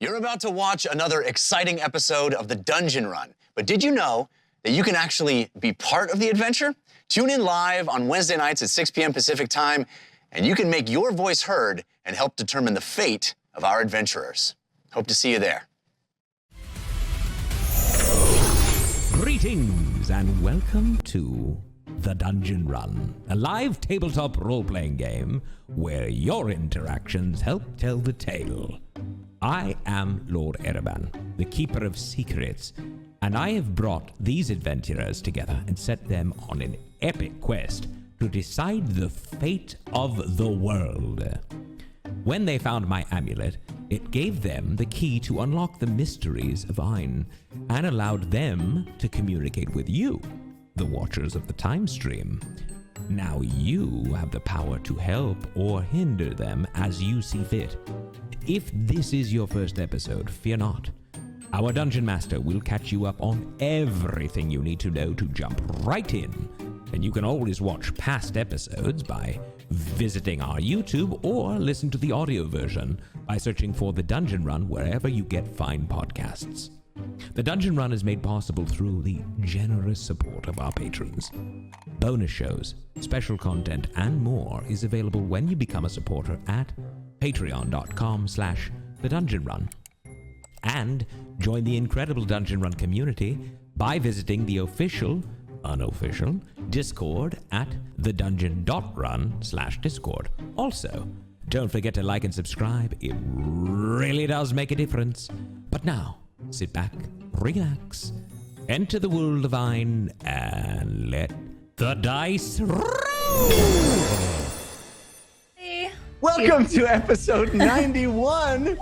You're about to watch another exciting episode of the Dungeon Run, but did you know that you can actually be part of the adventure? Tune in live on Wednesday nights at 6 p.m. Pacific time, and you can make your voice heard and help determine the fate of our adventurers. Hope to see you there. Greetings and welcome to The Dungeon Run, a live tabletop role-playing game where your interactions help tell the tale. I am Lord Ereban, the Keeper of Secrets, and I have brought these adventurers together and set them on an epic quest to decide the fate of the world. When they found my amulet, it gave them the key to unlock the mysteries of Ein and allowed them to communicate with you, the Watchers of the Time Stream. Now you have the power to help or hinder them as you see fit. If this is your first episode, fear not. Our Dungeon Master will catch you up on everything you need to know to jump right in. And you can always watch past episodes by visiting our YouTube or listen to the audio version by searching for The Dungeon Run wherever you get fine podcasts. The Dungeon Run is made possible through the generous support of our patrons. Bonus shows, special content, and more is available when you become a supporter at patreon.com/thedungeonrun. And join the incredible Dungeon Run community by visiting the official, unofficial Discord at thedungeon.run/Discord. Also, don't forget to like and subscribe. It really does make a difference. But now, sit back, relax, enter the world of Ein, and let the dice roll! Welcome to episode 91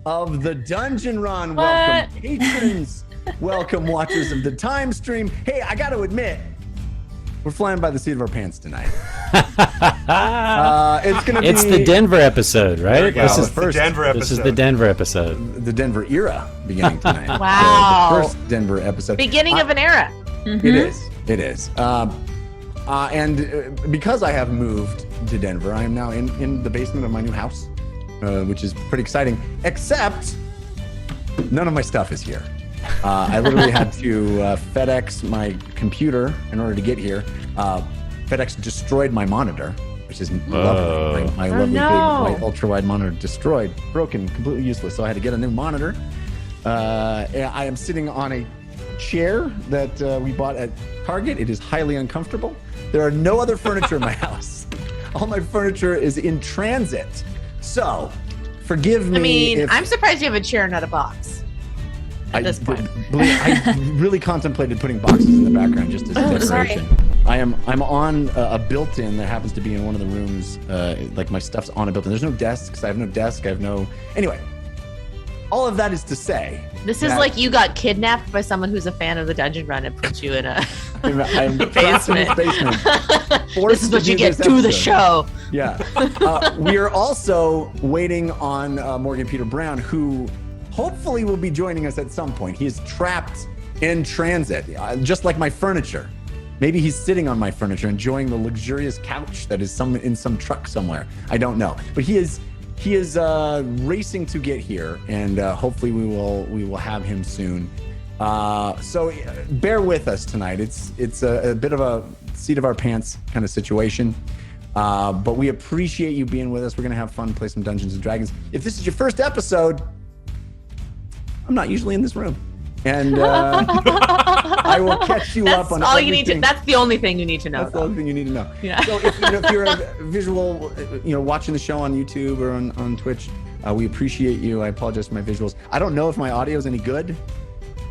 of the Dungeon Run. Welcome, patrons. Welcome, watchers of the Time Stream. Hey, I got to admit, we're flying by the seat of our pants tonight. It's the Denver episode, right? This is the Denver episode. This is the Denver episode. The Denver era beginning tonight. Wow. The first Denver episode. Beginning of an era. Mm-hmm. It is. And because I have moved to Denver, I am now in the basement of my new house, which is pretty exciting, except none of my stuff is here. I literally had to FedEx my computer in order to get here. FedEx destroyed my monitor, which is lovely. My lovely big white ultra-wide monitor destroyed, broken, completely useless. So I had to get a new monitor. I am sitting on a chair that we bought at Target. It is highly uncomfortable. There are no other furniture in my house. All my furniture is in transit. So, forgive me. I mean, I'm surprised you have a chair, not a box. At this point. I really contemplated putting boxes in the background just as a decoration. Sorry. I'm on a built-in that happens to be in one of the rooms. Like my stuff's on a built-in. There's no desks. I have no desk. Anyway, all of that is to say. This is like you got kidnapped by someone who's a fan of the Dungeon Run and put you in a I'm trapped in this basement. This is what you get to the show. Yeah. We are also waiting on Morgan Peter Brown, who hopefully will be joining us at some point. He is trapped in transit, just like my furniture. Maybe he's sitting on my furniture, enjoying the luxurious couch that is in some truck somewhere. I don't know, but he is racing to get here, and hopefully we will have him soon. So bear with us tonight. It's a bit of a seat of our pants kind of situation, but we appreciate you being with us. We're gonna have fun, play some Dungeons and Dragons. If this is your first episode, I'm not usually in this room, and I will catch you up on all everything. you need to. That's the only thing you need to know. That's the only thing you need to know. Yeah. So if you're a visual, watching the show on YouTube or on Twitch, we appreciate you. I apologize for my visuals. I don't know if my audio is any good.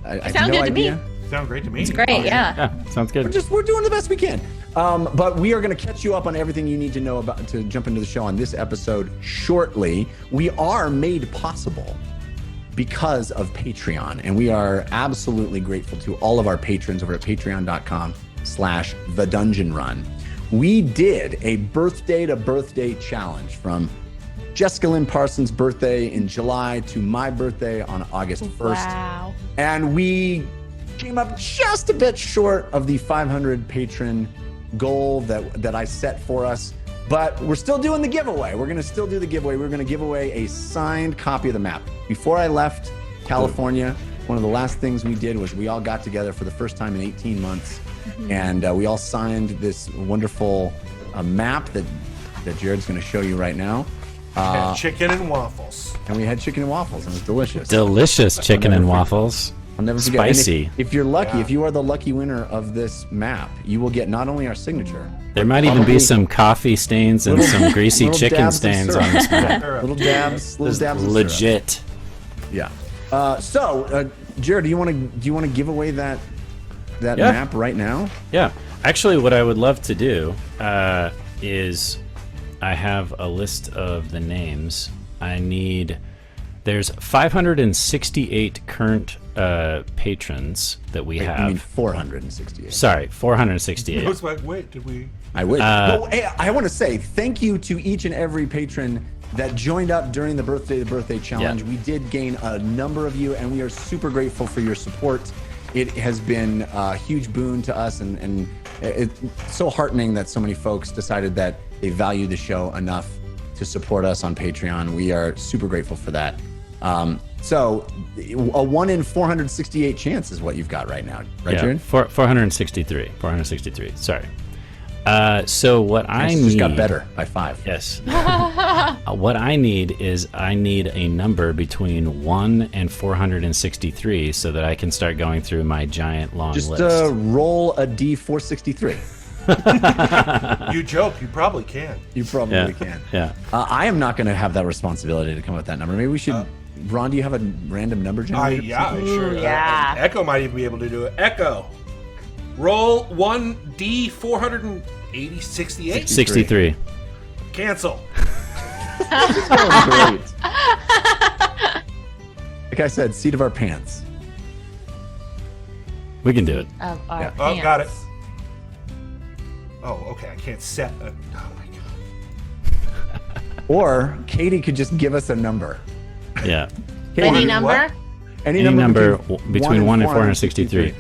I have Sound no good to idea. me. Sound great to me. It's great, yeah. Sounds good. We're doing the best we can. But we are going to catch you up on everything you need to know about to jump into the show on this episode shortly. We are made possible because of Patreon, and we are absolutely grateful to all of our patrons over at patreon.com/thedungeonrun. We did a birthday to birthday challenge from Jessica Lynn Parsons' birthday in July to my birthday on August 1st. Wow. And we came up just a bit short of the 500 patron goal that I set for us. But we're still doing the giveaway. We're going to still do the giveaway. We're going to give away a signed copy of the map. Before I left California, one of the last things we did was we all got together for the first time in 18 months. And we all signed this wonderful map that Jared's going to show you right now. And chicken and waffles. And we had chicken and waffles, and it was delicious. Delicious chicken and waffles. I'll never forget. Spicy. If you're lucky, if you are the lucky winner of this map, you will get not only our signature. There might even be some coffee stains and some greasy chicken stains on this map. Little dabs of syrup. Legit. Yeah. Jared, do you want to give away that map right now? Yeah. Actually, what I would love to do is I have a list of the names. There's 568 current patrons that we have. I mean 468. Sorry, 468. I was like, wait, did we? I wish. Hey, I want to say thank you to each and every patron that joined up during the birthday challenge. Yeah. We did gain a number of you, and we are super grateful for your support. It has been a huge boon to us, and it's so heartening that so many folks decided that they value the show enough to support us on Patreon. We are super grateful for that. So a 1 in 468 chance is what you've got right now, right, Yeah, Jared? 463. Sorry. So what I need just got better by 5. Yes. What I need is a number between 1 and 463 so that I can start going through my giant long Just list. roll a D463. You joke. You probably can. You probably can. Yeah. I am not going to have that responsibility to come up with that number. Maybe we should. Ron, do you have a random number generator? Yeah, sure. yeah. Echo might even be able to do it. Echo, roll 1D468. 63. Cancel. It's going great. Like I said, seat of our pants. We can do it. Of our Yeah. Oh, pants. got it. Oh, okay. I can't set. Oh my god. Or Katie could just give us a number. Yeah. Katie, Any What? number? Any number between between 1 and 463.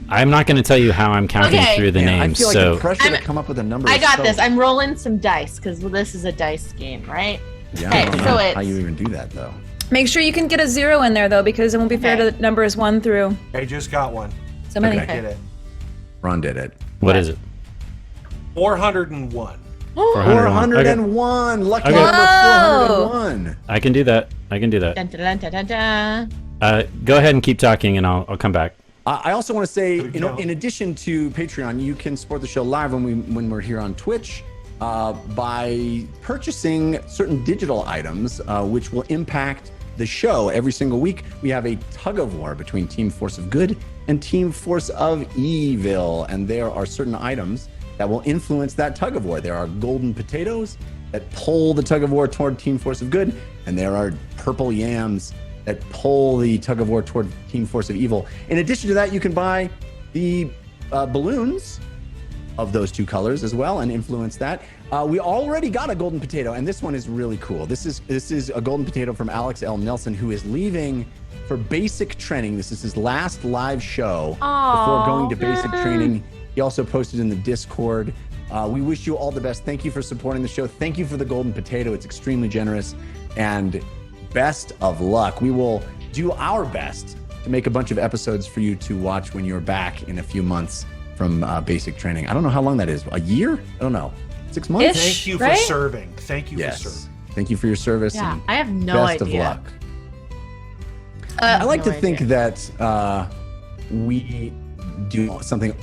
I'm not going to tell you how I'm counting Okay. through the Man, names. I feel like So the pressure to I'm- come up with a number. I is got so- this. I'm rolling some dice because this is a dice game, right? Yeah, Okay, I don't so know it's- how you even do that though. Make sure you can get a 0 in there, though, because it won't be fair Okay. to numbers 1 through I just got one. so many. Okay. Get it. Ron did it. what is it? 401. 401. Lucky Okay. number Whoa. 401. I can do that. Dun, dun, dun, dun, dun, dun. Go ahead and keep talking, and I'll come back. I also want to say, Good job. in addition to Patreon, you can support the show live when we're here on Twitch by purchasing certain digital items, which will impact the show every single week. We have a tug of war between Team Force of Good and Team Force of Evil, and there are certain items that will influence that tug of war. There are golden potatoes that pull the tug of war toward Team Force of Good, and there are purple yams that pull the tug of war toward Team Force of Evil. In addition to that, you can buy the balloons of those two colors as well and influence that. We already got a golden potato, and this one is really cool. This is a golden potato from Alex L. Nelson, who is leaving for basic training. This is his last live show before going to basic training. He also posted in the Discord. We wish you all the best. Thank you for supporting the show. Thank you for the golden potato. It's extremely generous. And best of luck. We will do our best to make a bunch of episodes for you to watch when you're back in a few months from basic training. I don't know how long that is. A year? I don't know. 6 months? Ish. Thank you Right? for serving. Thank you for Yes. serving. Thank you for your service. Yeah, and I have no best idea. of luck. I like no to think idea. that we do something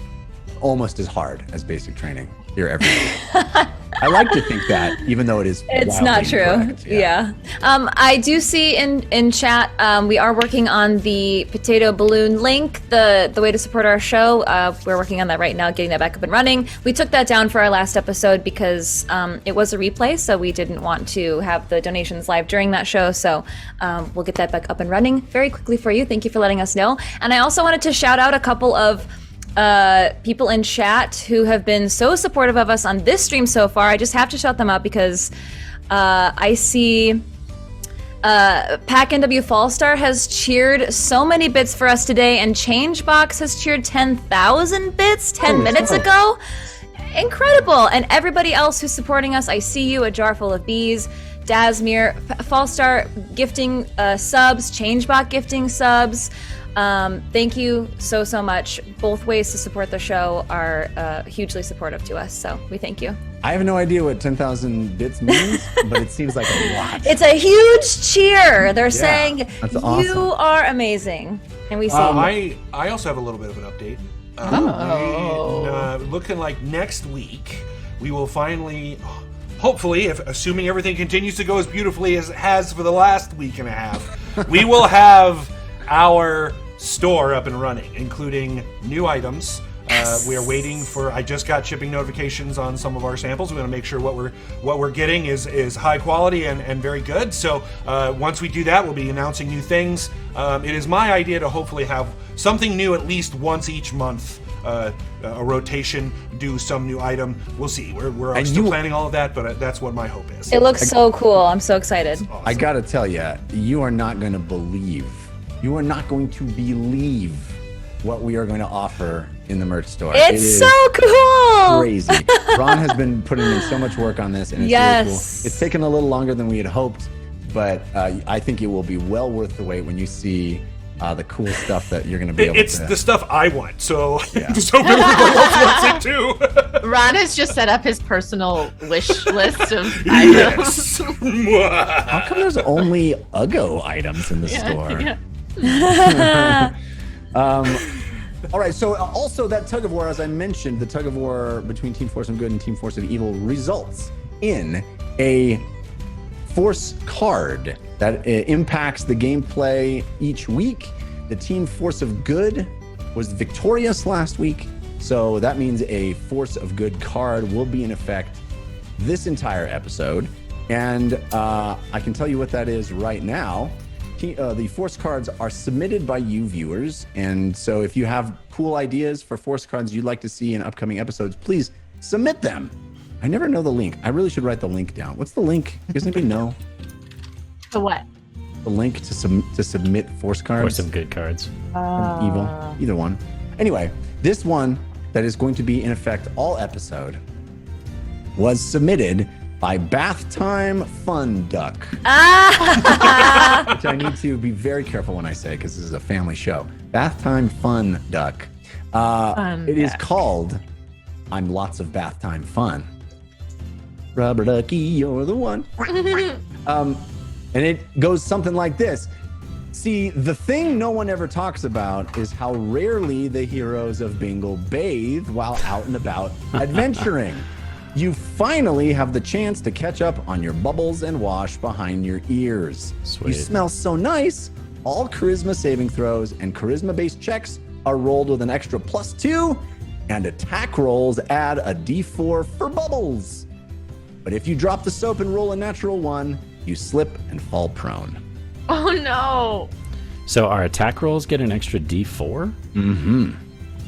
almost as hard as basic training here every week. I like to think that, even though it is It's wildly not true. incorrect. Yeah. I do see in chat we are working on the potato balloon link, the way to support our show. We're working on that right now, getting that back up and running. We took that down for our last episode because it was a replay, so we didn't want to have the donations live during that show. So we'll get that back up and running very quickly for you. Thank you for letting us know. And I also wanted to shout out a couple of people in chat who have been so supportive of us on this stream so far. I just have to shout them out because I see Pack NW Fallstar has cheered so many bits for us today, and Changebox has cheered 10,000 bits 10 minutes ago. incredible. And everybody else who's supporting us, I see you, A Jar Full of Bees, Dasmir, Fallstar gifting subs, Changebot gifting subs. Thank you so much. Both ways to support the show are hugely supportive to us, so we thank you. I have no idea what 10,000 bits means, but it seems like a lot. It's a huge cheer. They're saying that's awesome. you are amazing, and we see. I also have a little bit of an update. Looking like next week we will finally, hopefully, assuming everything continues to go as beautifully as it has for the last week and a half, we will have our store up and running, including new items. We are waiting for. I just got shipping notifications on some of our samples. We want to make sure what we're getting is high quality and very good. So once we do that, we'll be announcing new things. It is my idea to hopefully have something new at least once each month. A rotation, do some new item. We'll see. We're still planning all of that, but that's what my hope is. It looks so cool. I'm so excited. Awesome. I gotta tell you, you are not going to believe. You are not going to believe what we are going to offer in the merch store. It's so cool. Crazy. Ron has been putting in so much work on this, and it's really cool. It's taken a little longer than we had hoped, but I think it will be well worth the wait when you see the cool stuff that you're going to be able to. It's the stuff I want, so so everybody else wants it too. Ron has just set up his personal wish list of Yes. How come there's only Uggo items in the store? Yeah. All right, so also that tug of war, as I mentioned, the tug of war between Team Force of Good and Team Force of Evil results in a force card that impacts the gameplay each week. The Team Force of Good was victorious last week, so that means a Force of Good card will be in effect this entire episode. And I can tell you what that is right now. The force cards are submitted by you viewers, and so if you have cool ideas for force cards you'd like to see in upcoming episodes, please submit them. I never know the link. I really should write the link down. What's the link? Does anybody know? The what? The link to submit force cards? Or some good cards. Evil, either one. Anyway, this one that is going to be in effect all episode was submitted by Bath Time Fun Duck. Which I need to be very careful when I say, because this is a family show. Bath Time Fun Duck. It is called I'm Lots of Bath Time Fun. Rubber ducky, you're the one. And it goes something like this. See, the thing no one ever talks about is how rarely the heroes of Bingle bathe while out and about adventuring. You finally have the chance to catch up on your bubbles and wash behind your ears. Sweet. You smell so nice. All charisma saving throws and charisma-based checks are rolled with an extra +2, and attack rolls add a d4 for bubbles. But if you drop the soap and roll a natural 1, you slip and fall prone. Oh no! So our attack rolls get an extra D4? Mm-hmm.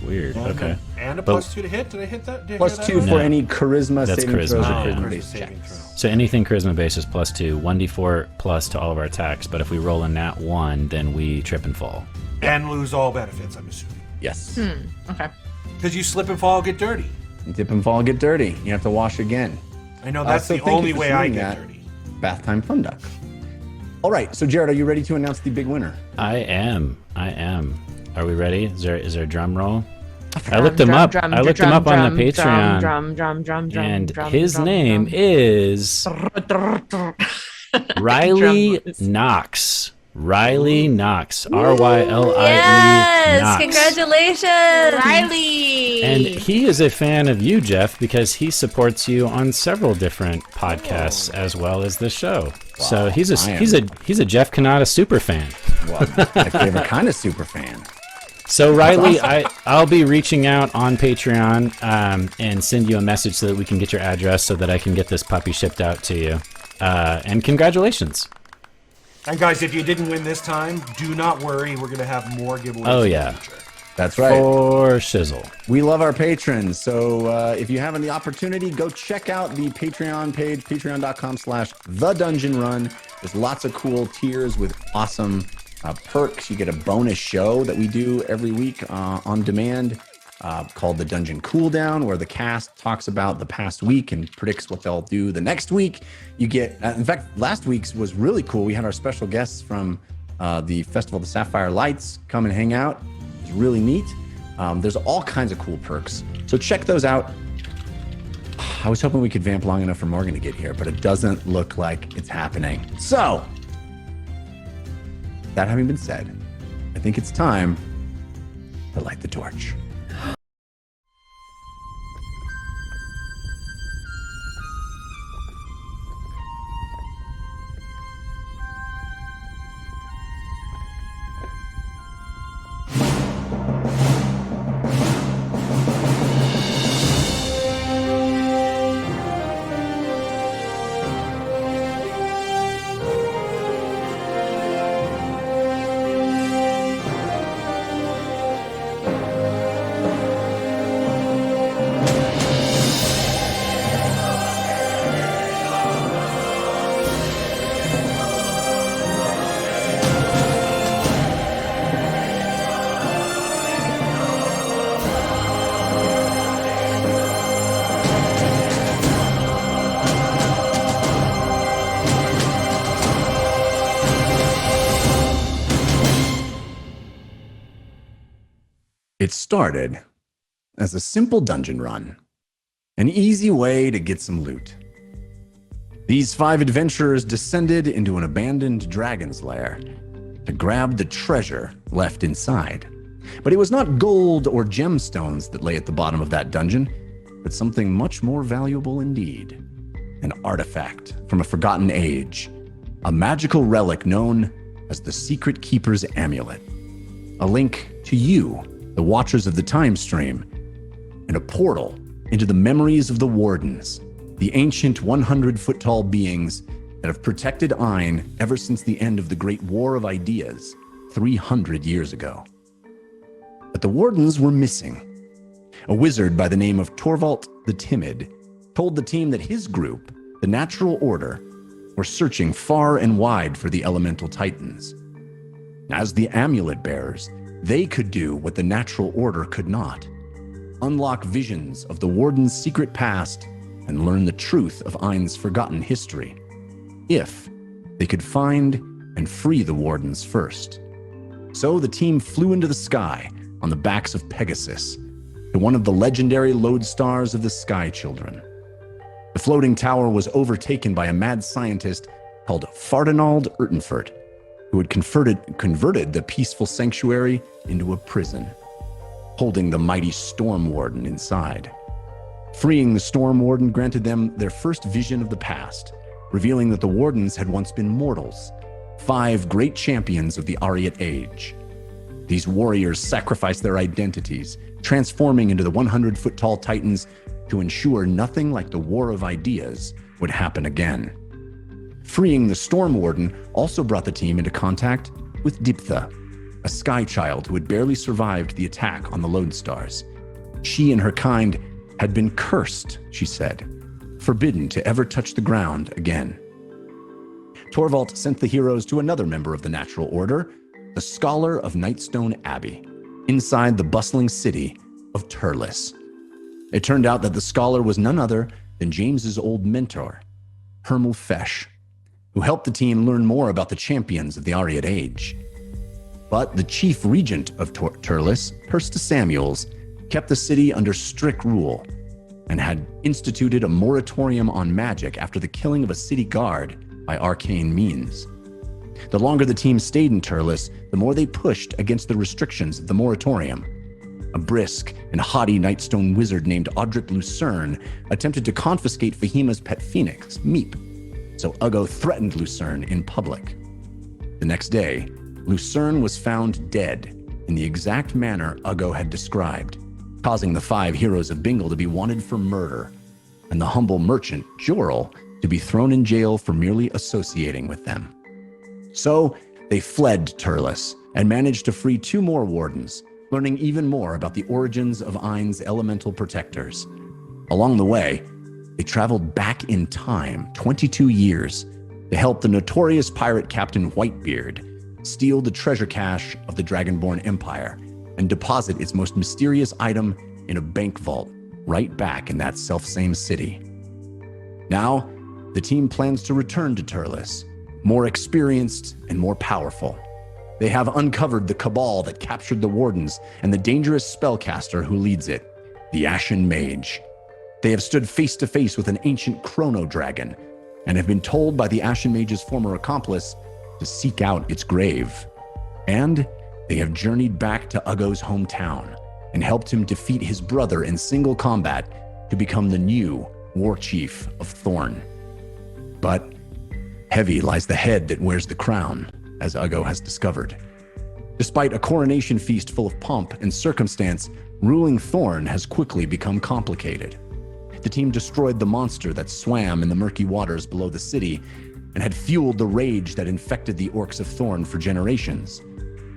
Weird. Okay. And a +2 to hit. Did I hit that? Did I hear +2 that? for No. any charisma That's saving charisma. throws or Oh, charisma-based saving checks. throw. So anything charisma based is +2, 1d4 plus to all of our attacks. But if we roll a nat 1, then we trip and fall. And lose all benefits, I'm assuming. Yes. Okay. Because you slip and fall, get dirty. You dip and fall, get dirty. You have to wash again. I know that's so the thank you only for way I submitting get that. dirty. Bath Time Fun Duck. All right, so Jared, are you ready to announce the big winner? I am. Are we ready? Is there a drum roll? I looked him up. I looked him up on the Patreon. And his name is Riley Knox. Riley Knox. R-Y-L-I-E Yes! Knox. Congratulations! Riley! And he is a fan of you, Jeff, because he supports you on several different podcasts as well as this show. So he's a Jeff Kanata super fan. Well, my favorite kind of super fan. So Riley, I'll be reaching out on Patreon and send you a message so that we can get your address so that I can get this puppy shipped out to you. And congratulations. And guys, if you didn't win this time, do not worry. We're going to have more giveaways Oh, in yeah. the future. That's right. For shizzle. We love our patrons. So if you have the opportunity, go check out the Patreon page, patreon.com/thedungeonrun. There's lots of cool tiers with awesome perks. You get a bonus show that we do every week on demand. called the Dungeon Cooldown, where the cast talks about the past week and predicts what they'll do the next week. You get, in fact, last week's was really cool. We had our special guests from the Festival of the Sapphire Lights come and hang out. It's really neat. There's all kinds of cool perks. So check those out. I was hoping we could vamp long enough for Morgan to get here, but it doesn't look like it's happening. So, that having been said, I think it's time to light the torch. It started as a simple dungeon run, an easy way to get some loot. These 5 adventurers descended into an abandoned dragon's lair to grab the treasure left inside. But it was not gold or gemstones that lay at the bottom of that dungeon, but something much more valuable indeed. An artifact from a forgotten age, a magical relic known as the Secret Keeper's Amulet. A link to you, the Watchers of the Time Stream, and a portal into the memories of the Wardens, the ancient 100-foot-tall beings that have protected Ain ever since the end of the Great War of Ideas 300 years ago. But the Wardens were missing. A wizard by the name of Torvald the Timid told the team that his group, the Natural Order, were searching far and wide for the elemental titans. As the amulet bearers, they could do what the Natural Order could not: unlock visions of the Warden's secret past and learn the truth of Ain's forgotten history, if they could find and free the Wardens first. So the team flew into the sky on the backs of Pegasus to one of the legendary lodestars of the Sky Children. The floating tower was overtaken by a mad scientist called Fardinald Urtenfurt, who had converted the peaceful sanctuary into a prison, holding the mighty Storm Warden inside. Freeing the Storm Warden granted them their first vision of the past, revealing that the Wardens had once been mortals, 5 great champions of the Ariat Age. These warriors sacrificed their identities, transforming into the 100-foot-tall titans to ensure nothing like the War of Ideas would happen again. Freeing the Storm Warden also brought the team into contact with Diph, a sky child who had barely survived the attack on the Lodestars. She and her kind had been cursed, she said, forbidden to ever touch the ground again. Torvald sent the heroes to another member of the Natural Order, the Scholar of Nightstone Abbey, inside the bustling city of Turles. It turned out that the Scholar was none other than James's old mentor, Hermel Fesh, who helped the team learn more about the champions of the Ariat Age. But the chief regent of Turles, Persta Samuels, kept the city under strict rule and had instituted a moratorium on magic after the killing of a city guard by arcane means. The longer the team stayed in Turles, the more they pushed against the restrictions of the moratorium. A brisk and haughty Nightstone wizard named Audric Lucerne attempted to confiscate Fahima's pet phoenix, Meep, so Uggo threatened Lucerne in public. The next day, Lucerne was found dead in the exact manner Uggo had described, causing the 5 heroes of Bingle to be wanted for murder, and the humble merchant, Jorl, to be thrown in jail for merely associating with them. So they fled Turles and managed to free 2 more wardens, learning even more about the origins of Ain's elemental protectors. Along the way, they traveled back in time 22 years to help the notorious pirate captain Whitebeard steal the treasure cache of the Dragonborn Empire and deposit its most mysterious item in a bank vault right back in that selfsame city. Now, the team plans to return to Turles, more experienced and more powerful. They have uncovered the cabal that captured the wardens and the dangerous spellcaster who leads it, the Ashen Mage. They have stood face to face with an ancient chrono dragon and have been told by the Ashen Mage's former accomplice to seek out its grave. And they have journeyed back to Uggo's hometown and helped him defeat his brother in single combat to become the new war chief of Thorn. But heavy lies the head that wears the crown, as Uggo has discovered. Despite a coronation feast full of pomp and circumstance, ruling Thorn has quickly become complicated. The team destroyed the monster that swam in the murky waters below the city and had fueled the rage that infected the orcs of Thorn for generations.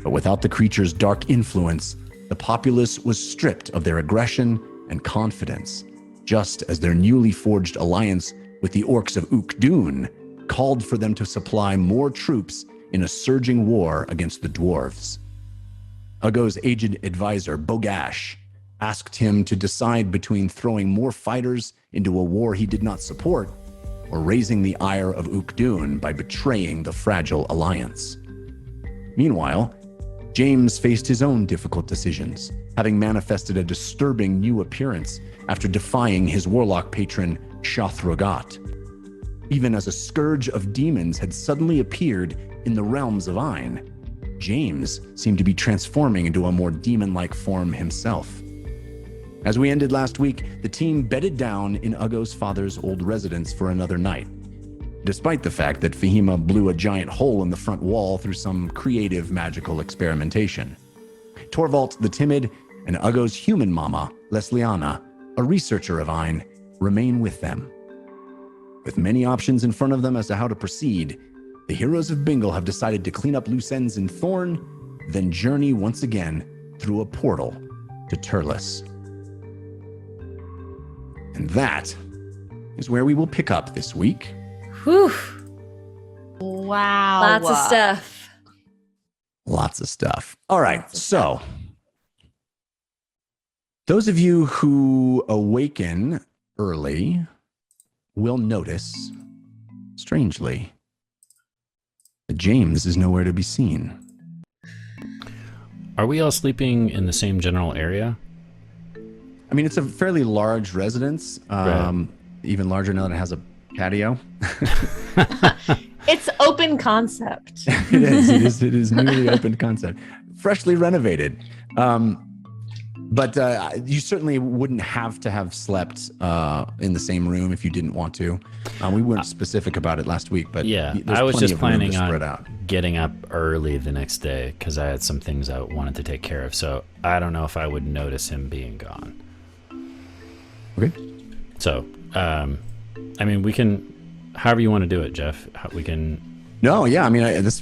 But without the creature's dark influence, the populace was stripped of their aggression and confidence, just as their newly forged alliance with the orcs of Ukdun called for them to supply more troops in a surging war against the dwarves. Uggo's aged advisor, Bogash, asked him to decide between throwing more fighters into a war he did not support or raising the ire of Ukdun by betraying the fragile alliance. Meanwhile, James faced his own difficult decisions, having manifested a disturbing new appearance after defying his warlock patron, Shathrogat. Even as a scourge of demons had suddenly appeared in the realms of Ayn, James seemed to be transforming into a more demon-like form himself. As we ended last week, the team bedded down in Uggo's father's old residence for another night, despite the fact that Fahima blew a giant hole in the front wall through some creative magical experimentation. Torvald the Timid and Uggo's human mama, Lesliana, a researcher of Ayn, remain with them. With many options in front of them as to how to proceed, the Heroes of Bingle have decided to clean up loose ends in Thorn, then journey once again through a portal to Turles. And that is where we will pick up this week. Whew. Wow. Lots of stuff. Lots of stuff. All right, so those of you who awaken early will notice, strangely, that James is nowhere to be seen. Are we all sleeping in the same general area? I mean, it's a fairly large residence, Right. even larger now that it has a patio. It's open concept. It is newly opened concept, freshly renovated. But you certainly wouldn't have to have slept in the same room if you didn't want to. We weren't specific about it last week, but Yeah, there's I was plenty just of room planning to spread on out. getting up early the next day because I had some things I wanted to take care of. So I don't know if I would notice him being gone. Okay. So, I mean, we can, however you want to do it, Jeff. We can. No, yeah, I mean, this is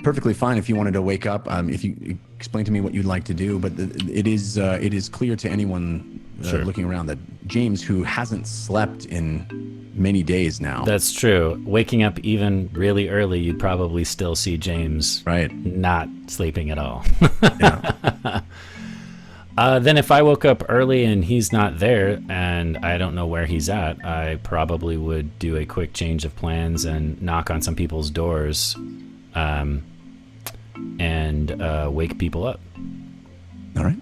perfectly fine if you wanted to wake up. If you explain to me what you'd like to do, but it is clear to anyone Sure. looking around that James, who hasn't slept in many days now, That's true. Waking up even really early, you'd probably still see James right? not sleeping at all. Yeah. Then if I woke up early and he's not there and I don't know where he's at, I probably would do a quick change of plans and knock on some people's doors and wake people up. All right.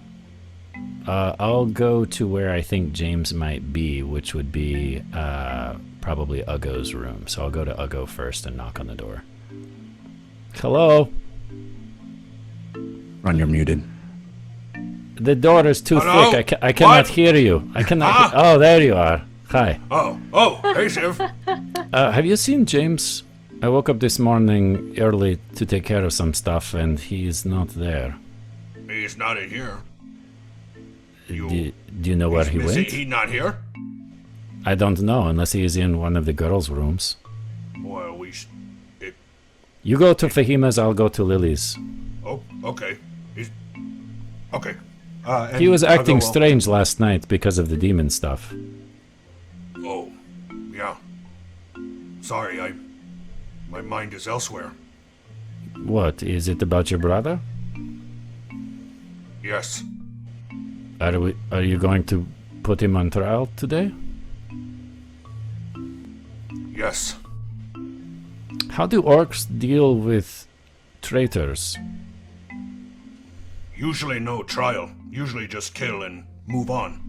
I'll go to where I think James might be, which would be probably Uggo's room. So I'll go to Uggo first and knock on the door. Hello? Ron, you're muted. The door is too Hello? thick. I cannot What? hear you. I cannot. Ah. Oh, there you are. Hi. Oh, hey, Shiv. Have you seen James? I woke up this morning early to take care of some stuff, and he's not there. He's not in here. Do you know where he went? He's not here? I don't know, unless he is in one of the girls' rooms. Well, You go to Fahima's, I'll go to Lily's. oh, okay. Okay. He was acting Uggo will- strange last night because of the demon stuff. Oh, yeah. Sorry, my mind is elsewhere. What, is it about your brother? Yes. Are you going to put him on trial today? Yes. How do orcs deal with traitors? Usually no trial. Usually just kill and move on.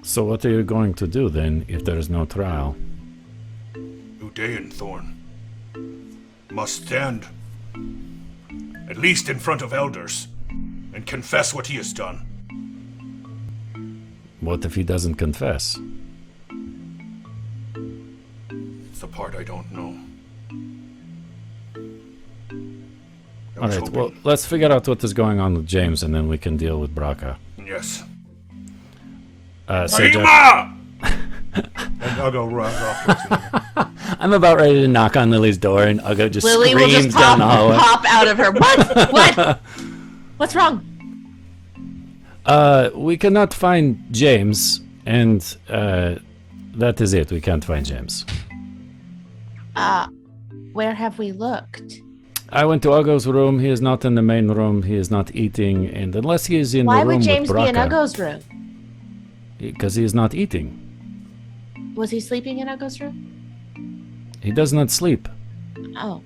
So what are you going to do then if there is no trial? Udayan Thorn must stand at least in front of elders and confess what he has done. What if he doesn't confess? It's the part I don't know. All right, well, let's figure out what is going on with James, and then we can deal with Brakka. Yes. So Jeff, Fahima! And Uggo runs off. I'm about ready to knock on Lily's door, and Uggo just Lily will screams just down the hallway. pop out of her. What? What? What's wrong? We cannot find James, and that is it. We can't find James. Where have we looked? I went to Uggo's room. He is not in the main room. He is not eating, and unless he is in Why the room would James with be in Brakka, Uggo's room? because he is not eating. Was he sleeping in Uggo's room? He does not sleep. Oh.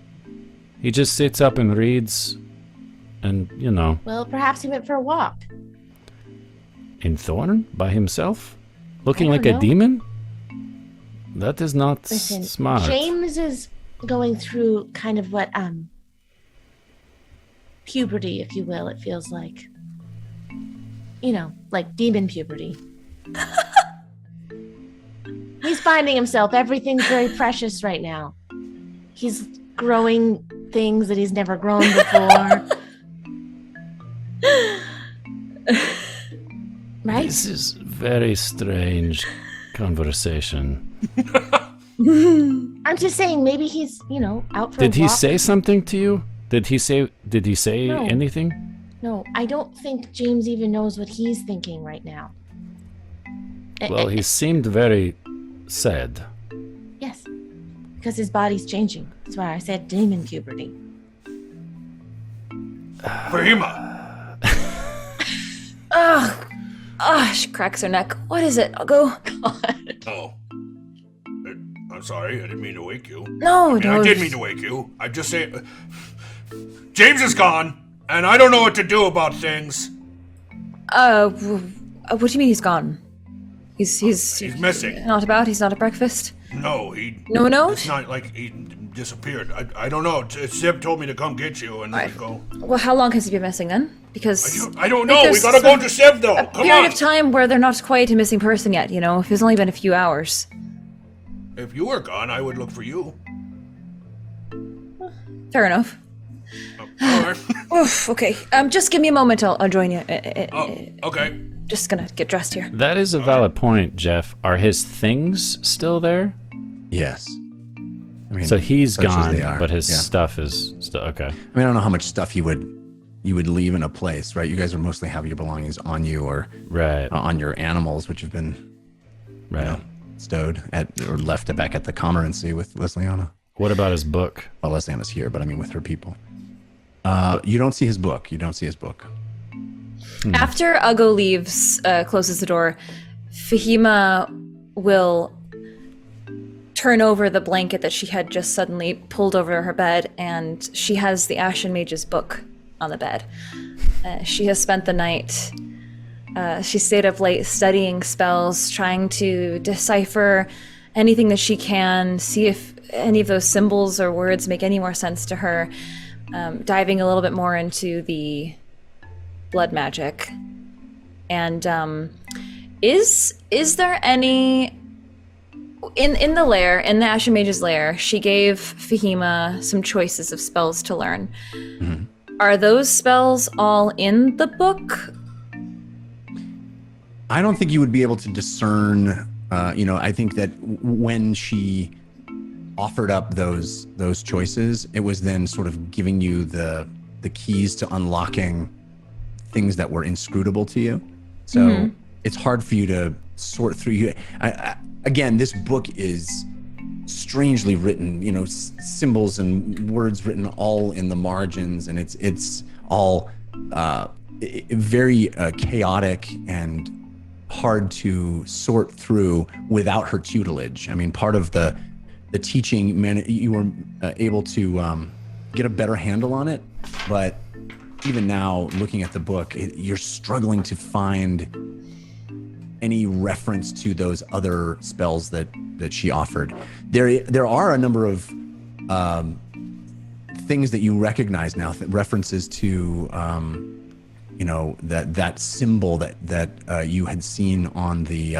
He just sits up and reads, and Well, perhaps he went for a walk. in Thorn by himself, looking I like don't a know. demon. That is not Listen, smart. James is going through kind of what puberty, if you will. It feels like, like demon puberty. He's finding himself. Everything's very precious right now. He's growing things that he's never grown before. Right? This is very strange conversation. I'm just saying, maybe he's, out for a Did he walk. say something to you? Did he say No. anything? No, I don't think James even knows what he's thinking right now. Well, he seemed very sad. Yes, because his body's changing. That's why I said demon puberty. Fahima! She cracks her neck. What is it? I'll go. Oh. I'm sorry, I didn't mean to wake you. No, I did mean to wake you. I just say... James is gone, and I don't know what to do about things. What do you mean he's gone? He's missing. Not about? He's not at breakfast? No, he... No? It's not like he disappeared. I don't know. Sib told me to come get you and let go. Well, how long has he been missing then? Because I don't know. We gotta go to Sib, though. Come period on. of time where they're not quite a missing person yet, if it's only been a few hours. If you were gone, I would look for you. Fair enough. All right. Oof, okay. Just give me a moment. I'll join you. Oh, okay. Just gonna get dressed here. That is a valid point, Jeff. Are his things still there? Yes. I mean, So he's such as gone, they are, but his yeah. stuff is still okay. I mean, I don't know how much stuff you would leave in a place, right? You guys would mostly have your belongings on you or Right, on your animals, which have been right. stowed at or left back at the Commorancy with Lesliana. What about his book? Well, Lesliana's here, but I mean with her people. You don't see his book. After Uggo leaves, closes the door, Fahima will turn over the blanket that she had just suddenly pulled over her bed, and she has the Ashen Mage's book on the bed. She has spent the night. She stayed up late studying spells, trying to decipher anything that she can, see if any of those symbols or words make any more sense to her, diving a little bit more into the blood magic. And is there any in the lair, in the Ashen Mage's lair, she gave Fahima some choices of spells to learn. Mm-hmm. Are those spells all in the book? I don't think you would be able to discern. I think that when she offered up those choices, it was then sort of giving you the keys to unlocking things that were inscrutable to you. So it's hard for you to sort through. Again, this book is strangely written. Symbols and words written all in the margins, and it's all very chaotic and hard to sort through without her tutelage. I mean, part of the teaching, you were able to get a better handle on it, but even now, looking at the book, you're struggling to find any reference to those other spells that she offered. There are a number of things that you recognize now, references to that symbol that you had seen on the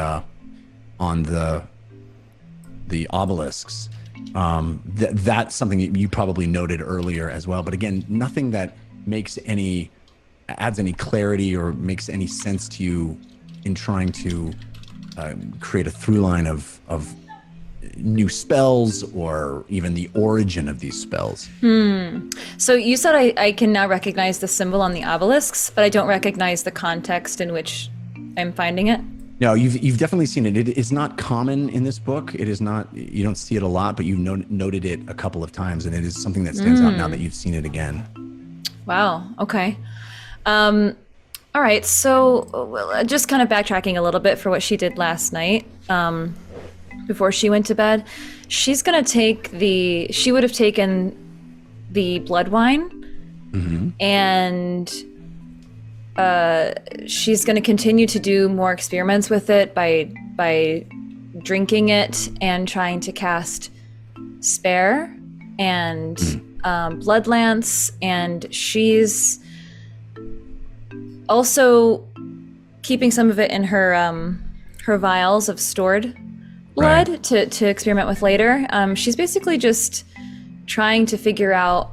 obelisks. That's something that you probably noted earlier as well. But again, nothing that adds any clarity or makes any sense to you in trying to create a through line of new spells or even the origin of these spells. So you said I can now recognize the symbol on the obelisks, but I don't recognize the context in which I'm finding it. No, you've definitely seen it. It is not common in this book. It is not. You don't see it a lot, but you've noted it a couple of times, and it is something that stands out now that you've seen it again. Wow. Okay. All right. So just kind of backtracking a little bit for what she did last night. Before she went to bed, she's gonna she would have taken the blood wine, and she's gonna continue to do more experiments with it by drinking it and trying to cast Spare and Blood Lance, and she's also keeping some of it in her vials of stored blood to experiment with later. She's basically just trying to figure out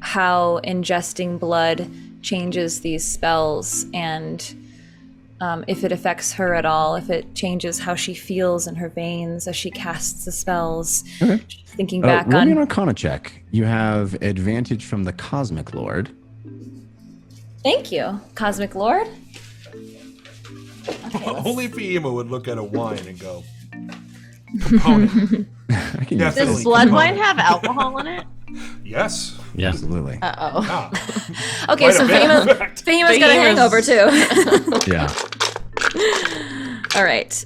how ingesting blood changes these spells, and if it affects her at all, if it changes how she feels in her veins as she casts the spells. Thinking back roll on me an Arcana check. You have advantage from the Cosmic Lord. Thank you, Cosmic Lord. Only Fahima would look at a wine and go, component. I can use Definitely. Does blood wine have alcohol in it? Yes. Yeah. absolutely. Uh-oh. Yeah. Okay, so Quite a bit. Fahima's got a hangover too. Yeah. All right.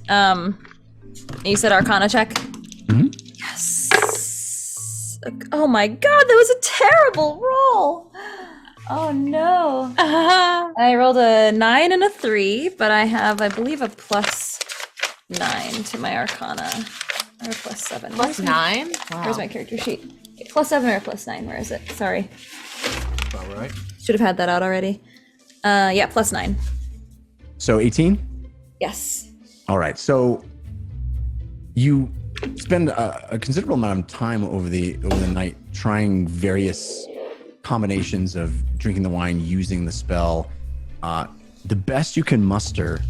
You said Arcana check? Yes. Oh my god, that was a terrible roll. Oh no. I rolled a 9 and a 3, but I have, I believe, a +9 to my Arcana. Or +7. +9? Wow. Where's my character sheet? +7 or +9, where is it? Sorry. All right. Should have had that out already. Yeah, +9. So 18? Yes. All right. So you spend a considerable amount of time over the night trying various combinations of drinking the wine, using the spell. The best you can muster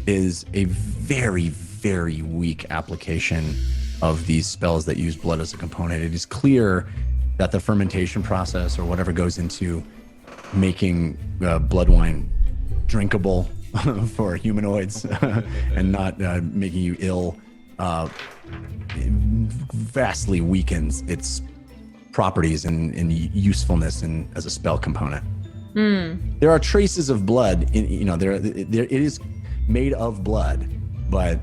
is a very, very weak application of these spells that use blood as a component. It is clear that the fermentation process or whatever goes into making blood wine drinkable for humanoids and not making you ill vastly weakens its properties and usefulness as a spell component. There are traces of blood there it is made of blood, but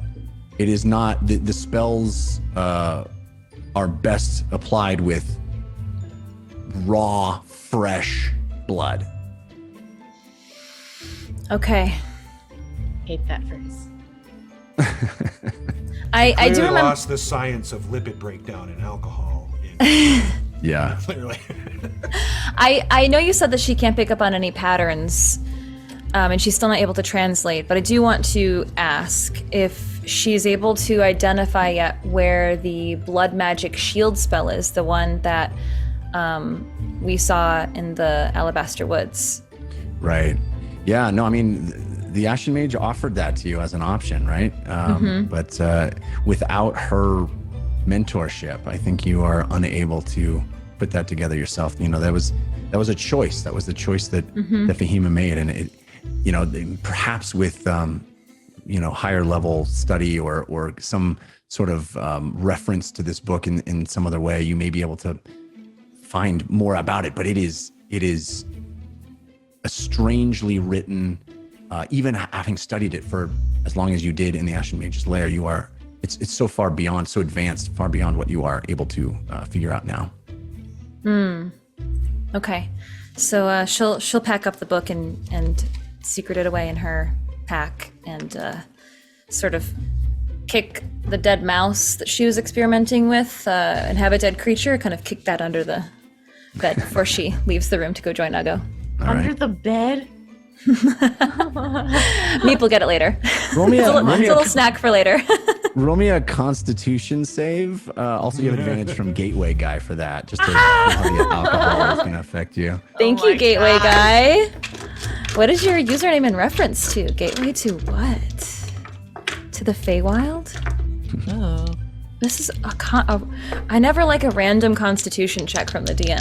it is not the spells are best applied with raw, fresh blood. Okay. Hate that phrase. I do Clearly remember. lost the science of lipid breakdown in alcohol. In, Yeah. clearly. I know you said that she can't pick up on any patterns, and she's still not able to translate, but I do want to ask if she's able to identify yet where the blood magic shield spell is, the one that we saw in the Alabaster Woods. Right. Yeah, no, I mean, the Ashen Mage offered that to you as an option, right? But without her mentorship, I think you are unable to put that together yourself. That was a choice. That was the choice that Fahima made, and it, perhaps with higher level study or some sort of reference to this book in some other way, you may be able to find more about it. But it is strangely written. Even having studied it for as long as you did in the Ashen Mage's Lair, it's so far beyond, so advanced, far beyond what you are able to figure out now. Okay. So she'll pack up the book and secret it away in her pack and sort of kick the dead mouse that she was experimenting with and have a dead creature, kind of kick that under the bed before she leaves the room to go join Uggo. Under the bed? Meep will get it later. Roll me It's a little snack for later. roll me a Constitution save. Also, you have advantage from Gateway Guy for that, just to how the alcohol is going to affect you. Thank you, Gateway Guy. What is your username in reference to? Gateway to what? To the Feywild? Oh. This is I never like a random Constitution check from the DM.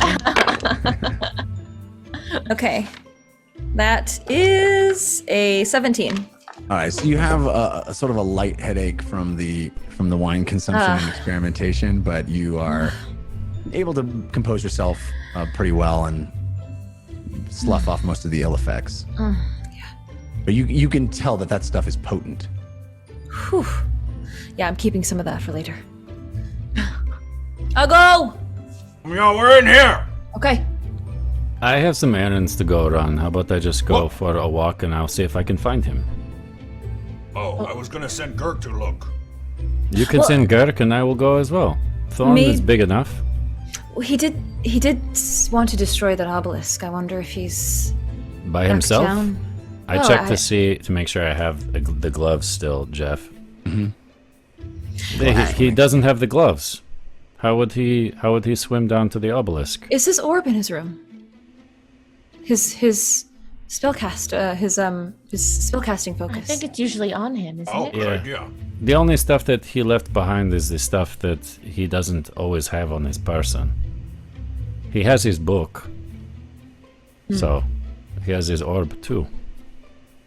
Okay. That is a 17. All right, so you have a sort of a light headache from the wine consumption and experimentation, but you are able to compose yourself pretty well and slough off most of the ill effects. Yeah. But you can tell that stuff is potent. Whew. Yeah, I'm keeping some of that for later. Uggo! Yeah, we're in here. Okay. I have some errands to go run. How about I just go for a walk and I'll see if I can find him. Oh, I was gonna send Girk to look. You can send Girk and I will go as well. Thorn is big enough. Well, he did want to destroy that obelisk. I wonder if he's By back himself? down. I Well, checked to make sure I have the gloves still, Jeff. He doesn't have the gloves. How would he swim down to the obelisk? Is his orb in his room? His spellcast his spellcasting focus. I think it's usually on him, isn't it? Good idea. The only stuff that he left behind is the stuff that he doesn't always have on his person. He has his book. So he has his orb too.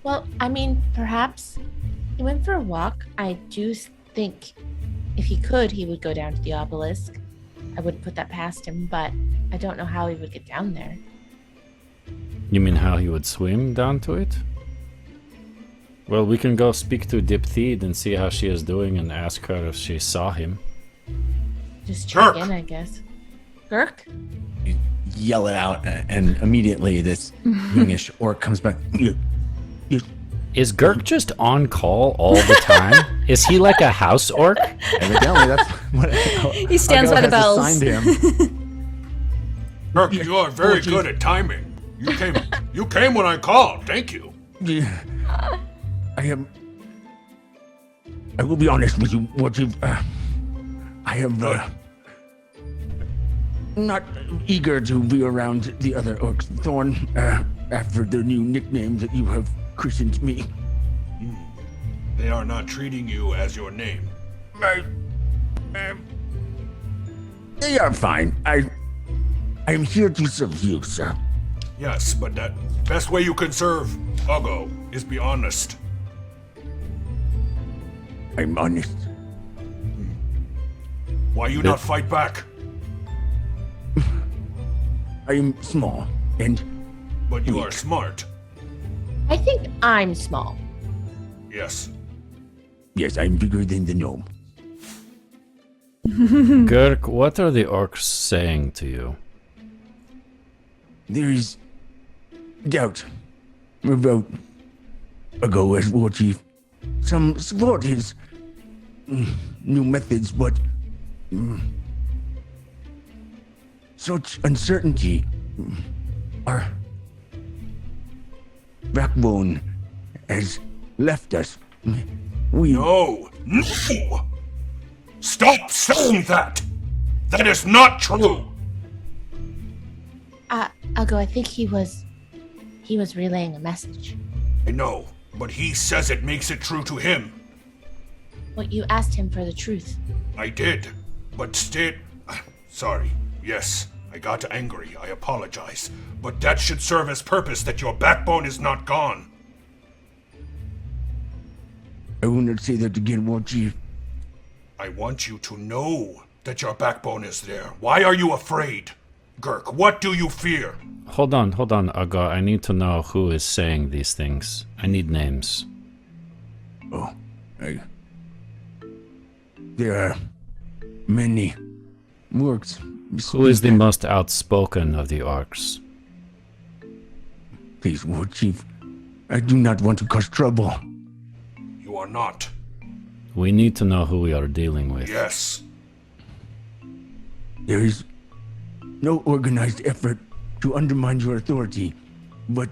Well, I mean, perhaps he went for a walk. I do think if he could, he would go down to the obelisk. I wouldn't put that past him, but I don't know how he would get down there. You mean how he would swim down to it? Well, we can go speak to Diph Theed and see how she is doing and ask her if she saw him. Just check Girk! in, I guess. Girk? You yell it out, and immediately this youngish orc comes back. Is Girk just on call all the time? Is he like a house orc? Evidently, that's what He stands by the bells. assigned him. Girk, you are very good at timing. You came when I called. Thank you. I will be honest with you, I am not eager to be around the other orcs, Thorn, after the new nickname that you have christened me. They are not treating you as your name. They are fine. I am here to serve you, sir. Yes, but that best way you can serve Uggo is be honest. I'm honest. Why you not fight back? I am small, and But you are smart. I think I'm small. Yes. yes, I'm bigger than the gnome. Girk, what are the orcs saying to you? There is doubt about Uggo as war chief. Some support his new methods, but such uncertainty. Our backbone has left us. We No! No! Stop saying that! That is not true! Uggo, I think he was relaying a message. I know, but he says it makes it true to him. Well, you asked him for the truth. I did, but still... Sorry, yes, I got angry, I apologize. But that should serve as purpose that your backbone is not gone. I will not say that again, war chief. I want you to know that your backbone is there. Why are you afraid? Girk, what do you fear? Hold on, Uggo. I need to know who is saying these things. I need names. Oh, there are many orcs. Who is the most outspoken of the orcs? Please, War Chief, I do not want to cause trouble. You are not. We need to know who we are dealing with. Yes. There is no organized effort to undermine your authority, but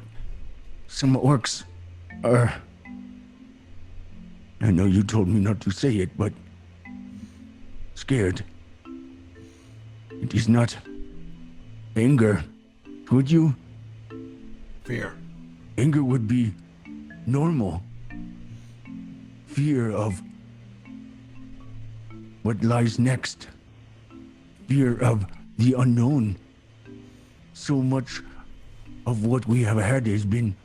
some orcs are... I know you told me not to say it, but... scared. It is not anger, would you? Fear. Anger would be normal. Fear of what lies next. Fear of the unknown. So much of what we have had has been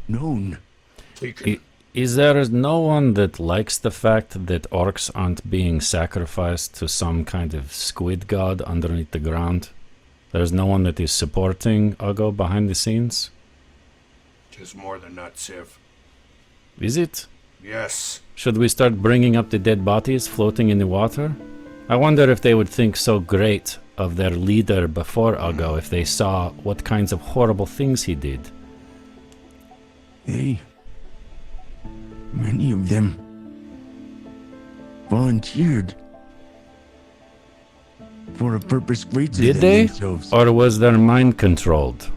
known. Taken. Is there no one that likes the fact that orcs aren't being sacrificed to some kind of squid god underneath the ground? There's no one that is supporting Uggo behind the scenes? 'Tis more than that, Civ. Is it? Yes. Should we start bringing up the dead bodies floating in the water? I wonder if they would think so great of their leader before Uggo if they saw what kinds of horrible things he did. Many of them volunteered for a purpose greater Did than they? themselves. Or was their mind controlled?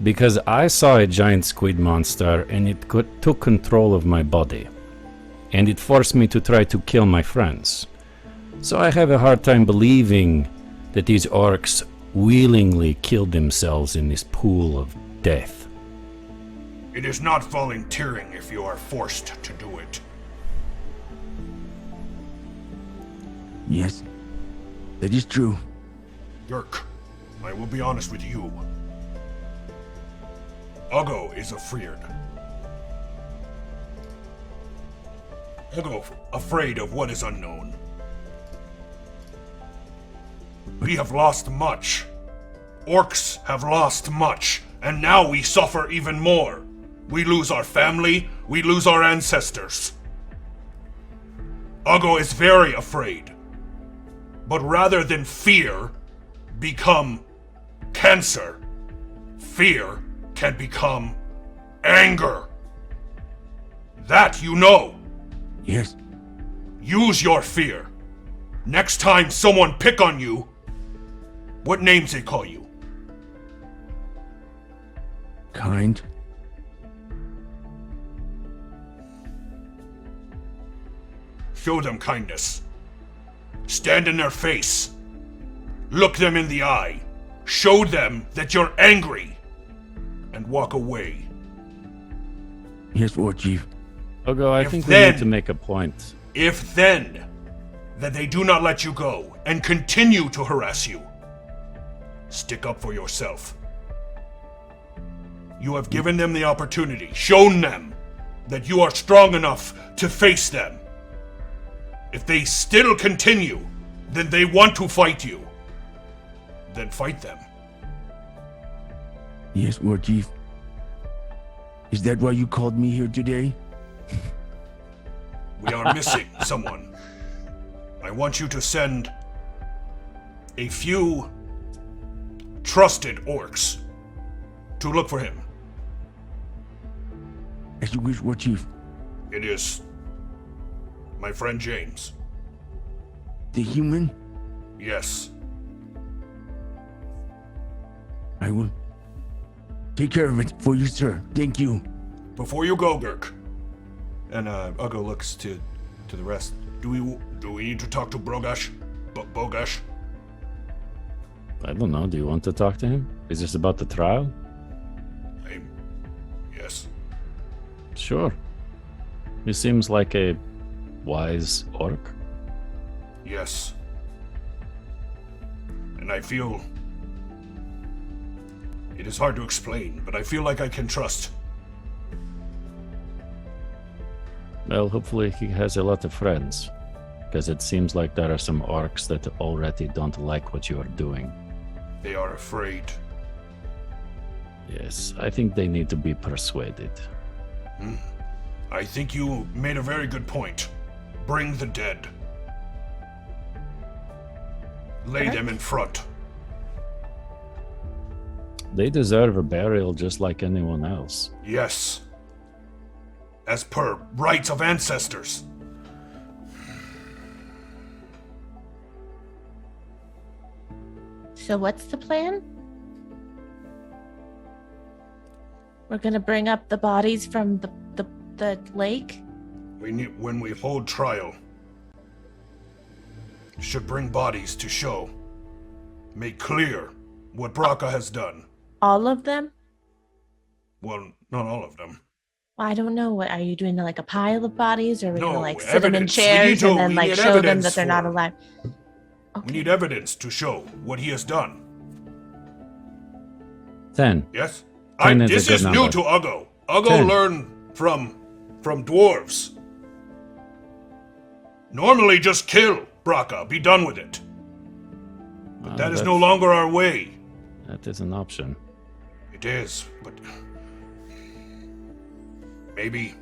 Because I saw a giant squid monster and it took control of my body. And it forced me to try to kill my friends. So I have a hard time believing that these orcs willingly killed themselves in this pool of death. It is not volunteering if you are forced to do it. Yes, that is true. Girk, I will be honest with you. Uggo is afraid. Uggo afraid of what is unknown. We have lost much. Orcs have lost much, and now we suffer even more. We lose our family, we lose our ancestors. Uggo is very afraid. But rather than fear become cancer, fear can become anger. That you know. Yes, Use your fear. Next time someone pick on you, what names they call you? kind. Show them kindness. Stand in their face. Look them in the eye. Show them that you're angry. And walk away. Yes, War Chief. Uggo, I If think we then- need to make a point. If then that they do not let you go and continue to harass you, stick up for yourself. You have given them the opportunity, shown them that you are strong enough to face them. If they still continue, then they want to fight you. Then fight them. Yes, War Chief. Is that why you called me here today? We are missing someone. I want you to send a few trusted orcs to look for him. As you wish, War Chief. It is my friend James. The human? Yes. I will take care of it for you, sir. Thank you. Before you go, Girk. And Uggo looks to the rest. Do we need to talk to Brogash? Bogash? I don't know. Do you want to talk to him? Is this about the trial? Yes. Sure. He seems like a wise orc. Yes. And I feel it is hard to explain, but I feel like I can trust. Well, hopefully he has a lot of friends. Because it seems like there are some orcs that already don't like what you are doing. They are afraid. Yes, I think they need to be persuaded. I think you made a very good point. Bring the dead. Lay them in front. They deserve a burial just like anyone else. Yes. As per rights of ancestors. So what's the plan? We're gonna bring up the bodies from the lake? When we hold trial, should bring bodies to show. Make clear what Brakka has done. All of them? Well, not all of them. Well, I don't know. What are you doing? Like a pile of bodies, or are we No, gonna like sit them in evidence. We chairs need to- and then we like need show them evidence that they're not for it. alive? We Okay. need evidence to show what he has done. 10. Yes? 10 is a This good is new number. to Uggo. Uggo 10. learned from dwarves. Normally just kill Brakka, be done with it. But that is no longer our way. That is an option. It is, but maybe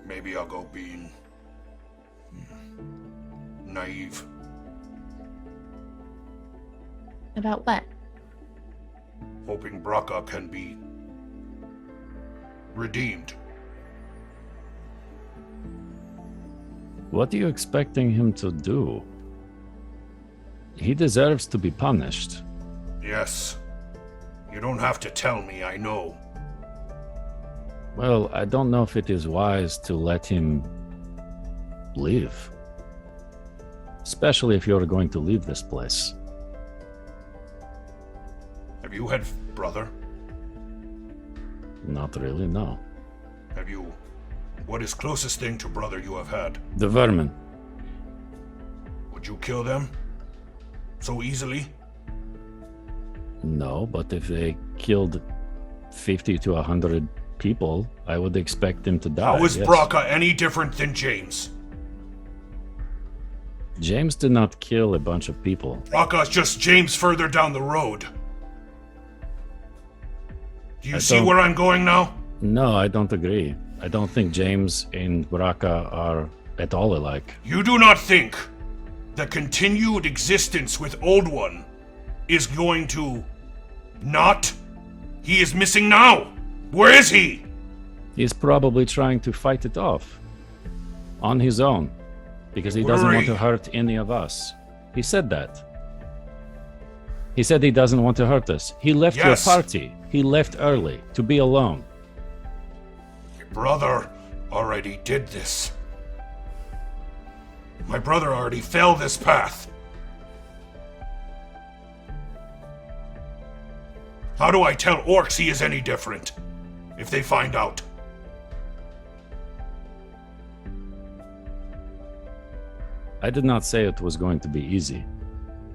Uggo being naive. About what? Hoping Brakka can be redeemed. What are you expecting him to do? He deserves to be punished. Yes. You don't have to tell me, I know. Well, I don't know if it is wise to let him live. Especially if you're going to leave this place. Have you had brother? Not really, no. Have you... What is closest thing to brother you have had? The vermin. Would you kill them? So easily? No, but if they killed 50 to 100 people, I would expect them to die. How is yes. Brakka any different than James? James did not kill a bunch of people. Brakka's just James further down the road. Do you I see don't- where I'm going now? No, I don't agree. I don't think James and Brakka are at all alike. You do not think the continued existence with Old One is going to not? He is missing now. Where is he? He's probably trying to fight it off on his own because he doesn't want to Worry. hurt any of us. He said that. He said he doesn't want to hurt us. He left your Yes. party. He left early to be alone. Your brother already did this. My brother already fell this path. How do I tell orcs he is any different if they find out? I did not say it was going to be easy.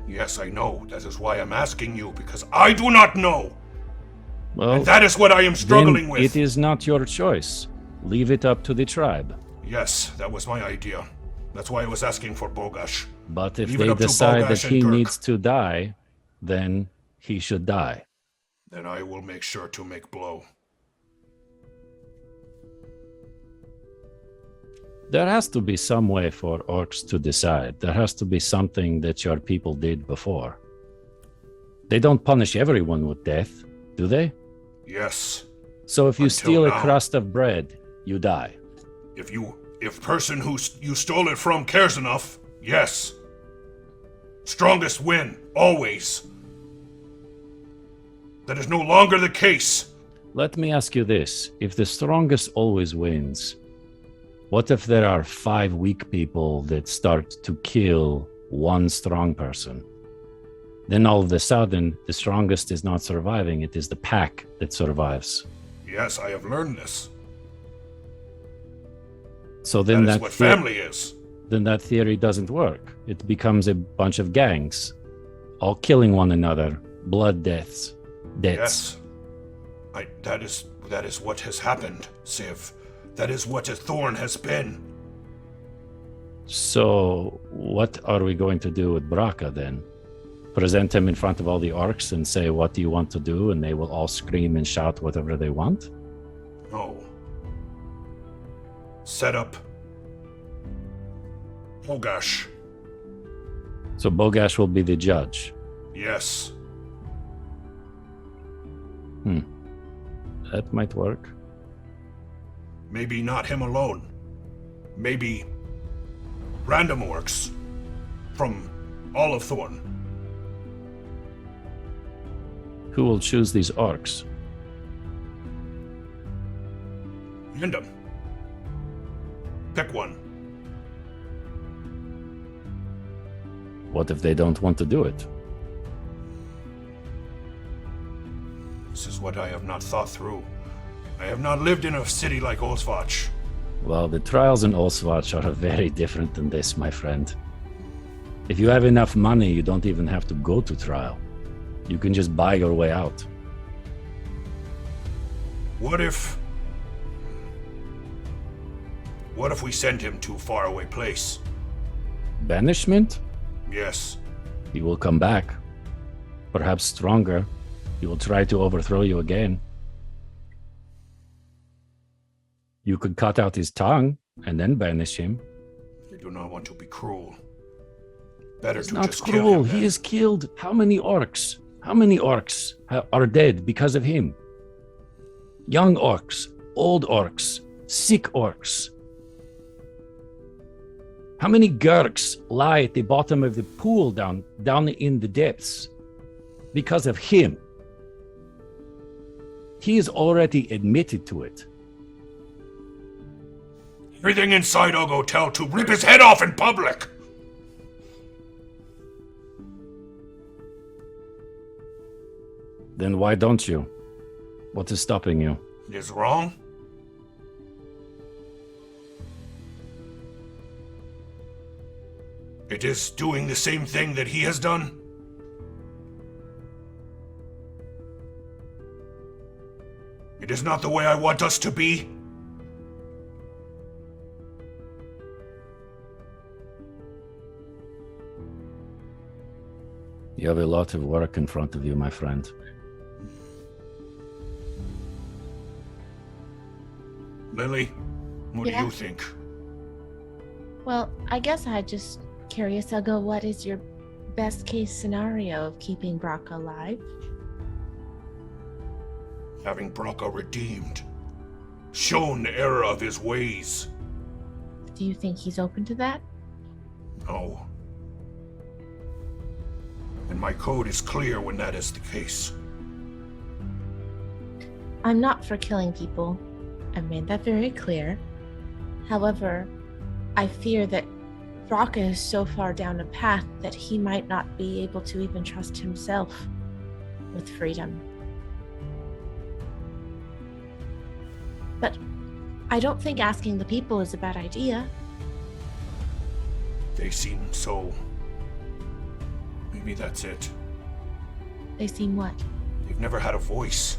Yes, I know. That is why I'm asking you, because I do not know. Well, And that is what I am struggling then with. it is not your choice. Leave it up to the tribe. Yes, that was my idea. That's why I was asking for Bogash. But if Leave it they up to decide that Bogash and he Kirk. needs to die, then he should die. Then I will make sure to make blow. There has to be some way for orcs to decide. There has to be something that your people did before. They don't punish everyone with death, do they? Yes. So if you Until steal a now. crust of bread, you die. If person who you stole it from cares enough, yes. Strongest win, always. That is no longer the case. Let me ask you this. If the strongest always wins, what if there are 5 weak people that start to kill one strong person? Then all of a sudden, the strongest is not surviving. It is the pack that survives. Yes, I have learned this. So then That is what family is. Then that theory doesn't work. It becomes a bunch of gangs, all killing one another, blood deaths. Yes. That is what has happened, Civ. That is what a Thorn has been. So, what are we going to do with Brakka then? Present him in front of all the orcs and say, what do you want to do? And they will all scream and shout whatever they want? No. Set up Bogash. So Bogash will be the judge. Yes. That might work. Maybe not him alone. Maybe random orcs from all of Thorn. Who will choose these orcs? Random. Pick one. What if they don't want to do it? This is what I have not thought through. I have not lived in a city like Osvach. Well, the trials in Osvach are very different than this, my friend. If you have enough money, you don't even have to go to trial. You can just buy your way out. What if we send him to a faraway place? Banishment? Yes. He will come back. Perhaps stronger. He will try to overthrow you again. You could cut out his tongue and then banish him. I do not want to be cruel. Better It's to not just kill cruel. him. He has killed how many orcs? How many orcs are dead because of him? Young orcs, old orcs, sick orcs. How many gurks lie at the bottom of the pool down in the depths because of him? He has already admitted to it. Everything inside Uggo tell to rip his head off in public. Then why don't you? What is stopping you? It is wrong. It is doing the same thing that he has done. It is not the way I want us to be. You have a lot of work in front of you, my friend. Lily, what do Yeah? you think? Well, I guess I'm just curious, Uggo, what is your best case scenario of keeping Brakka alive? Having Brakka redeemed, shown the error of his ways. Do you think he's open to that? No. And my code is clear when that is the case. I'm not for killing people. I've made that very clear. However, I fear that Brakka is so far down a path that he might not be able to even trust himself with freedom. But I don't think asking the people is a bad idea. They seem so... Maybe that's it. They seem what? They've never had a voice.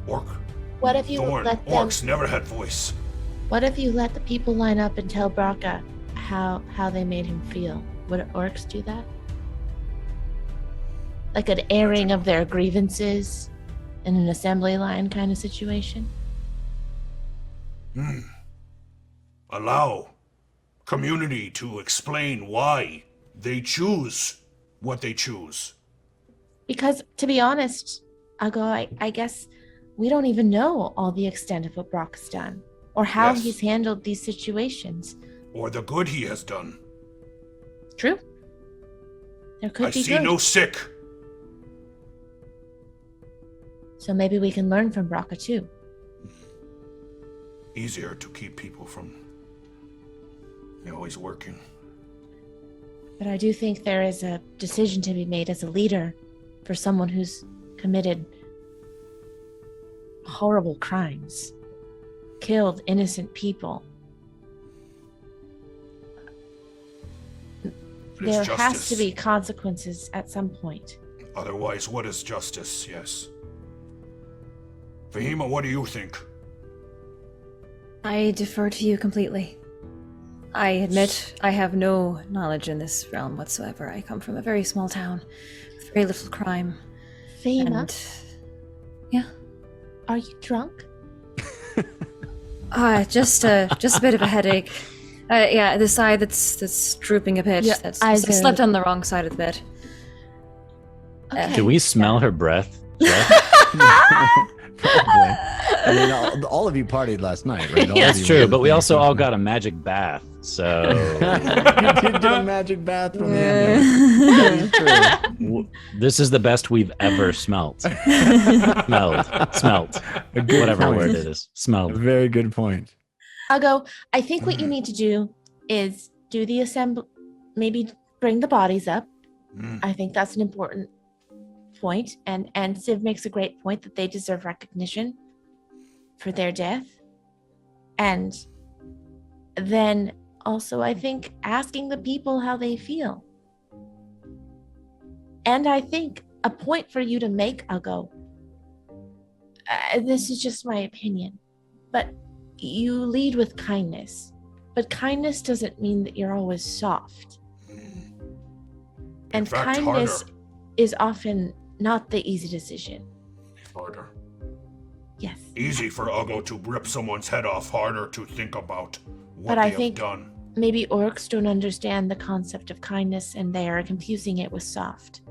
What if you Thorn, let them... orcs never had voice. What if you let the people line up and tell Brakka how they made him feel? Would orcs do that? Like an airing of their grievances in an assembly line kind of situation? Allow community to explain why they choose what they choose. Because, to be honest, Uggo, I guess we don't even know all the extent of what Brakka's done, or how Yes. he's handled these situations. Or the good he has done. True. There could I be see good. no sick. So maybe we can learn from Brakka too. Easier to keep people from always working. But I do think there is a decision to be made as a leader for someone who's committed horrible crimes, killed innocent people. It There is has justice. to be consequences at some point. Otherwise, what is justice? Yes. Fahima, what do you think? I defer to you completely. I admit I have no knowledge in this realm whatsoever. I come from a very small town with very little crime. Fahima, And yeah. are you drunk? Just a bit of a headache. Yeah, the side that's drooping a bit. Your That's eyes I are- slept on the wrong side of the bed. Okay. Do we smell her breath? Jeff? Probably. I mean, all of you partied last night, right? All of That's you true, were- but we also all got a magic bath. So You did get a magic bath from the end. That is true. this is the best we've ever smelt. Smelt. good Whatever point. word it is. A Smelled. very good point. Uggo, I think what you need to do is do the assemble, maybe bring the bodies up. I think that's an important point, and Civ makes a great point that they deserve recognition for their death. And then also, I think asking the people how they feel. And I think a point for you to make, Uggo, this is just my opinion, but you lead with kindness. But kindness doesn't mean that you're always soft. And fact, kindness harder. is often not the easy decision. Harder. Yes. Easy for Uggo to rip someone's head off, harder to think about what But they I have think done. maybe orcs don't understand the concept of kindness and they are confusing it with soft.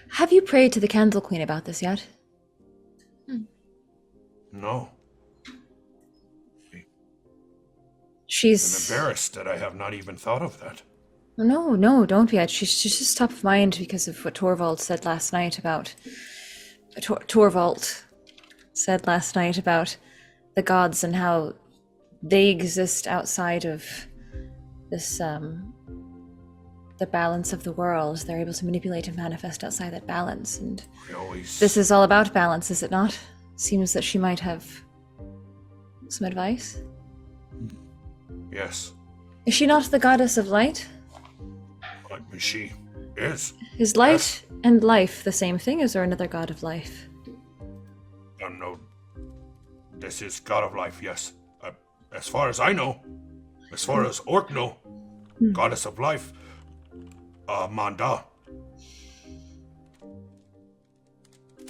Have you prayed to the Candle Queen about this yet? No. She's I'm embarrassed that I have not even thought of that. No, don't be. She's just top of mind because of what Torvald said last night about Torvald said last night about the gods and how they exist outside of this the balance of the world. They're able to manipulate and manifest outside that balance, and I always... this is all about balance, is it not? Seems that she might have some advice. Yes. Is she not the goddess of light? She is. Is light and life the same thing? Is there another god of life? No. This is God of Life, yes. As far as I know. As far as Orc know. Goddess of Life. Manda.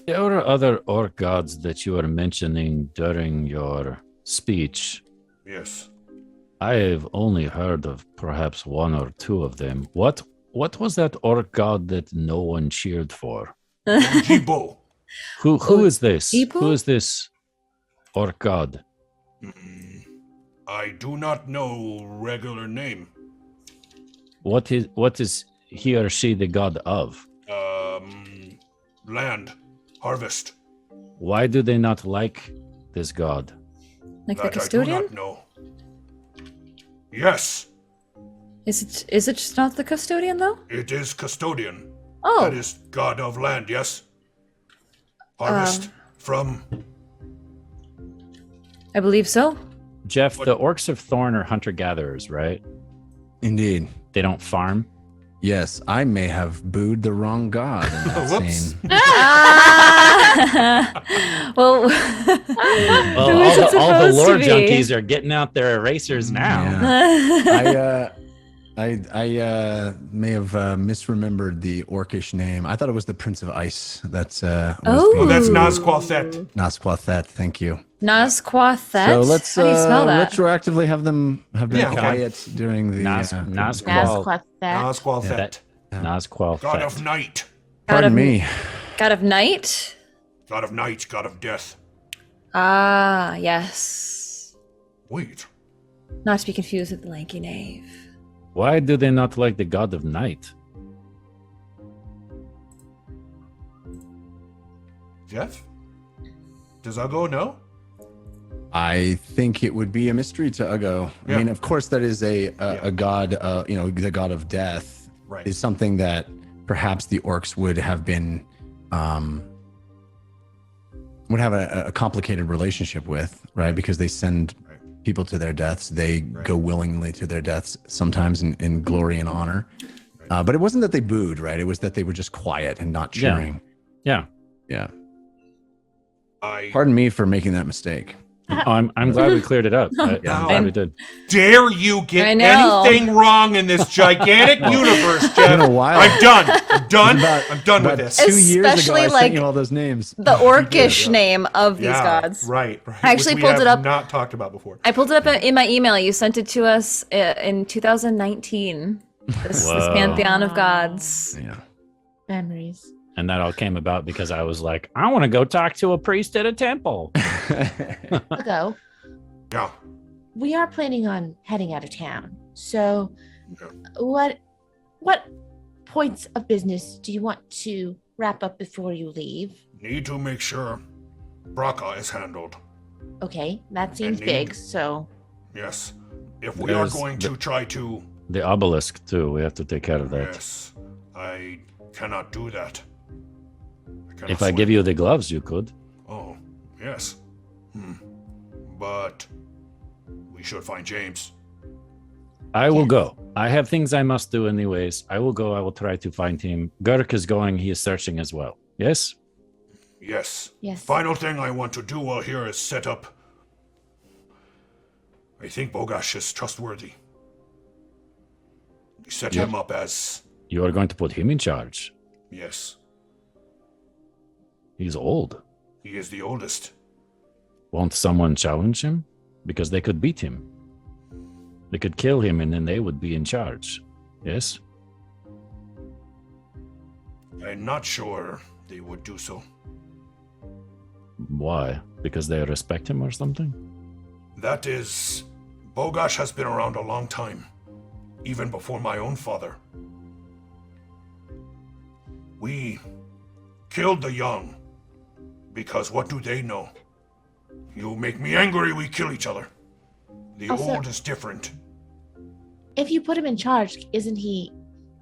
There are other orc gods that you were mentioning during your speech. Yes. I have only heard of perhaps one or two of them. What was that orc god that no one cheered for? Jibo. Who is this? Ipo? Who is this orc god? I do not know regular name. What is he or she the god of? Land. Harvest. Why do they not like this god? Like the That I do custodian? not know. Yes, Is it just not the custodian though? it is custodian. Oh, That is God of Land, yes. Harvest from... I believe so. Jeff, the orcs of Thorn are hunter-gatherers, right? Indeed. They don't farm. Yes, I may have booed the wrong god in that Whoops. scene. Well, Well, who is it all the supposed lore to be? junkies are getting out their erasers now. Yeah. I may have misremembered the orcish name. I thought it was the Prince of Ice. That's Oh, That's Nazquathet. Nazquathet. Thank you. Nazquathet. So let's How do you spell that? retroactively have them have been Yeah, okay. quiet during the. Nazquathet. Nazquathet. Nazquathet. Nazquathet. God of Night. Pardon me. God of Night. God of Night. God of Death. Ah, yes. Wait. Not to be confused with the lanky knave. Why do they not like the god of night? Jeff? Does Uggo know? I think it would be a mystery to Uggo. Yeah. I mean, of course, that is a god. The god of death Right. is something that perhaps the orcs would have been would have a complicated relationship with, right? Because they send people to their deaths. They go willingly to their deaths, sometimes in glory and honor. But it wasn't that they booed, right? It was that they were just quiet and not cheering. Yeah. Yeah. I Pardon me for making that mistake. I'm glad we cleared it up. I'm glad we did. Dare you get I know. anything wrong in this gigantic universe, Jeff? been a while. I'm done. I'm done. About- I'm done with about this. 2 years Especially, ago, I sent like, you all those names. The orcish name of these gods. Right. I actually Which pulled we it have up. Not talked about before. I pulled it up in my email. You sent it to us in 2019. This Whoa. pantheon of gods. Yeah. Memories. And that all came about because I was like, I want to go talk to a priest at a temple. Uggo, Yeah. we are planning on heading out of town. So, what points of business do you want to wrap up before you leave? Need to make sure Brakka is handled. Okay, that seems need- big. So, Yes. If we There's are going to try to... The obelisk, too. We have to take care of that. Yes. I cannot do that. If I give you the gloves, you could. Oh, yes. But we should find James. I will Yes. go. I have things I must do anyways. I will go. I will try to find him. Gurk is going. He is searching as well. Yes? Yes. Yes. Final thing I want to do while here is set up... I think Bogash is trustworthy. We set him up as... You are going to put him in charge. Yes. He's old. He is the oldest. Won't someone challenge him? Because they could beat him. They could kill him and then they would be in charge. Yes? I'm not sure they would do so. Why? Because they respect him or something? That is... Bogash has been around a long time. Even before my own father. We killed the young. Because what do they know? You make me angry, we kill each other. The Also- old is different. if you put him in charge, isn't he?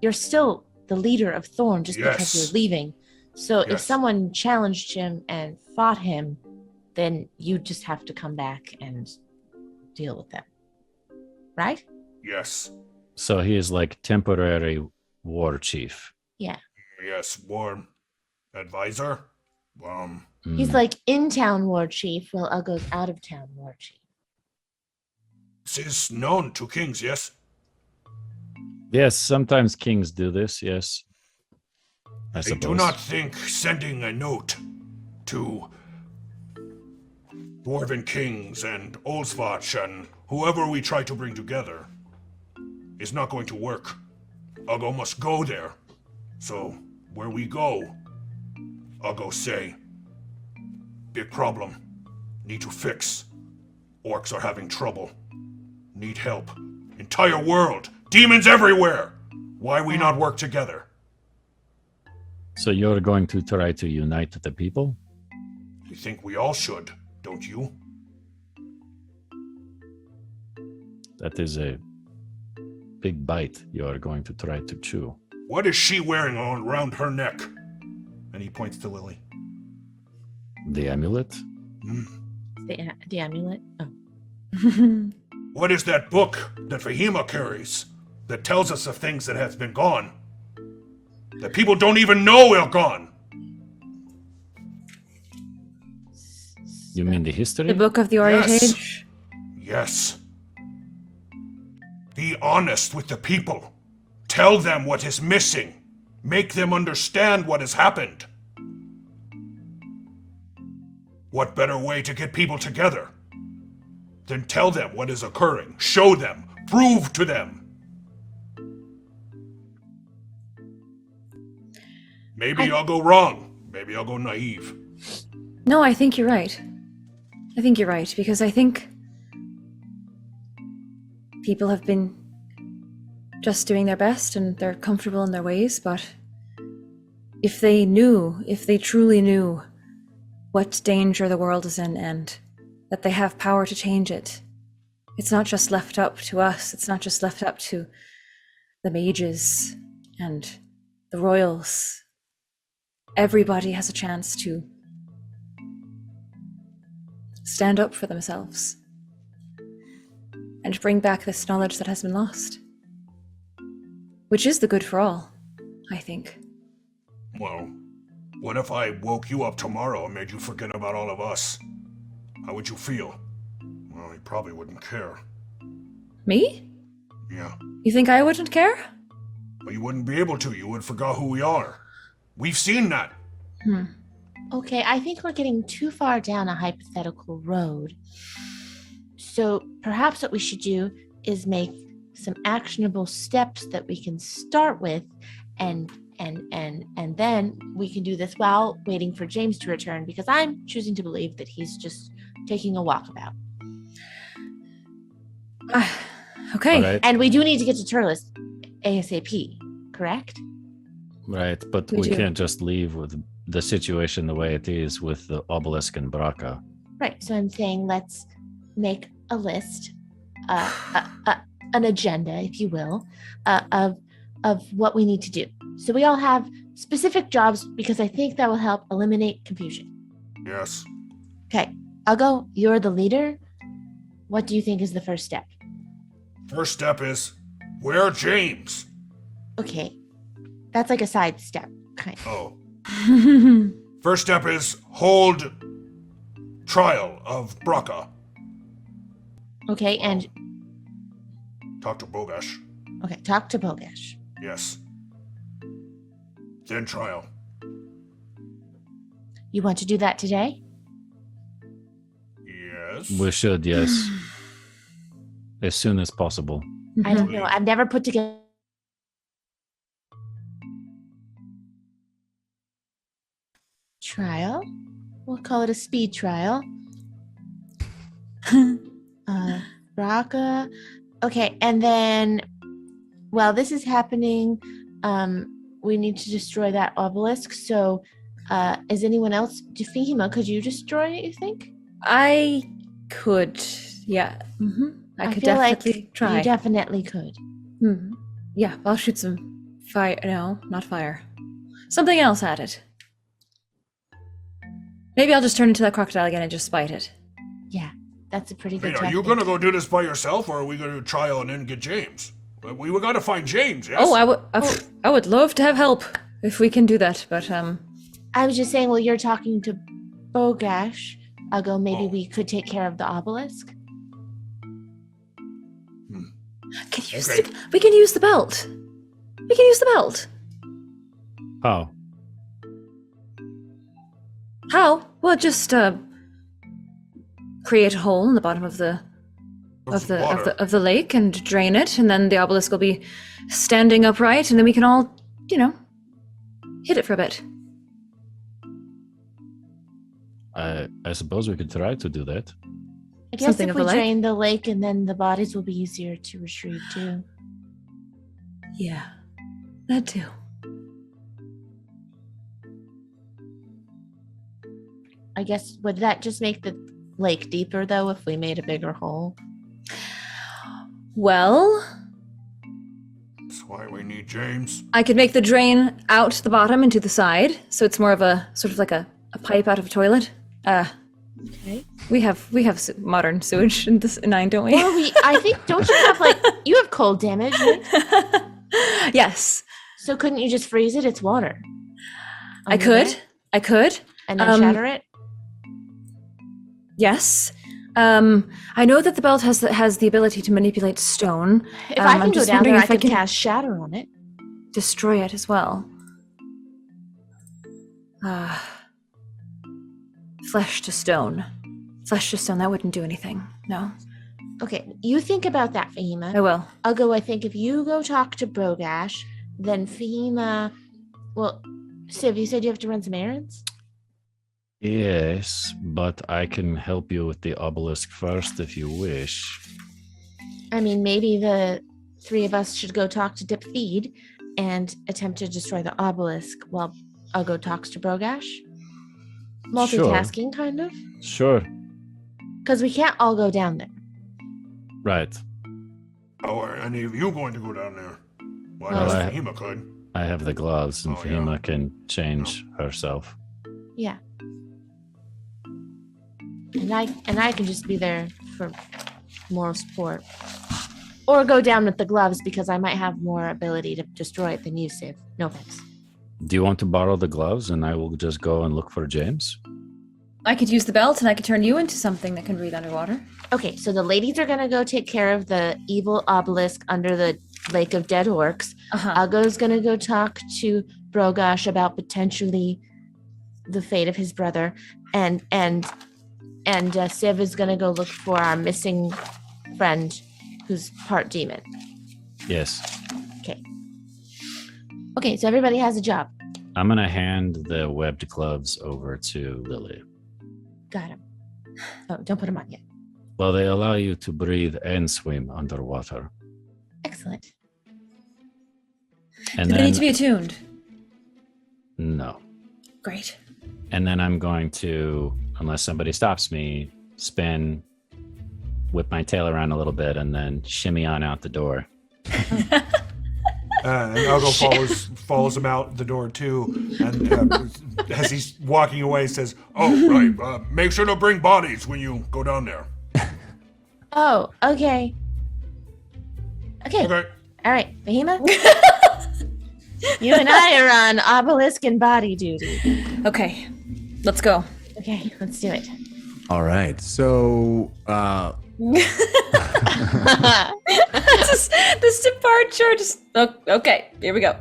You're still the leader of Thorn just because Yes. you're leaving. So if Yes. someone challenged him and fought him, then you just have to come back and deal with them. Right? Yes. So he is like temporary war chief. Yeah. Yes, war advisor. He's like in-town war chief, while Uggo's out-of-town war chief. This is known to kings, yes? Yes, sometimes kings do this, yes. I I suppose. do not think sending a note to Dwarven kings and Olsvach and whoever we try to bring together is not going to work. Uggo must go there. So, where we go, Uggo say, big problem. Need to fix. Orcs are having trouble. Need help. Entire world. Demons everywhere. Why we not work together? So you're going to try to unite the people? I think we all should, don't you? That is a big bite you are going to try to chew. What is she wearing around her neck? And he points to Lily. The amulet? The amulet? Oh. What is that book that Fahima carries that tells us of things that have been gone? That people don't even know are gone. You mean the history? The Book of the Orient Yes. Age? Yes. Be honest with the people. Tell them what is missing. Make them understand what has happened. What better way to get people together than tell them what is occurring? Show them. Prove to them. Maybe I'll go wrong. Maybe I'll go naive. No, I think you're right. I think you're right, because I think people have been just doing their best and they're comfortable in their ways, but if they truly knew what danger the world is in and that they have power to change it, it's not just left up to us, it's not just left up to the mages and the royals. Everybody has a chance to stand up for themselves and bring back this knowledge that has been lost. Which is the good for all, I think. Well, what if I woke you up tomorrow and made you forget about all of us? How would you feel? Well, he probably wouldn't care. Me? Yeah. You think I wouldn't care? But you wouldn't be able to. You would forgot who we are. We've seen that. Okay, I think we're getting too far down a hypothetical road. So perhaps what we should do is make some actionable steps that we can start with, and then we can do this while waiting for James to return, because I'm choosing to believe that he's just taking a walkabout. Okay. All right. And we do need to get to Turles ASAP, correct? Right, but we can't just leave with the situation the way it is with the Obelisk and Brakka. Right. So I'm saying let's make a list, an agenda, if you will, of what we need to do. So we all have specific jobs, because I think that will help eliminate confusion. Yes. Okay, Uggo, you're the leader. What do you think is the first step? First step is, where James? Okay, that's like a side step, kind of. Oh. First step is hold trial of Brakka. Okay, and Talk to Bogash. okay, talk to Bogash. Yes. Then trial. You want to do that today? Yes. We should, yes. As soon as possible. I don't know. I've never put together. Trial. We'll call it a speed trial. Brakka. Okay, and then while this is happening, we need to destroy that obelisk. So, is anyone else? Fahima, could you destroy it, you think? I could, yeah. I could feel definitely like try. You definitely could. Yeah, I'll shoot some fire. No, not fire. Something else at it. Maybe I'll just turn into that crocodile again and just spite it. Yeah, that's a pretty good Hey, are tactic. you gonna go do this by yourself, or are we gonna do trial and then get James? We gotta find James, yes? Oh, I would love to have help if we can do that, but I was just saying, well, you're talking to Bogash. Uggo, maybe we could take care of the obelisk. we can use the belt. We can use the belt. How? How? Well, just create a hole in the bottom of the lake and drain it, and then the obelisk will be standing upright, and then we can all, hit it for a bit. I suppose we could try to do that. I guess Something if of we the like. drain the lake, and then the bodies will be easier to retrieve too. Yeah, that too. I guess, would that just make the lake deeper, though, if we made a bigger hole? Well, That's why we need James. I could make the drain out the bottom and to the side, so it's more of a sort of like a pipe out of a toilet. Okay. We have modern sewage in this nine, don't we? Or I think, don't you have you have cold damage, right? Yes, So couldn't you just freeze it? It's water. I could. And then shatter it? Yes. I know that the belt has the ability to manipulate stone. If I can I'm go just down there, wondering I if I could can cast shatter on it. destroy it as well. Flesh to stone. Flesh to stone, that wouldn't do anything. No. Okay, you think about that, Fahima. I will. Uggo, I think if you go talk to Bogash, then Fahima... Well, Civ, you said you have to run some errands? Yes, but I can help you with the obelisk first if you wish. I mean, maybe the three of us should go talk to Diph Theed and attempt to destroy the obelisk while Uggo talks to Bogash. Multitasking, kind of? Sure. Because we can't all go down there. Right. Oh, are any of you going to go down there? Well, Well, I I- guess Fahima could. I have the gloves, and Oh, yeah. Fahima can change herself. Yeah. And I can just be there for moral support. Or go down with the gloves because I might have more ability to destroy it than you, Civ. No offense. Do you want to borrow the gloves, and I will just go and look for James? I could use the belt and I could turn you into something that can breathe underwater. Okay, so the ladies are gonna go take care of the evil obelisk under the Lake of Dead Orcs. Uggo's gonna go talk to Brogash about potentially the fate of his brother, and Civ is gonna go look for our missing friend, who's part demon. Yes. Okay, so everybody has a job. I'm going to hand the webbed gloves over to Lily. Got him. Oh, don't put him on yet. Well, they allow you to breathe and swim underwater. Excellent. And Do then, they need to be attuned? No. Great. And then I'm going to, unless somebody stops me, spin, whip my tail around a little bit, and then shimmy on out the door. And Uggo follows him out the door too, and as he's walking away, says, "Oh, right, make sure to bring bodies when you go down there." Oh, okay. Okay. Okay. All right, Fahima. You and I are on obelisk and body duty. Okay, let's go. Okay, let's do it. All right. So, this departure just okay. Here we go.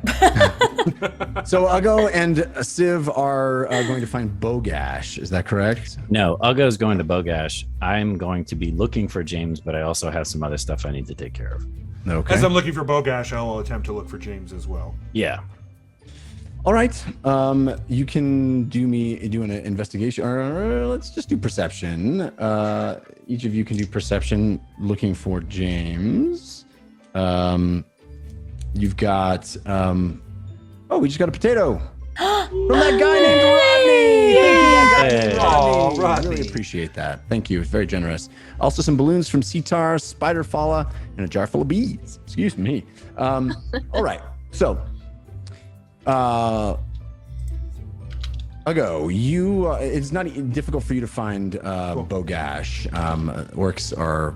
so Uggo and Civ are going to find Bogash. Is that correct? No, Uggo's going to Bogash. I'm going to be looking for James, but I also have some other stuff I need to take care of. Okay. As I'm looking for Bogash, I will attempt to look for James as well. Yeah. All right. You can do an investigation, or let's just do perception. Each of you can do perception looking for James. You've got. We just got a potato from that guy named Rodney. Thank you, Rodney. Rodney. Really appreciate that. Thank you. It's very generous. Also, some balloons from Sitar, Spider Falla, and a jar full of bees. Excuse me. All right. So. Uggo, it's not difficult for you to find Bogash. Orcs are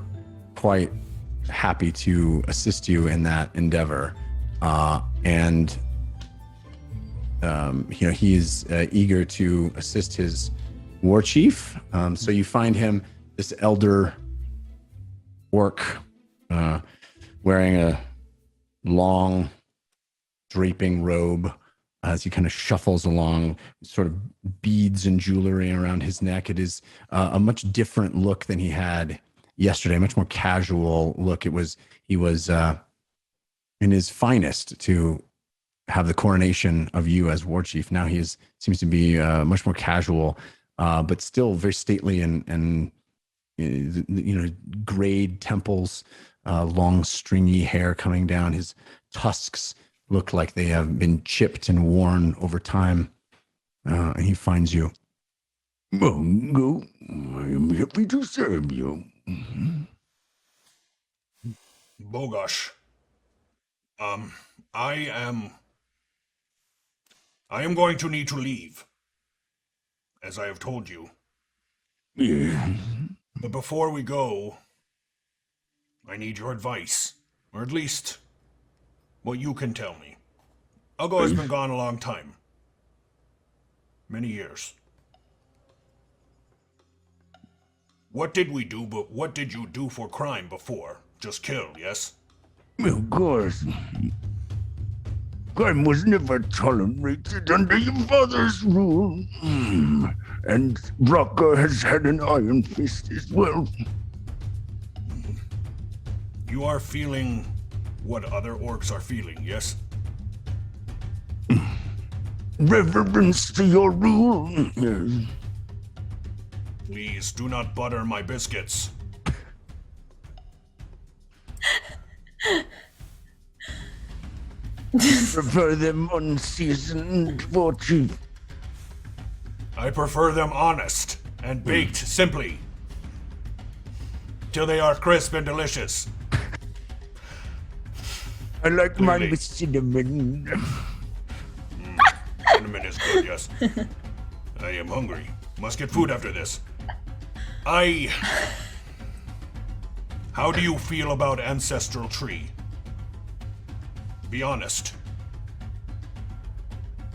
quite happy to assist you in that endeavor. And he is eager to assist his war chief. So you find him, this elder orc, wearing a long draping robe, as he kind of shuffles along, sort of beads and jewelry around his neck. It is a much different look than he had yesterday, a much more casual look. He was in his finest to have the coronation of you as war chief. Now he seems to be much more casual, but still very stately and grayed temples, long stringy hair coming down. His tusks look like they have been chipped and worn over time. And he finds you. Bongo, I am happy to serve you. Bogash. I am going to need to leave, as I have told you. Yeah. But before we go, I need your advice, or at least what you can tell me. Uggo has been gone a long time. Many years. What did we do, but what did you do for crime before? Just kill, yes? Of course. Crime was never tolerated under your father's rule. And Brakka has had an iron fist as well. You are feeling what other orcs are feeling, yes? Reverence to your rule. Yes. Please do not butter my biscuits. Prefer them unseasoned, war chief. I prefer them honest and baked simply, till they are crisp and delicious. I like mine Really? with cinnamon. Cinnamon is good, yes. I am hungry. Must get food after this. How do you feel about Ancestral Tree? Be honest.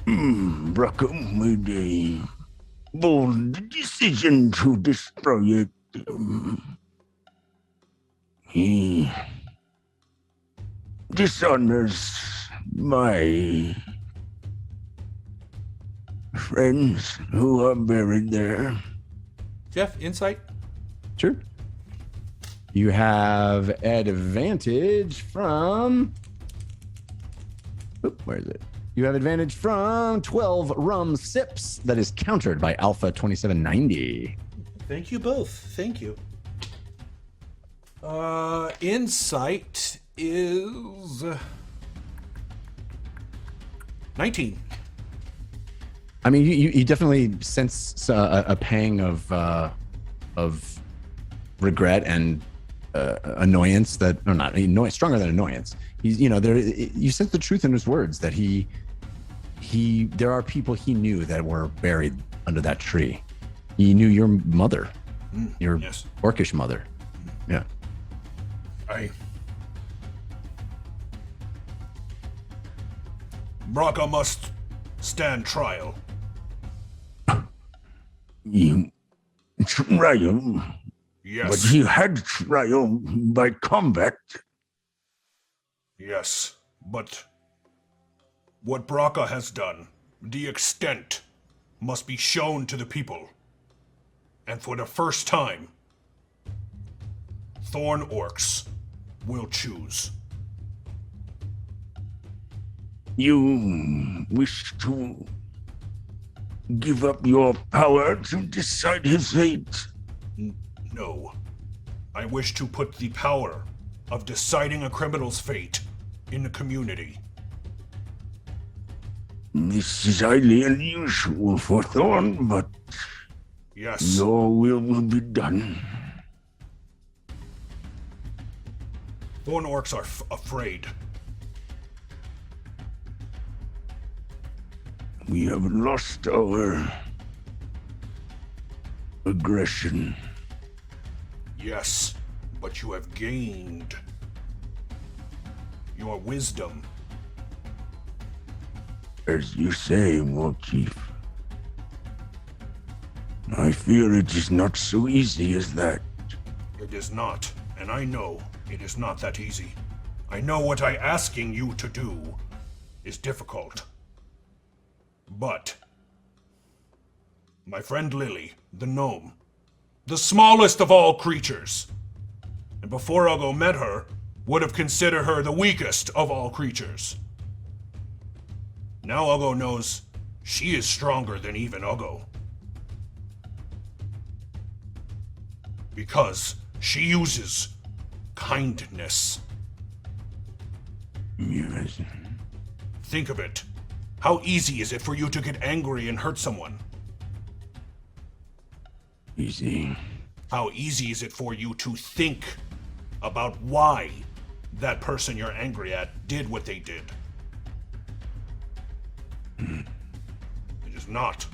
Brakka made a bold decision to destroy it. He dishonors my friends who are buried there. Jeff, insight? Sure. You have advantage from. Oop, where is it? You have advantage from 12 rum sips. That is countered by Alpha 2790. Thank you both. Thank you. Insight is 19. I mean, you definitely sense a pang of regret and annoyance that, or not annoyance, stronger than annoyance. He's, you sense the truth in his words that there are people he knew that were buried under that tree. He knew your mother, your orcish mother. Yeah. Brakka must stand trial. You trial, Yes. but he had trial by combat. Yes, but what Brakka has done, the extent, must be shown to the people. And for the first time, Thorn orcs will choose. You wish to give up your power to decide his fate? No. I wish to put the power of deciding a criminal's fate in the community. This is highly unusual for Thorn, but Yes. your will be done. Thorn orcs are afraid. We have lost our aggression. Yes, but you have gained your wisdom. As you say, War Chief. I fear it is not so easy as that. It is not, and I know it is not that easy. I know what I asking you to do is difficult. But my friend Lily, the gnome, the smallest of all creatures, and before Uggo met her, would have considered her the weakest of all creatures. Now Uggo knows she is stronger than even Uggo. Because she uses kindness. Yes. Think of it. How easy is it for you to get angry and hurt someone? Easy. How easy is it for you to think about why that person you're angry at did what they did? It is not.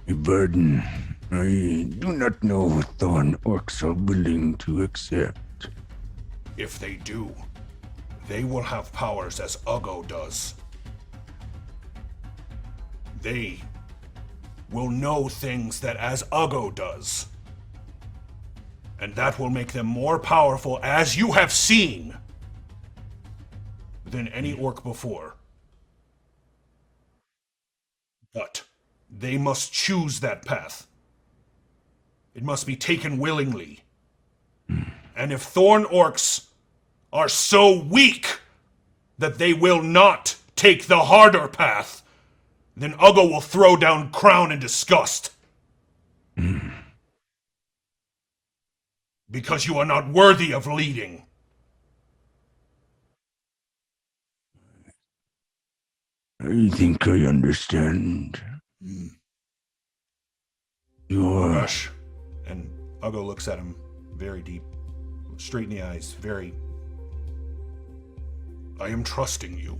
A burden I do not know what Thorn orcs are willing to accept. If they do, they will have powers as Uggo does. They will know things that as Uggo does. And that will make them more powerful, as you have seen, than any orc before. But they must choose that path. It must be taken willingly. And if Thorn orcs are so weak that they will not take the harder path, then Uggo will throw down crown in disgust. Because you are not worthy of leading. I think I understand. Your Rush. And Uggo looks at him very deep, straight in the eyes, very... I am trusting you.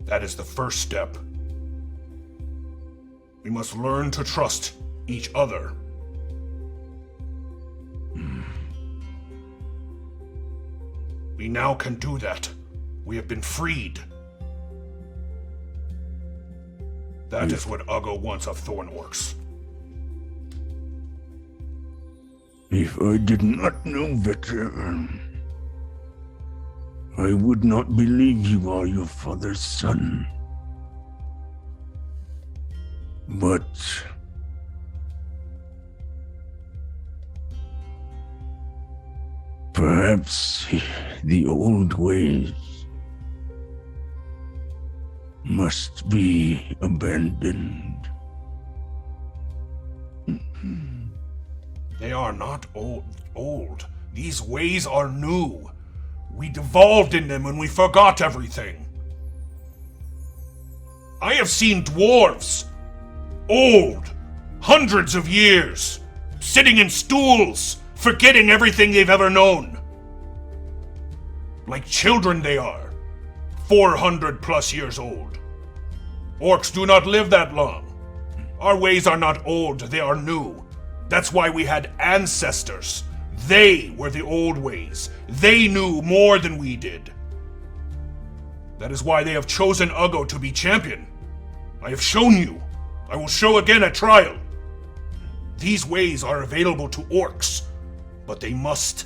That is the first step. We must learn to trust each other. We now can do that. We have been freed That is what Uggo wants of Thorn orcs. If I did not know better, I would not believe you are your father's son. But perhaps the old ways must be abandoned. They are not old. These ways are new. We devolved in them when we forgot everything. I have seen dwarves, old, hundreds of years, sitting in stools, forgetting everything they've ever known. Like children they are, 400 plus years old. Orcs do not live that long. Our ways are not old, they are new. That's why we had ancestors. They were the old ways. They knew more than we did. That is why they have chosen Uggo to be champion. I have shown you. I will show again at trial. These ways are available to orcs, but they must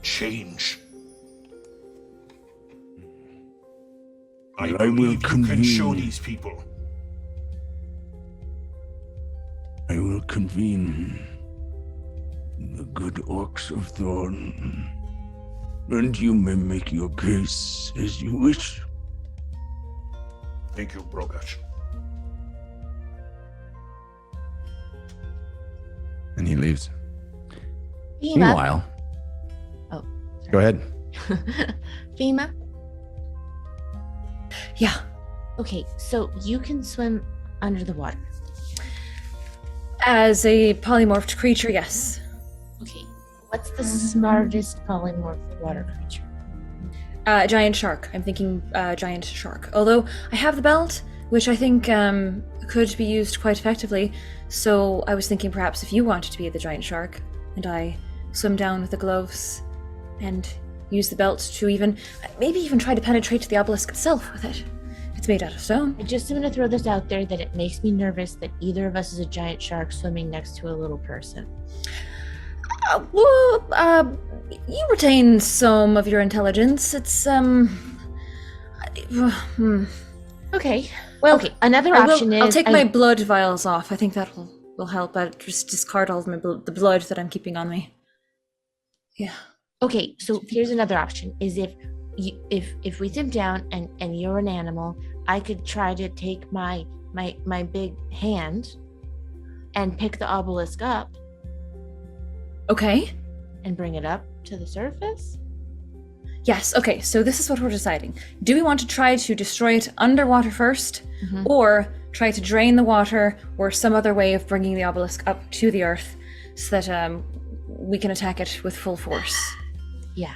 change. I believe you can show these people. I will convene the good orcs of Thorn, and you may make your case as you wish. Thank you, Brogash. And he leaves. Fahima. Meanwhile, Oh, go ahead. Fahima. Yeah. Okay, so you can swim under the water. As a polymorphed creature, yes. Okay, what's the smartest polymorph water creature? Giant shark. I'm thinking giant shark. Although I have the belt, which I think could be used quite effectively. So I was thinking perhaps if you wanted to be the giant shark, and I swim down with the gloves, and use the belt to maybe even try to penetrate the obelisk itself with it. It's made out of stone. I just am going to throw this out there that it makes me nervous that either of us is a giant shark swimming next to a little person. You retain some of your intelligence. It's Okay. Well, okay. Another option is I'll take my blood vials off. I think that will help. I'll just discard all of the blood that I'm keeping on me. Yeah. Okay, so here's another option: is if we sit down and you're an animal, I could try to take my big hand and pick the obelisk up. Okay. And bring it up to the surface. Yes. Okay. So this is what we're deciding. Do we want to try to destroy it underwater first, or try to drain the water, or some other way of bringing the obelisk up to the earth, so that we can attack it with full force? Yeah.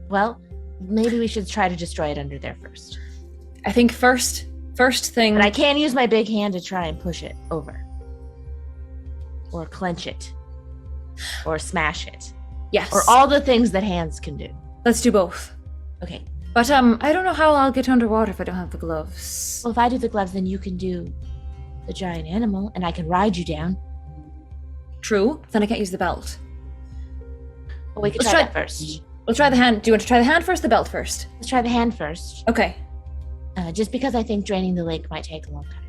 Well, maybe we should try to destroy it under there first. I think first thing. But I can't use my big hand to try and push it over. Or clench it. Or smash it. Yes. Or all the things that hands can do. Let's do both. Okay. But I don't know how I'll get underwater if I don't have the gloves. Well, if I do the gloves, then you can do the giant animal, and I can ride you down. True. Then I can't use the belt. Well, we can Let's try try- that first. We'll try the hand. Do you want to try the hand first, the belt first? Let's try the hand first. Okay. Just because I think draining the lake might take a long time.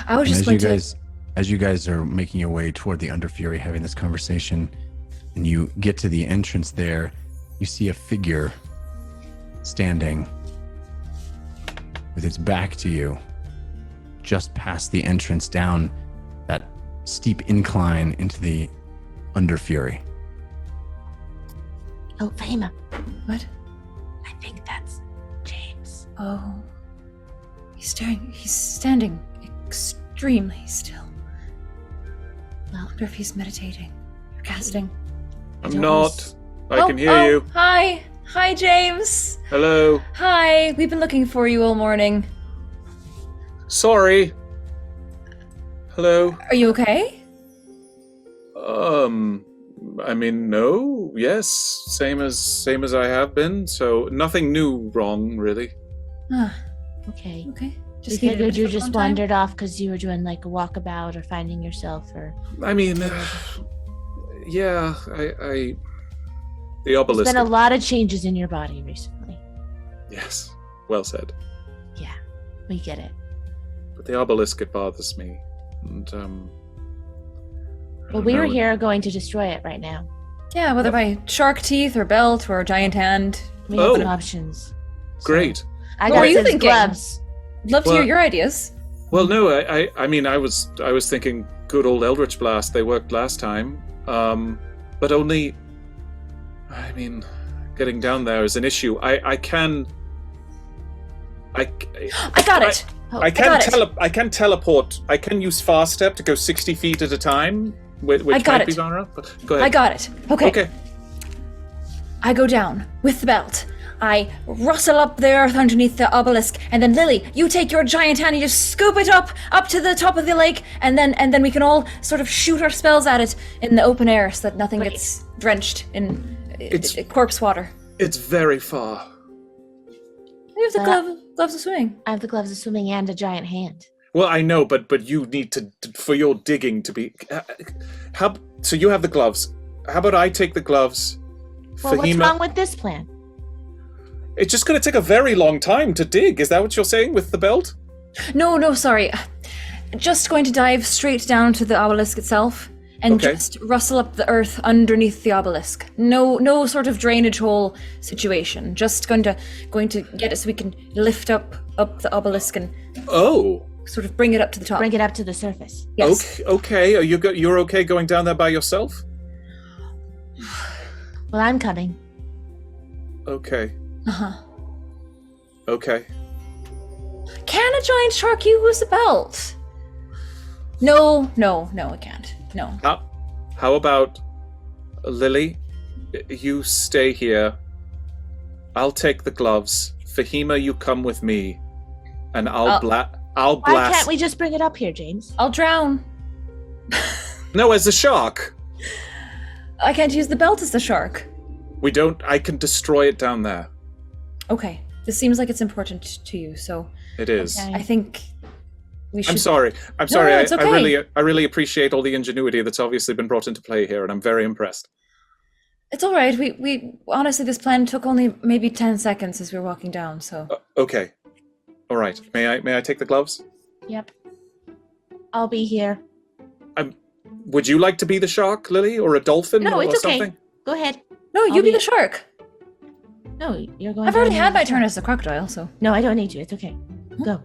I was And just going to. as you guys are making your way toward the Underfury, having this conversation, and you get to the entrance there, you see a figure standing with its back to you, just past the entrance down that steep incline into the Underfury. Oh, Fahima. What? I think that's James. Oh. He's standing extremely still. I wonder if he's meditating or casting. I'm not. I can hear you. Hi. Hi, James. Hello. Hi. We've been looking for you all morning. Sorry. Hello. Are you okay? I mean, no. Yes. Same as I have been. So nothing new wrong, really. Ah, Okay. okay. Just We needed a figured bit you of just alone time. wandered off because you were doing like a walkabout or finding yourself or. I mean, yeah, I the There's obelisk. been a lot of changes in your body recently. Yes, well said. Yeah, we get it. But the obelisk, it bothers me. And, I Well, don't we were know. here going to destroy it right now. Yeah, whether by shark teeth or belt or giant hand. We have Oh. some options. So, Great. I What got were you some thinking? gloves. Love to hear Well- your ideas. Well, no, I mean, I was thinking good old Eldritch Blast. They worked last time, but only. I mean, getting down there is an issue. I can I got it. I can teleport. I can use fast step to go 60 feet at a time, which I got might be it. vulnerable. But go ahead. I got it. Okay. Okay. I go down with the belt. I rustle up the earth underneath the obelisk, and then Lily, you take your giant hand and you scoop it up to the top of the lake, and then we can all sort of shoot our spells at it in the open air, so that nothing gets drenched in corpse water. It's very far. You have the gloves of swimming. I have the gloves of swimming and a giant hand. Well, I know, but you need to for your digging to be. How? So you have the gloves. How about I take the gloves? Well, what's wrong with this plan? It's just going to take a very long time to dig. Is that what you're saying with the belt? No, sorry. Just going to dive straight down to the obelisk itself and Okay. just rustle up the earth underneath the obelisk. No sort of drainage hole situation. Just going to get it so we can lift up the obelisk and Oh. sort of bring it up to the top. Bring it up to the surface. Yes. Okay. Are you're okay going down there by yourself? Well, I'm coming. Okay. Uh-huh. Okay. Can a giant shark use a belt? No, it can't. No. How about Lily? You stay here. I'll take the gloves. Fahima, you come with me, and I'll blast. Why can't we just bring it up here, James? I'll drown. No, as a shark. I can't use the belt as the shark. We don't. I can destroy it down there. Okay. This seems like it's important to you, so It is. Okay. I think we should. I'm sorry. No, it's okay. I really appreciate all the ingenuity that's obviously been brought into play here, and I'm very impressed. It's all right. We honestly, this plan took only maybe 10 seconds as we were walking down. So Okay. All right. May I take the gloves? Yep. I'll be here. Would you like to be the shark, Lily, or a dolphin, No, or it's okay. something? Go ahead. no, you I'll be be- the shark. No, you're going. I've already down had my there. turn as the crocodile, so No, I don't need you. It's okay. Go.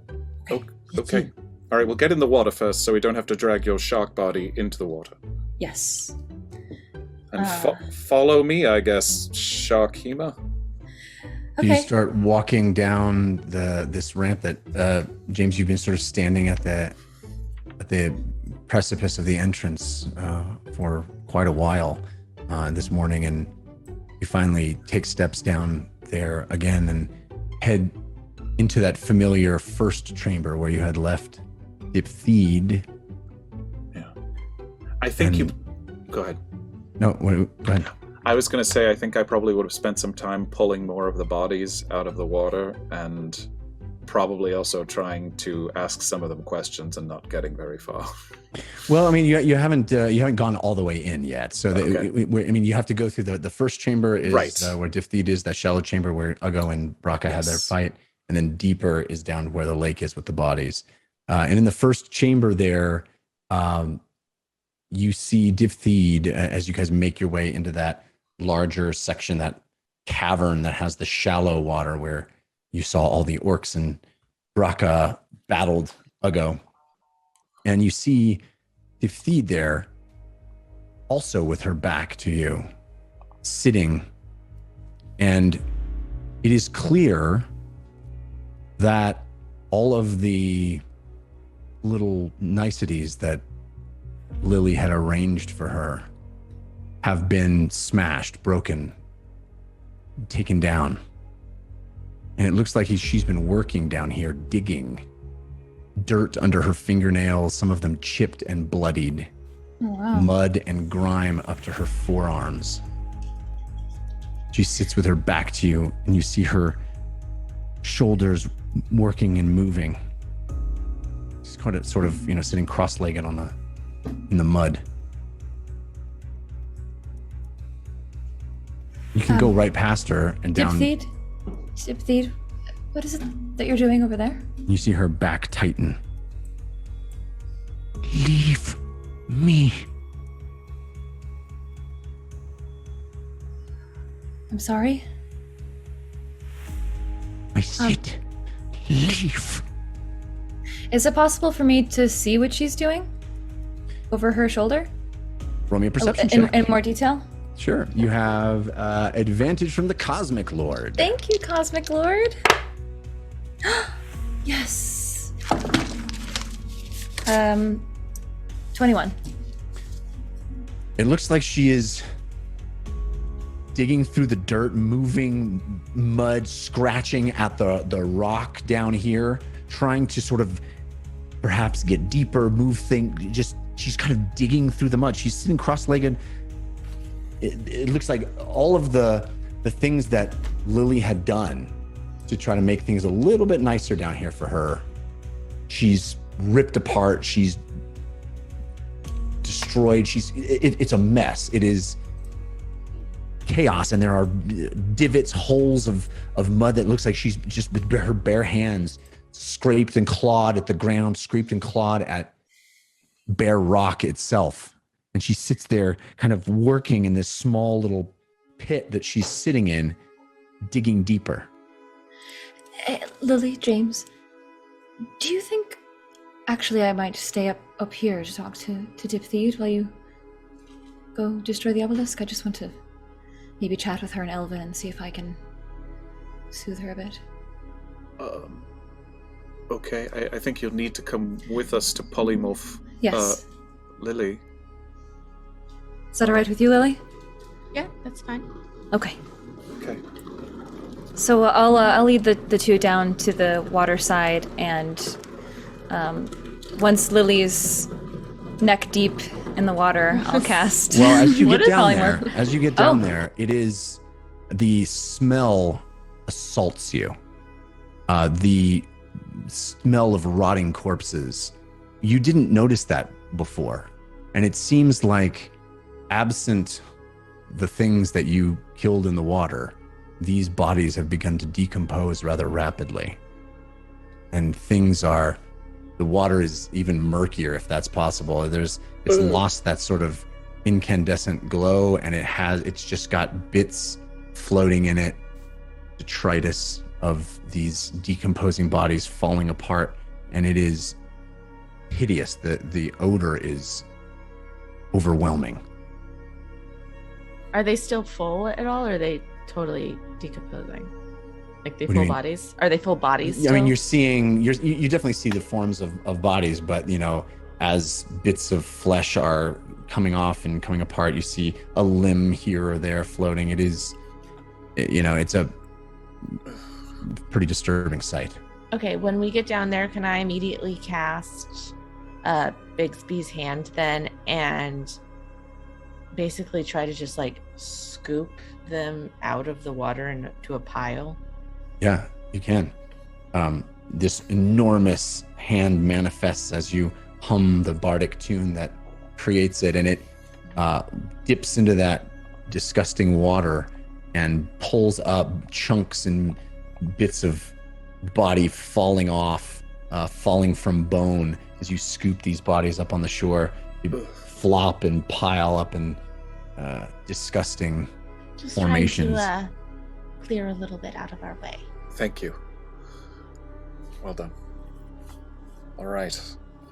Okay. All right. We'll get in the water first, so we don't have to drag your shark body into the water. yes. And follow me, I guess, Sharkima. You Okay. start walking down this ramp that James, you've been sort of standing at the precipice of the entrance for quite a while this morning, and you finally take steps down there again and head into that familiar first chamber where you had left Diph Theed. Yeah. I think you. And- Go ahead. No, go ahead. I was going to say, I think I probably would have spent some time pulling more of the bodies out of the water, and probably also trying to ask some of them questions and not getting very far. Well, I mean, you haven't gone all the way in yet. So, Okay. I mean, you have to go through the first chamber is Right. Where Diph Theed is, that shallow chamber where Uggo and Brakka had their Yes. fight, and then deeper is down where the lake is with the bodies. And in the first chamber there, you see Diph Theed as you guys make your way into that larger section, that cavern that has the shallow water where you saw all the orcs and Brakka battled Uggo. And you see Diph Theed there, also with her back to you, sitting. And it is clear that all of the little niceties that Lily had arranged for her have been smashed, broken, taken down. And it looks like she's been working down here, digging. Dirt under her fingernails, some of them chipped and bloodied. Oh, wow. Mud and grime up to her forearms. She sits with her back to you, and you see her shoulders working and moving. sort of sitting cross-legged in the mud. You can go right past her and down. Diph Theed, what is it that you're doing over there? You see her back tighten. Leave me. I'm sorry. I said, leave. Is it possible for me to see what she's doing over her shoulder? Roll me a perception check. In more detail? Sure. You have advantage from the Cosmic Lord. Thank you, Cosmic Lord. Yes. 21. It looks like she is digging through the dirt, moving mud, scratching at the rock down here, trying to sort of perhaps get deeper, move things. She's kind of digging through the mud. She's sitting cross-legged. It looks like all of the things that Lily had done to try to make things a little bit nicer down here for her, she's ripped apart. She's destroyed. It's a mess. It is chaos, and there are divots, holes of mud that looks like she's just with her bare hands scraped and clawed at the ground, scraped and clawed at bare rock itself. And she sits there kind of working in this small little pit that she's sitting in, digging deeper. Lily, James, do you think actually I might stay up here to talk to Diph Theed while you go destroy the obelisk? I just want to maybe chat with her in Elven and see if I can soothe her a bit. Okay, I think you'll need to come with us to polymorph. Yes. Lily. Is that all right with you, Lily? Yeah, that's fine. Okay. Okay. So I'll lead the two down to the water side, and once Lily's neck deep in the water, I'll cast. Well, as you What get is down polymorph? there, it is the smell assaults you. The smell of rotting corpses. You didn't notice that before, and it seems like, absent the things that you killed in the water, these bodies have begun to decompose rather rapidly. And the water is even murkier, if that's possible. It's lost that sort of incandescent glow, and it's just got bits floating in it, detritus of these decomposing bodies falling apart, and it is hideous. The odor is overwhelming. Are they still full at all, or are they totally decomposing? Like they What do you full mean? bodies? Are they full bodies I mean, still? you definitely see the forms of bodies, but as bits of flesh are coming off and coming apart, you see a limb here or there floating. It's a pretty disturbing sight. Okay, when we get down there, can I immediately cast Bigsby's hand then and basically try to just like scoop them out of the water into a pile? Yeah, you can. This enormous hand manifests as you hum the bardic tune that creates it, and it dips into that disgusting water and pulls up chunks and bits of body falling off, falling from bone as you scoop these bodies up on the shore. You flop and pile up in disgusting Just formations. trying to clear a little bit out of our way. Thank you. Well done. All right.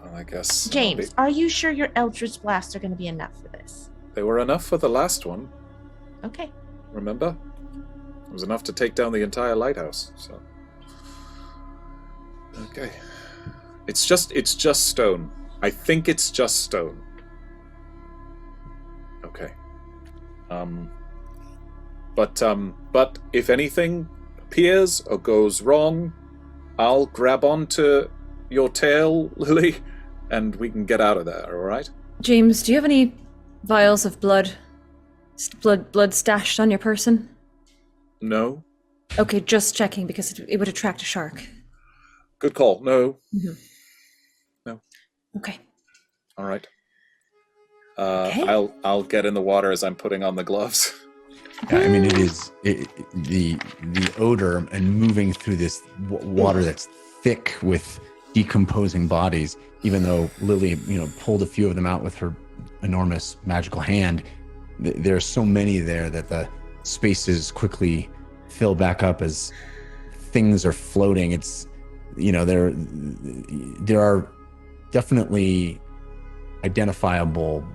Well, I guess. James, are you sure your Eldritch Blast are going to be enough for this? They were enough for the last one. Okay. Remember? It was enough to take down the entire lighthouse. So. Okay. It's just stone. I think it's just stone. Okay. But if anything appears or goes wrong, I'll grab onto your tail, Lily, and we can get out of there, all right? James, do you have any vials of blood stashed on your person? No. Okay, just checking because it would attract a shark. Good call. No. Mm-hmm. No. Okay. All right. Okay. I'll get in the water as I'm putting on the gloves. Yeah, I mean, the odor and moving through this water that's thick with decomposing bodies. Even though Lily, pulled a few of them out with her enormous magical hand, there are so many there that the spaces quickly fill back up as things are floating. It's, there are definitely identifiable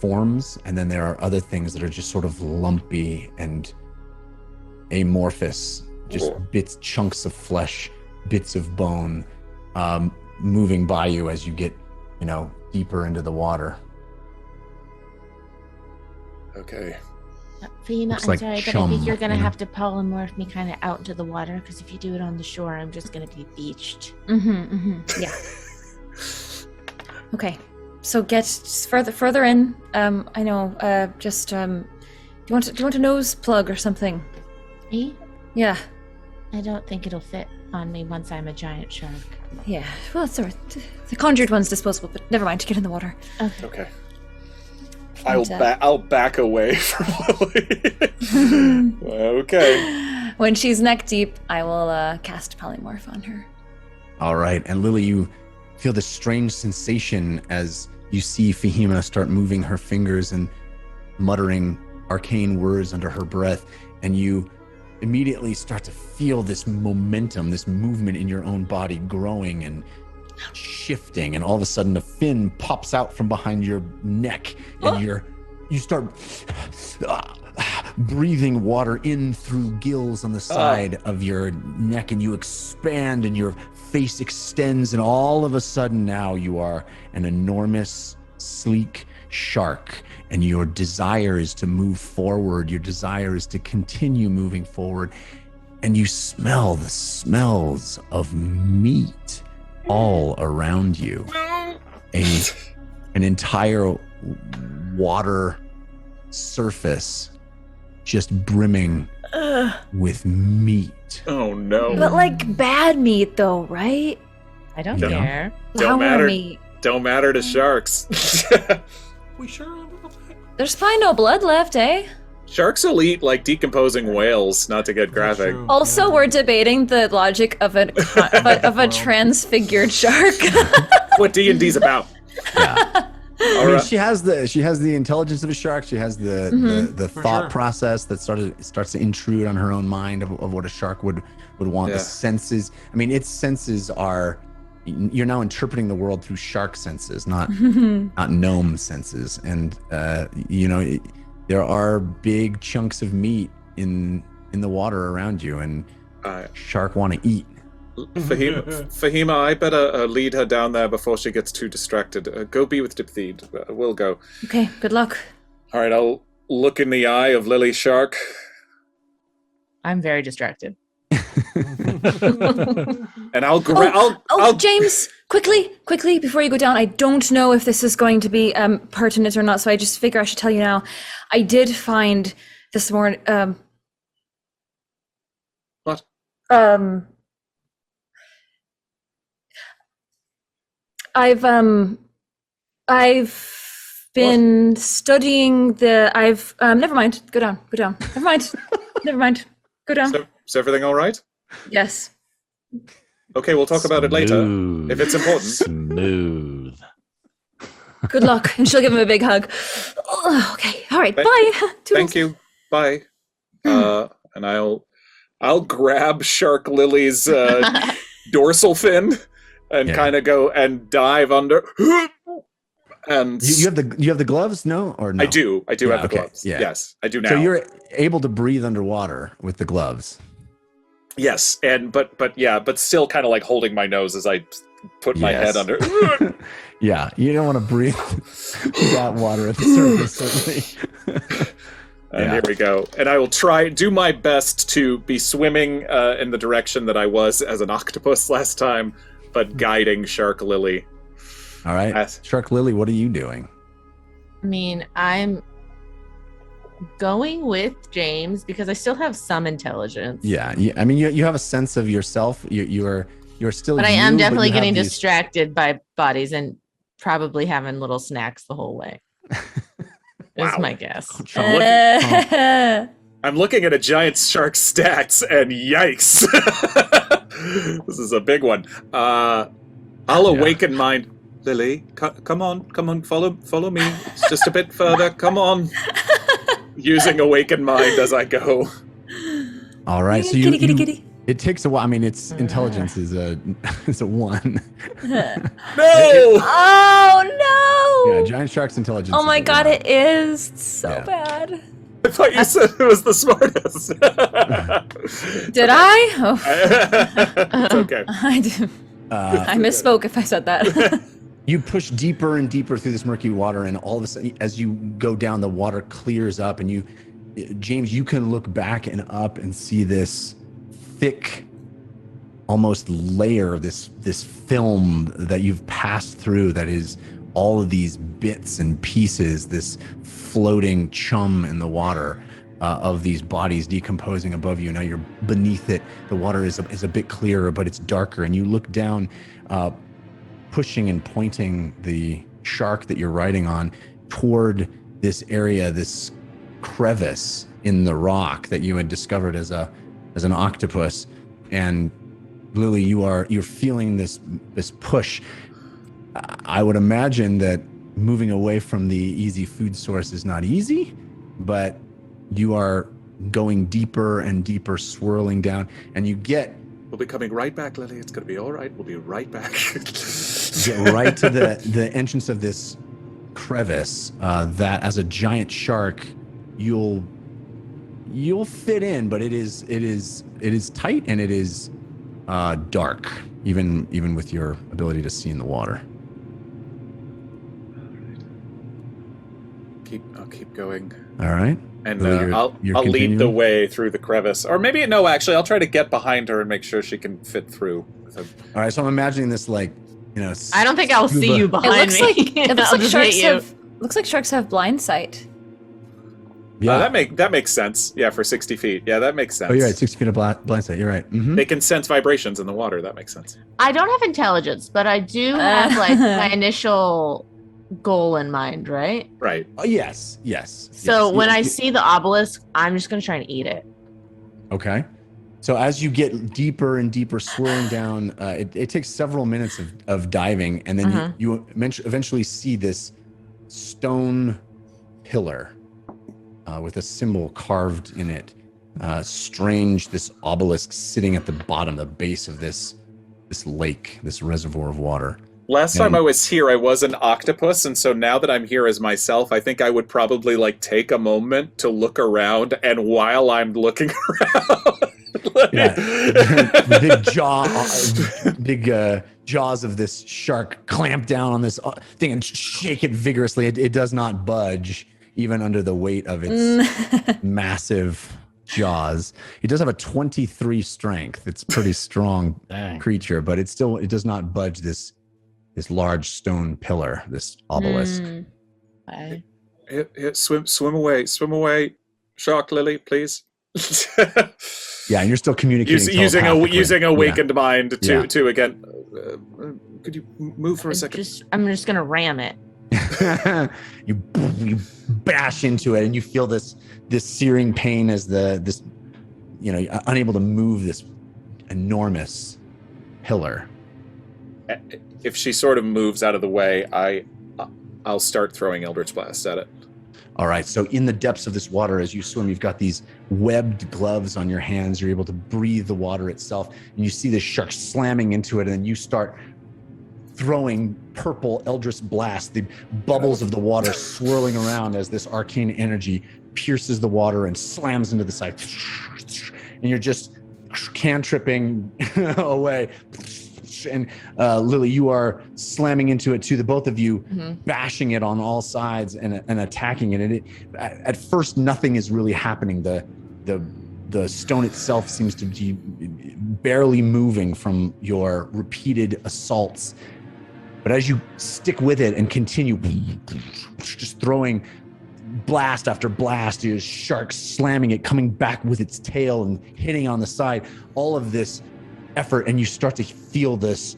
forms, and then there are other things that are just sort of lumpy and amorphous, just chunks of flesh, bits of bone, moving by you as you get, deeper into the water. Okay. Fahima, Looks I'm like sorry, but I chum, think you're going to you know? have to polymorph me kind of out into the water, because if you do it on the shore, I'm just going to be beached. Yeah. Okay. So get just further in. I know. Do you want a nose plug or something? Me? Yeah. I don't think it'll fit on me once I'm a giant shark. Yeah. Well, it's alright. The conjured one's disposable, but never mind. Get in the water. Okay. And, I'll back away from Lily. Okay. When she's neck deep, I will cast polymorph on her. All right, and Lily, you feel this strange sensation as you see Fahima start moving her fingers and muttering arcane words under her breath, and you immediately start to feel this momentum, this movement in your own body growing and shifting, and all of a sudden a fin pops out from behind your neck, and you start breathing water in through gills on the side of your neck, and you expand and your face extends, and all of a sudden now you are an enormous, sleek shark, and your desire is to move forward. Your desire is to continue moving forward, and you smell the smells of meat all around you. An entire water surface just brimming with meat. Oh no. But like bad meat, though, right? I don't Don't- care. Don't Flower matter. meat. Don't matter to sharks. We sure about that? There's probably no blood left, eh? Sharks will eat like decomposing whales, not to get graphic. True. Also, we're debating the logic of a transfigured shark. What D&D's about. I All mean, right. she has the intelligence of a shark. She has the For thought sure. process that starts to intrude on her own mind of what a shark would want. Yeah. The senses. I mean, its senses are. You're now interpreting the world through shark senses, not gnome senses, and there are big chunks of meat in the water around you, and shark want to eat. Fahima, I better lead her down there before she gets too distracted. Go be with Diph Theed. We'll go. Okay, good luck. All right, I'll look in the eye of Lily Shark. I'm very distracted. And I'll grab. I'll James, quickly, before you go down, I don't know if this is going to be pertinent or not, so I just figure I should tell you now. I did find this morning. What? I've been studying the. Never mind. Go down. Never mind. Never mind. Go down. Is everything all right? Yes. Okay, we'll talk about it later if it's important. Smooth. Good luck. And she'll give him a big hug. Oh, okay. All right. Thank- Bye. Thank you. Bye. And I'll grab Shark Lily's dorsal fin and kind of go and dive under. And You have the gloves? No, or no? I do have the okay, gloves. yeah. Yes, I do now. So you're able to breathe underwater with the gloves. Yes, but still kind of like holding my nose as I put my Yes. head under. Yeah, you don't want to breathe that water at the surface, certainly. And here we go. And I will do my best to be swimming in the direction that I was as an octopus last time, but guiding Shark Lily. All right. Yes. Shark Lily, what are you doing? I mean, I'm going with James because I still have some intelligence. Yeah, I mean, you have a sense of yourself. You're still. But I am you, definitely you have getting these- distracted by bodies, and probably having little snacks the whole way. Is my guess. I'm looking at a giant shark stats, and yikes. This is a big one. I'll awaken mind. Lily, come on, follow me. It's just a bit further, come on. Using awaken mind as I go. All right, so Kitty. it takes a while. I mean, its intelligence is a 1. No! Oh no! Yeah, giant shark's intelligence. Oh my is a god, 1. it is so Yeah. bad. I thought you said it was the smartest. Did I? Oh, It's okay. I do. I misspoke if I said that. You push deeper and deeper through this murky water, and all of a sudden, as you go down, the water clears up, and James, you can look back and up and see this thick, almost layer, this film that you've passed through, that is all of these bits and pieces, this floating chum in the water of these bodies decomposing above you. Now you're beneath it. The water is a bit clearer, but it's darker, and you look down, pushing and pointing the shark that you're riding on toward this area, this crevice in the rock that you had discovered as an octopus. And Lily, you're feeling this push. I would imagine that moving away from the easy food source is not easy, but you are going deeper and deeper, swirling down, and you get We'll be coming right back, Lily. It's going to be all right. We'll be right back. get right to the entrance of this crevice that, as a giant shark, you'll fit in, but it is tight, and it is dark, even with your ability to see in the water. I'll keep going. All right. And Lily, I'll continuing? lead the way through the crevice. Or maybe, no, actually, I'll try to get behind her and make sure she can fit through. All right, so I'm imagining this I don't think I'll see you It behind looks me. like I'll just hit you. looks like sharks have blind sight. Yeah. That makes sense. Yeah, for 60 feet. Yeah, that makes sense. Oh, you're right. 60 feet of blind sight. You're right. Mm-hmm. They can sense vibrations in the water. That makes sense. I don't have intelligence, but I do have my initial goal in mind, right? Right. Oh, yes. So when I You- see the obelisk, I'm just gonna try and eat it. Okay. So as you get deeper and deeper, swirling down, it takes several minutes of diving, and then you eventually see this stone pillar with a symbol carved in it. Strange, this obelisk sitting at the bottom, the base of this lake, this reservoir of water. Last time I was here, I was an octopus, and so now that I'm here as myself, I think I would probably take a moment to look around, and while I'm looking around, The big jaws of this shark clamp down on this thing and shake it vigorously. It does not budge, even under the weight of its massive jaws. It does have a 23 strength. It's a pretty strong creature, but it does not budge this large stone pillar, this obelisk. Okay. Swim away, Shark Lily, please. Yeah, and you're still communicating using awakened mind to Yeah. again. Could you move for a second? I'm just gonna ram it. you bash into it, and you feel this searing pain as unable to move this enormous pillar. If she sort of moves out of the way, I'll start throwing Eldritch Blasts at it. All right, so in the depths of this water, as you swim, you've got these webbed gloves on your hands. You're able to breathe the water itself, and you see the shark slamming into it, and then you start throwing purple Eldritch Blast, the bubbles of the water swirling around as this arcane energy pierces the water and slams into the side. And you're just cantripping away. And Lily, you are slamming into it too. The both of you bashing it on all sides and attacking it. And at first, nothing is really happening. The stone itself seems to be barely moving from your repeated assaults. But as you stick with it and continue, just throwing blast after blast, your shark slamming it, coming back with its tail and hitting on the side, all of this effort, and you start to feel this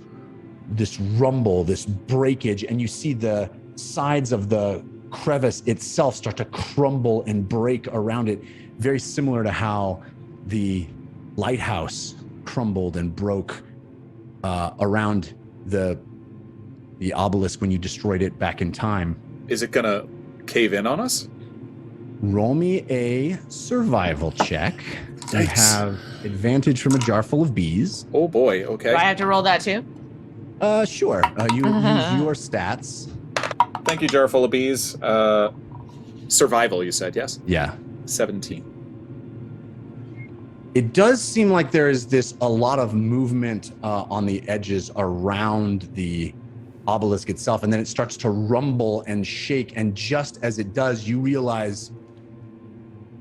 this rumble, this breakage, and you see the sides of the crevice itself start to crumble and break around it, very similar to how the lighthouse crumbled and broke around the obelisk when you destroyed it back in time. Is it gonna cave in on us? Roll me a survival check. You Yikes. have advantage from a jar full of bees. Oh boy, okay. Do I have to roll that too? Sure. You use your stats. Thank you, jar full of bees. Survival, you said, yes? Yeah. 17. It does seem like there is a lot of movement on the edges around the obelisk itself, and then it starts to rumble and shake, and just as it does, you realize,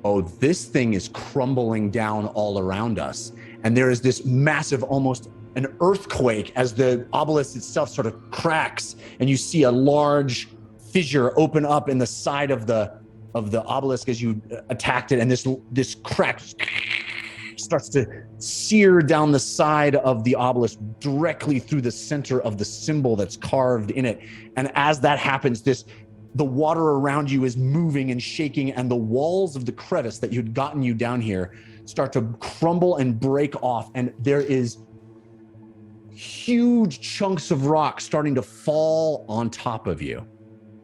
oh, this thing is crumbling down all around us. And there is this massive, almost an earthquake as the obelisk itself sort of cracks, and you see a large fissure open up in the side of the obelisk as you attacked it, and this crack starts to sear down the side of the obelisk directly through the center of the symbol that's carved in it. And as that happens, the water around you is moving and shaking, and the walls of the crevice that had gotten you down here start to crumble and break off, and there is huge chunks of rock starting to fall on top of you.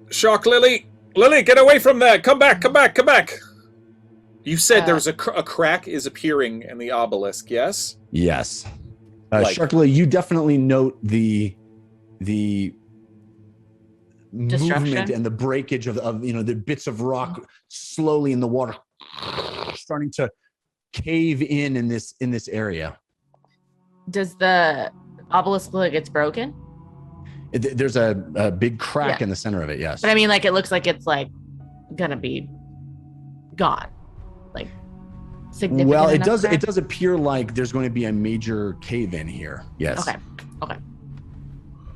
Shock, Lily! Lily, get away from that! Come back, come back, come back! You said there was a crack is appearing in the obelisk, yes? Yes. Like- Sharkly, you definitely note the Destruction? movement and the breakage of the bits of rock slowly in the water starting to cave in this area. Does the obelisk look like it's broken? There's a big crack in the center of it, yes. But I mean, like, it looks like it's like gonna be gone, like significant. Well, it enough does. crack? It does appear like there's going to be a major cave in here. Yes. Okay.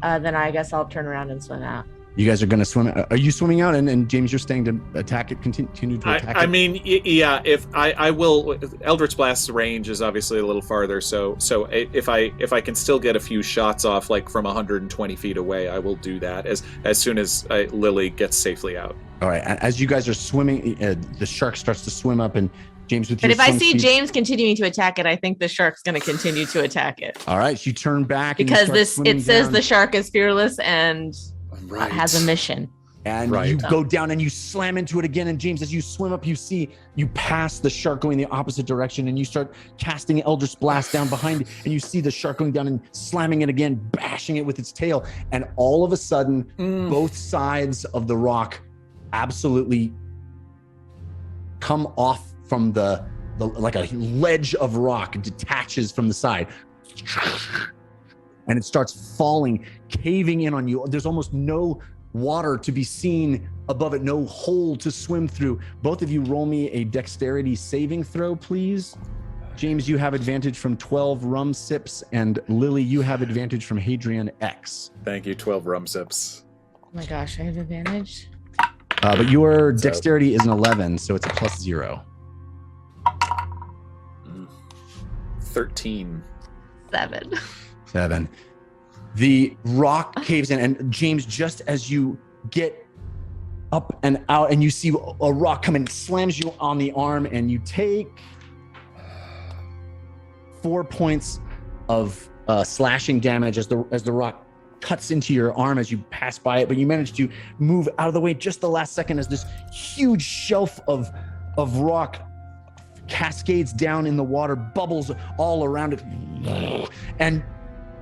Then I guess I'll turn around and swim out. You guys are going to swim. Are you swimming out? And James, you're staying to attack it. Continue to attack it. I mean, yeah. If I will, Eldritch Blast's range is obviously a little farther. So if I can still get a few shots off, like from 120 feet away, I will do that as soon as Lily gets safely out. All right. As you guys are swimming, the shark starts to swim up, and James with But your if I swim see speed- James continuing to attack it, I think the shark's going to continue to attack it All right. So you turn back and you because start swimming it says down, the shark is fearless and Right. has a mission. and Right. you go down and you slam into it again. And James, as you swim up, you pass the shark going the opposite direction, and you start casting Eldritch Blast down behind it, and you see the shark going down and slamming it again, bashing it with its tail. And all of a sudden, both sides of the rock absolutely come off from the like a ledge of rock detaches from the side, and it starts falling, caving in on you. There's almost no water to be seen above it, no hole to swim through. Both of you roll me a dexterity saving throw, please. James, you have advantage from 12 rum sips, and Lily, you have advantage from Hadrian X. Thank you, 12 rum sips. Oh my gosh, I have advantage. But your dexterity is an 11, so it's a +0. 13. 7. The rock caves in, and James, just as you get up and out and you see a rock come and slams you on the arm, and you take 4 points of slashing damage as the rock cuts into your arm as you pass by it, but you manage to move out of the way just the last second as this huge shelf of rock cascades down in the water, bubbles all around it, and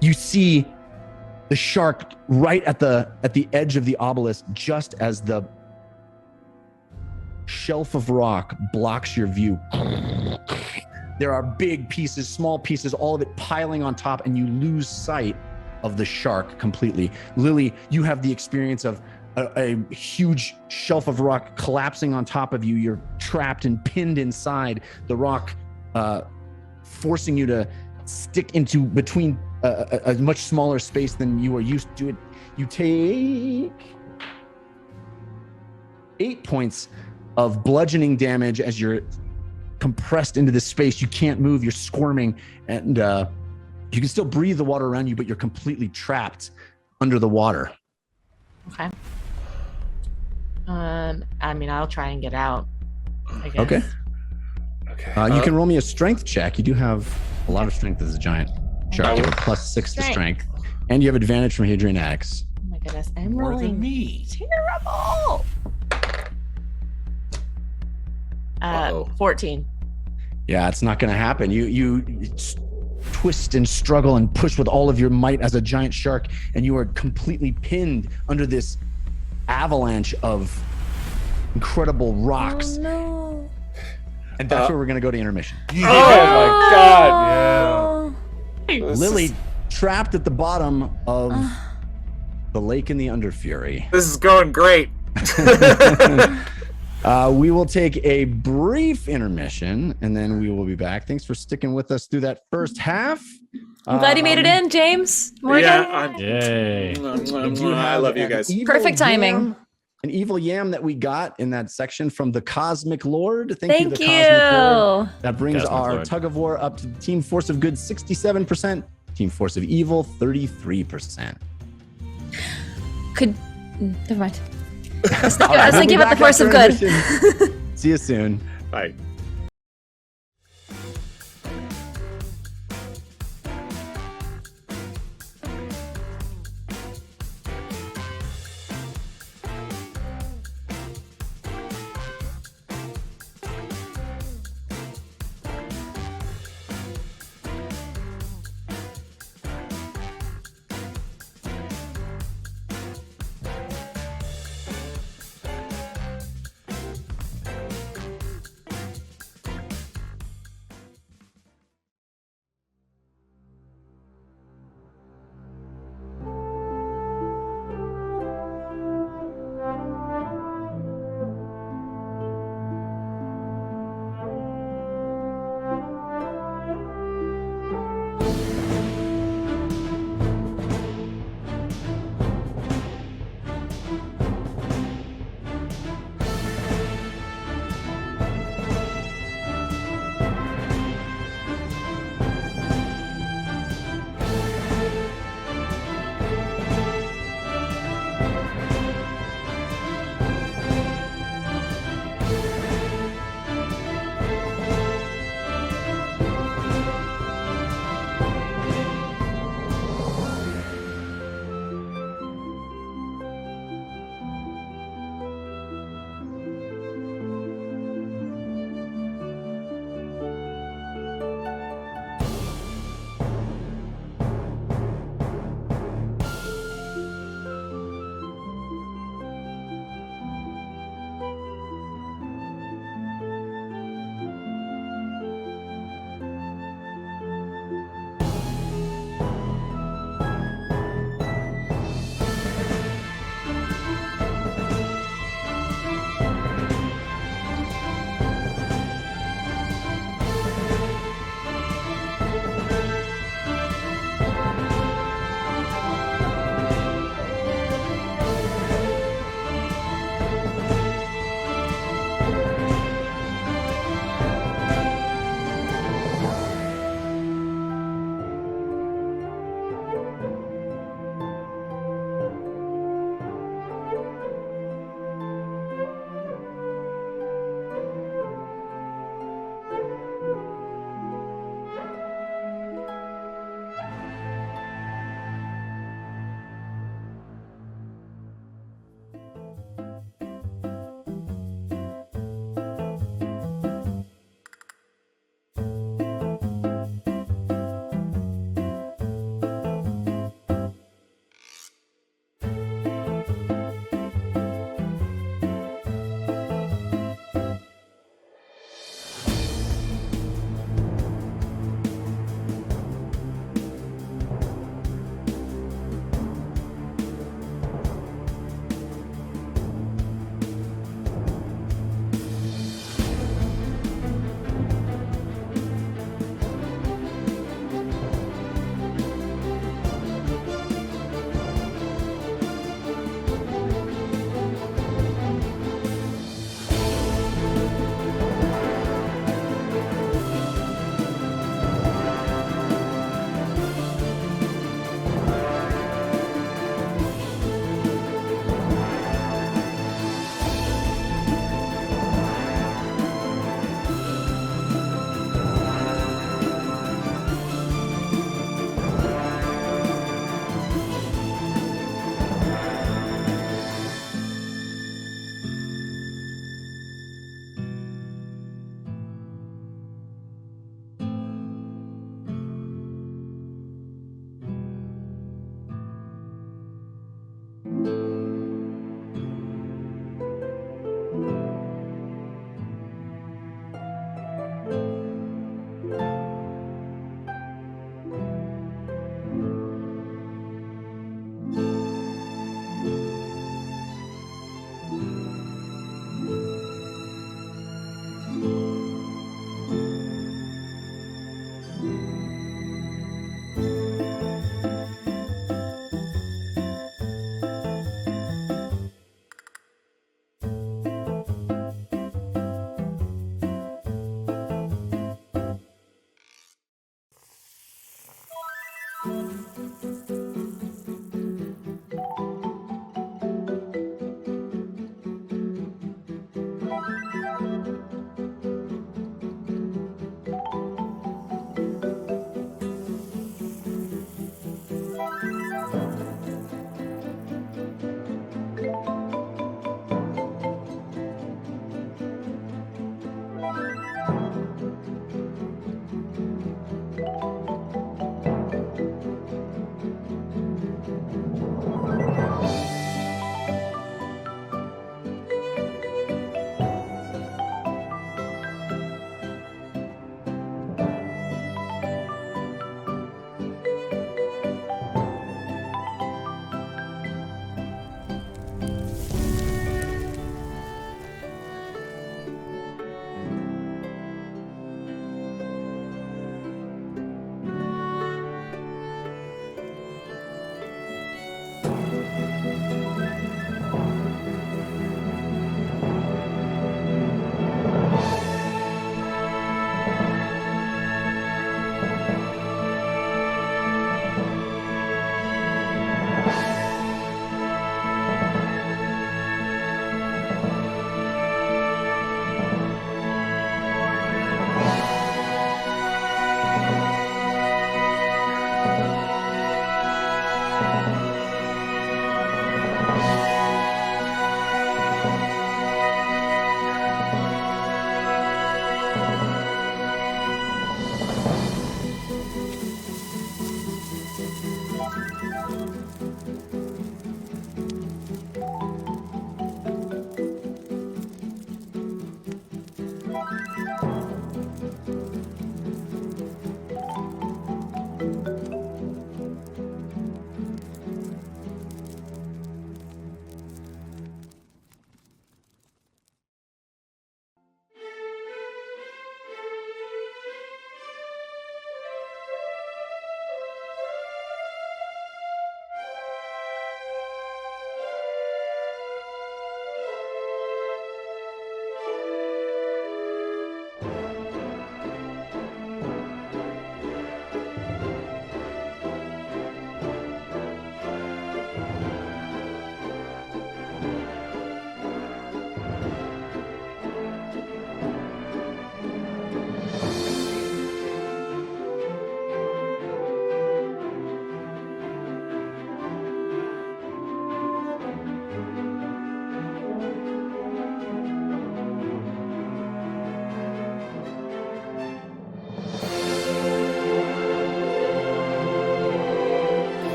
you see the shark right at the edge of the obelisk, just as the shelf of rock blocks your view. There are big pieces, small pieces, all of it piling on top, and you lose sight of the shark completely. Lily, you have the experience of a huge shelf of rock collapsing on top of you. You're trapped and pinned inside the rock, forcing you to stick into between a much smaller space than you are used to. You take 8 points of bludgeoning damage as you're compressed into this space. You can't move, you're squirming, and You can still breathe the water around you, but you're completely trapped under the water. Okay. I mean, I'll try and get out. I guess. Okay. Okay. You can roll me a strength check. You do have a lot of strength as a giant shark. You have a +6 to strength. And you have advantage from Hadrian X. Oh my goodness. I'm More rolling than me. terrible. Uh-oh. 14. Yeah, it's not going to happen. You twist and struggle and push with all of your might as a giant shark, and you are completely pinned under this avalanche of incredible rocks. Oh no. And that's where we're going to go to intermission. Oh my god! Yeah. Lily trapped at the bottom of the lake in the Underfury. This is going great. We will take a brief intermission, and then we will be back. Thanks for sticking with us through that first half. I'm glad you made it in, James. Morgan. Yeah, Yay. I love you guys. Perfect timing. An evil yam that we got in that section from the Cosmic Lord. Thank you. Thank The you. Cosmic Lord. That brings Cosmic our Lord. tug of war up to Team Force of Good 67%, Team Force of Evil 33%. Never mind. I was All right, we'll thinking be about the back Force of after Good. intermission. See you soon. Bye.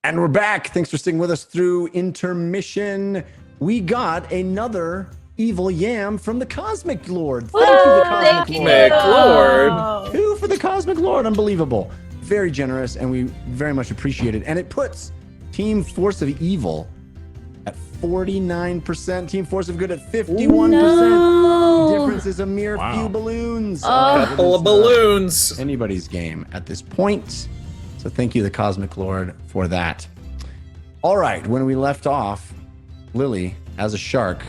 And we're back. Thanks for sticking with us through intermission. We got another evil yam from the Cosmic Lord. Thank you, the Cosmic Lord. Lord. 2 for the Cosmic Lord. Unbelievable. Very generous, and we very much appreciate it. And it puts Team Force of Evil at 49%. Team Force of Good at 51%. No. The difference is a mere few balloons. Couple of balloons. Anybody's game at this point. So thank you, the Cosmic Lord, for that. All right, when we left off, Lily, as a shark,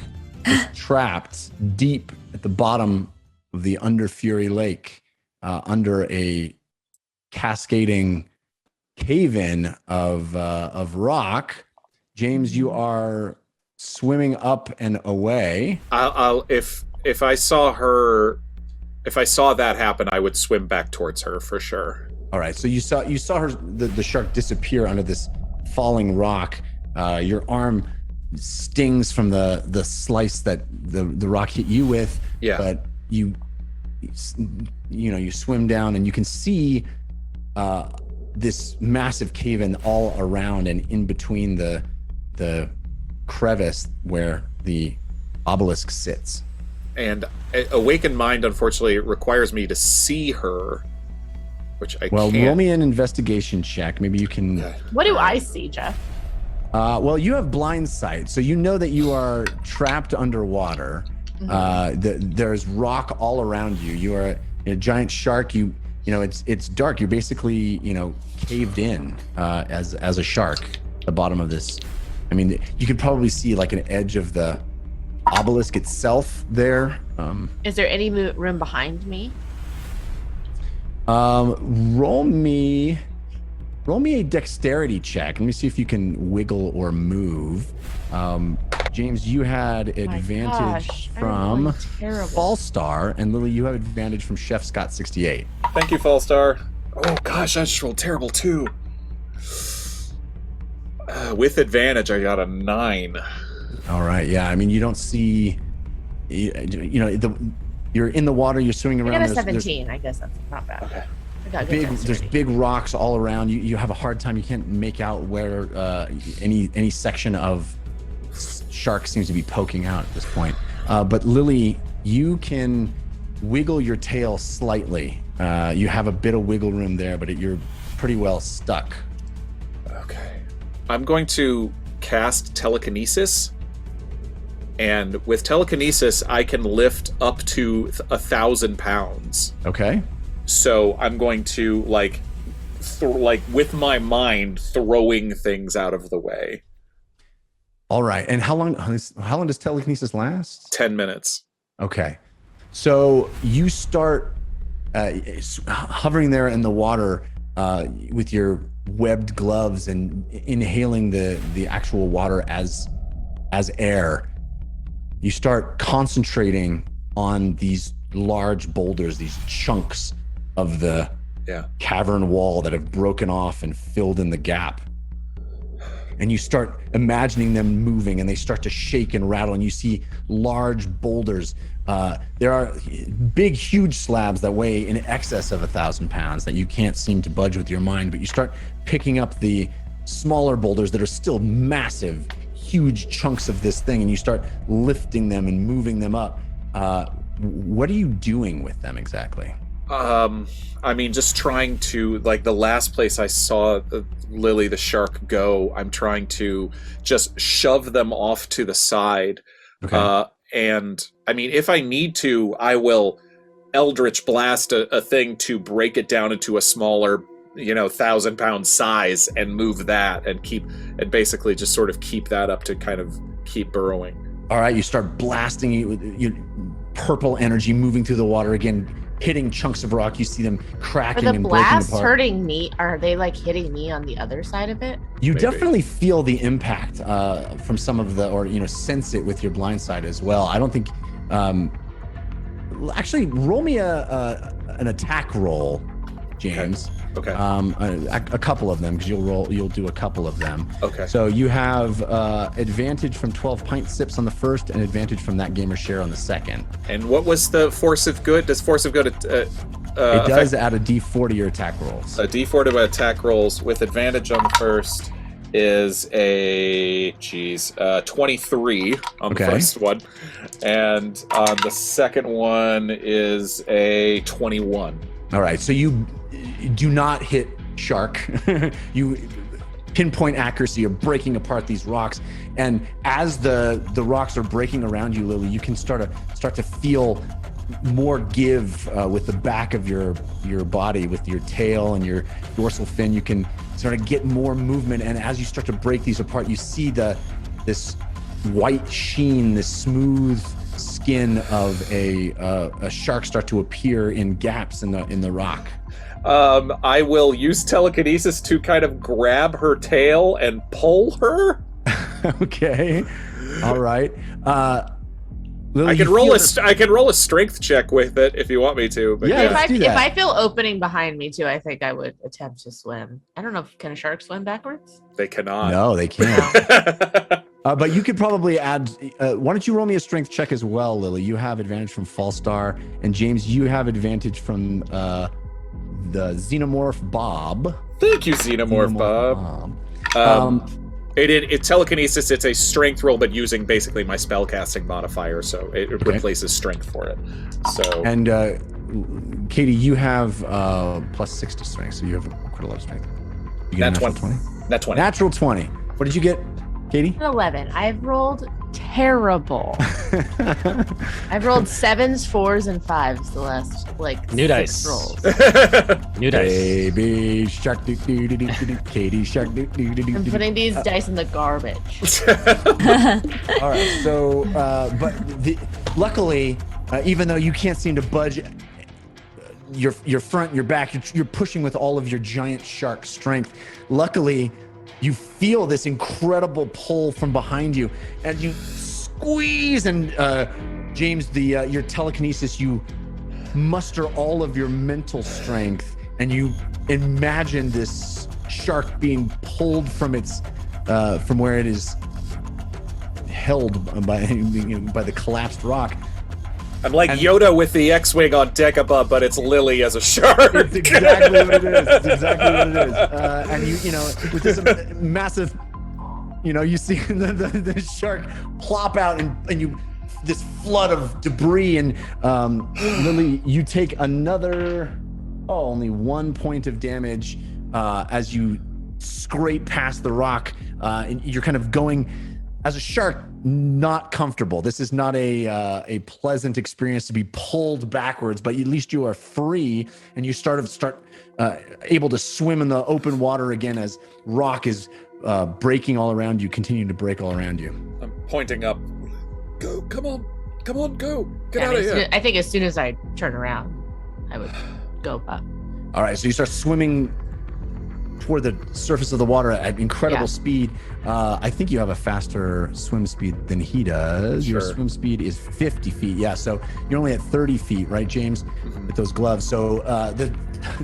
was trapped deep at the bottom of the Under Fury Lake, under a cascading cave-in of rock. James, you are swimming up and away. If I saw that happen, I would swim back towards her for sure. All right, so you saw her the shark disappear under this falling rock. Your arm stings from the slice that the rock hit you with. Yeah. But you swim down and you can see this massive cave-in all around and in between the crevice where the obelisk sits. And awakened mind, unfortunately, requires me to see her, which I can't. Roll me an investigation check. Maybe you can. What do I see, Jeff? Well, you have blind sight, so you know that you are trapped underwater. There's rock all around you. You are a giant shark. It's dark. You're basically caved in as a shark. The bottom of this. I mean, you could probably see like an edge of the obelisk itself there. Is there any room behind me? Roll me a dexterity check. Let me see if you can wiggle or move. James, you had advantage from Fallstar, and Lily, you have advantage from Chef Scott 68. Thank you, Fallstar. Oh gosh, I just rolled terrible too. With advantage, I got a 9. All right, yeah. I mean, you don't see, you're in the water. You're swimming around. I got a 17. I guess that's not bad. Okay. There's big rocks all around. You have a hard time. You can't make out where any section of shark seems to be poking out at this point. But Lily, you can wiggle your tail slightly. You have a bit of wiggle room there, but you're pretty well stuck. Okay. I'm going to cast telekinesis. And with telekinesis, I can lift up to 1,000 pounds. Okay. So I'm going to with my mind throwing things out of the way. All right. And how long does telekinesis last? 10 minutes. Okay. So you start hovering there in the water with your webbed gloves and inhaling the actual water as air. You start concentrating on these large boulders, these chunks of the cavern wall that have broken off and filled in the gap. And you start imagining them moving, and they start to shake and rattle, and you see large boulders. There are big, huge slabs that weigh in excess of 1,000 pounds that you can't seem to budge with your mind, but you start picking up the smaller boulders that are still massive, huge chunks of this thing, and you start lifting them and moving them up. What are you doing with them exactly? I mean, just trying to, the last place I saw Lily the shark go, I'm trying to just shove them off to the side. Okay. And I mean, if I need to, I will Eldritch Blast a thing to break it down into a smaller, 1,000-pound size and move that and basically just sort of keep that up to kind of keep burrowing. All right, you start blasting it with your purple energy moving through the water again, hitting chunks of rock. You see them cracking and breaking apart. Are the blasts hurting me? Are they hitting me on the other side of it? You definitely feel the impact from some of sense it with your blind side as well. I don't think. Actually, roll me an attack roll, James. Okay. A couple of them, because you'll do a couple of them. Okay. So you have advantage from 12 pint sips on the first, and advantage from that gamer share on the second. And what was the force of good? Does force of good? It does add a D4 to your attack rolls. A D4 to my attack rolls with advantage on the first. is a 23 on the first one, and on the second one is a 21. All right, so you do not hit shark. You pinpoint accuracy. You're breaking apart these rocks, and as the rocks are breaking around you, Lily, you can start to feel more give with the back of your body, with your tail and your dorsal fin. You can sort of get more movement, and as you start to break these apart, you see this white sheen, this smooth skin of a shark start to appear in gaps in the rock. I will use telekinesis to kind of grab her tail and pull her. Okay, all right. Lily, I can roll a strength check with it if you want me to. But yeah, If I feel opening behind me too, I think I would attempt to swim. I don't know, can a shark swim backwards? They cannot. No, they can't. But you could probably add. Why don't you roll me a strength check as well, Lily? You have advantage from Falstar, and James, you have advantage from the Xenomorph Bob. Thank you, Xenomorph Bob. It telekinesis. It's a strength roll, but using basically my spellcasting modifier, so it replaces strength for it. So Katie, you have +6 to strength, so you have quite a lot of strength. You get Nat a natural 20. Nat 20. Natural 20. What did you get, Katie? 11. I've rolled terrible. I've rolled 7s, 4s, and 5s the last New 6 dice. rolls. New dice. Baby shark, Katie shark. I'm putting these dice in the garbage. All right, so luckily, even though you can't seem to budge your front, your back, you're pushing with all of your giant shark strength. Luckily, you feel this incredible pull from behind you, and you squeeze. And James, your telekinesis, you muster all of your mental strength, and you imagine this shark being pulled from its from where it is held by the collapsed rock. I'm like Yoda with the X-wing on Dagobah, but it's Lily as a shark. It's exactly what it is. It's exactly what it is. And you with this massive, you see the shark plop out, and you this flood of debris, and Lily, you take another only 1 point of damage as you scrape past the rock. And you're kind of going, as a shark, not comfortable. This is not a pleasant experience to be pulled backwards, but at least you are free, and you start able to swim in the open water again as rock is breaking all around you, continuing to break all around you. I'm pointing up. Go, come on, go, get out of here. I think as soon as I turn around, I would go up. All right, so you start swimming toward the surface of the water at incredible speed. I think you have a faster swim speed than he does. Sure. Your swim speed is 50 feet. Yeah, so you're only at 30 feet, right, James, with those gloves. So the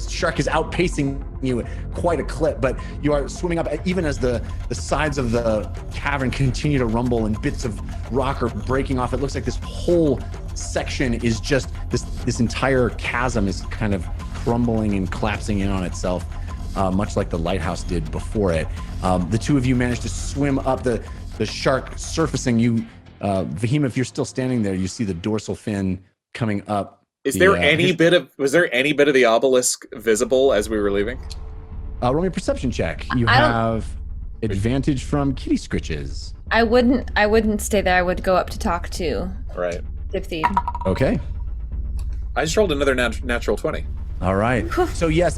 shark is outpacing you at quite a clip, but you are swimming up even as the sides of the cavern continue to rumble and bits of rock are breaking off. It looks like this whole section is just this entire chasm is kind of crumbling and collapsing in on itself. Much like the lighthouse did before it. The two of you managed to swim up the shark surfacing. You, Fahima, if you're still standing there, you see the dorsal fin coming up. Was there any bit of the obelisk visible as we were leaving? Roll me a perception check. You have advantage from kitty scritches. I wouldn't stay there. I would go up to talk to Right. Diph Theed. Okay. I just rolled another natural 20. All right. So yes,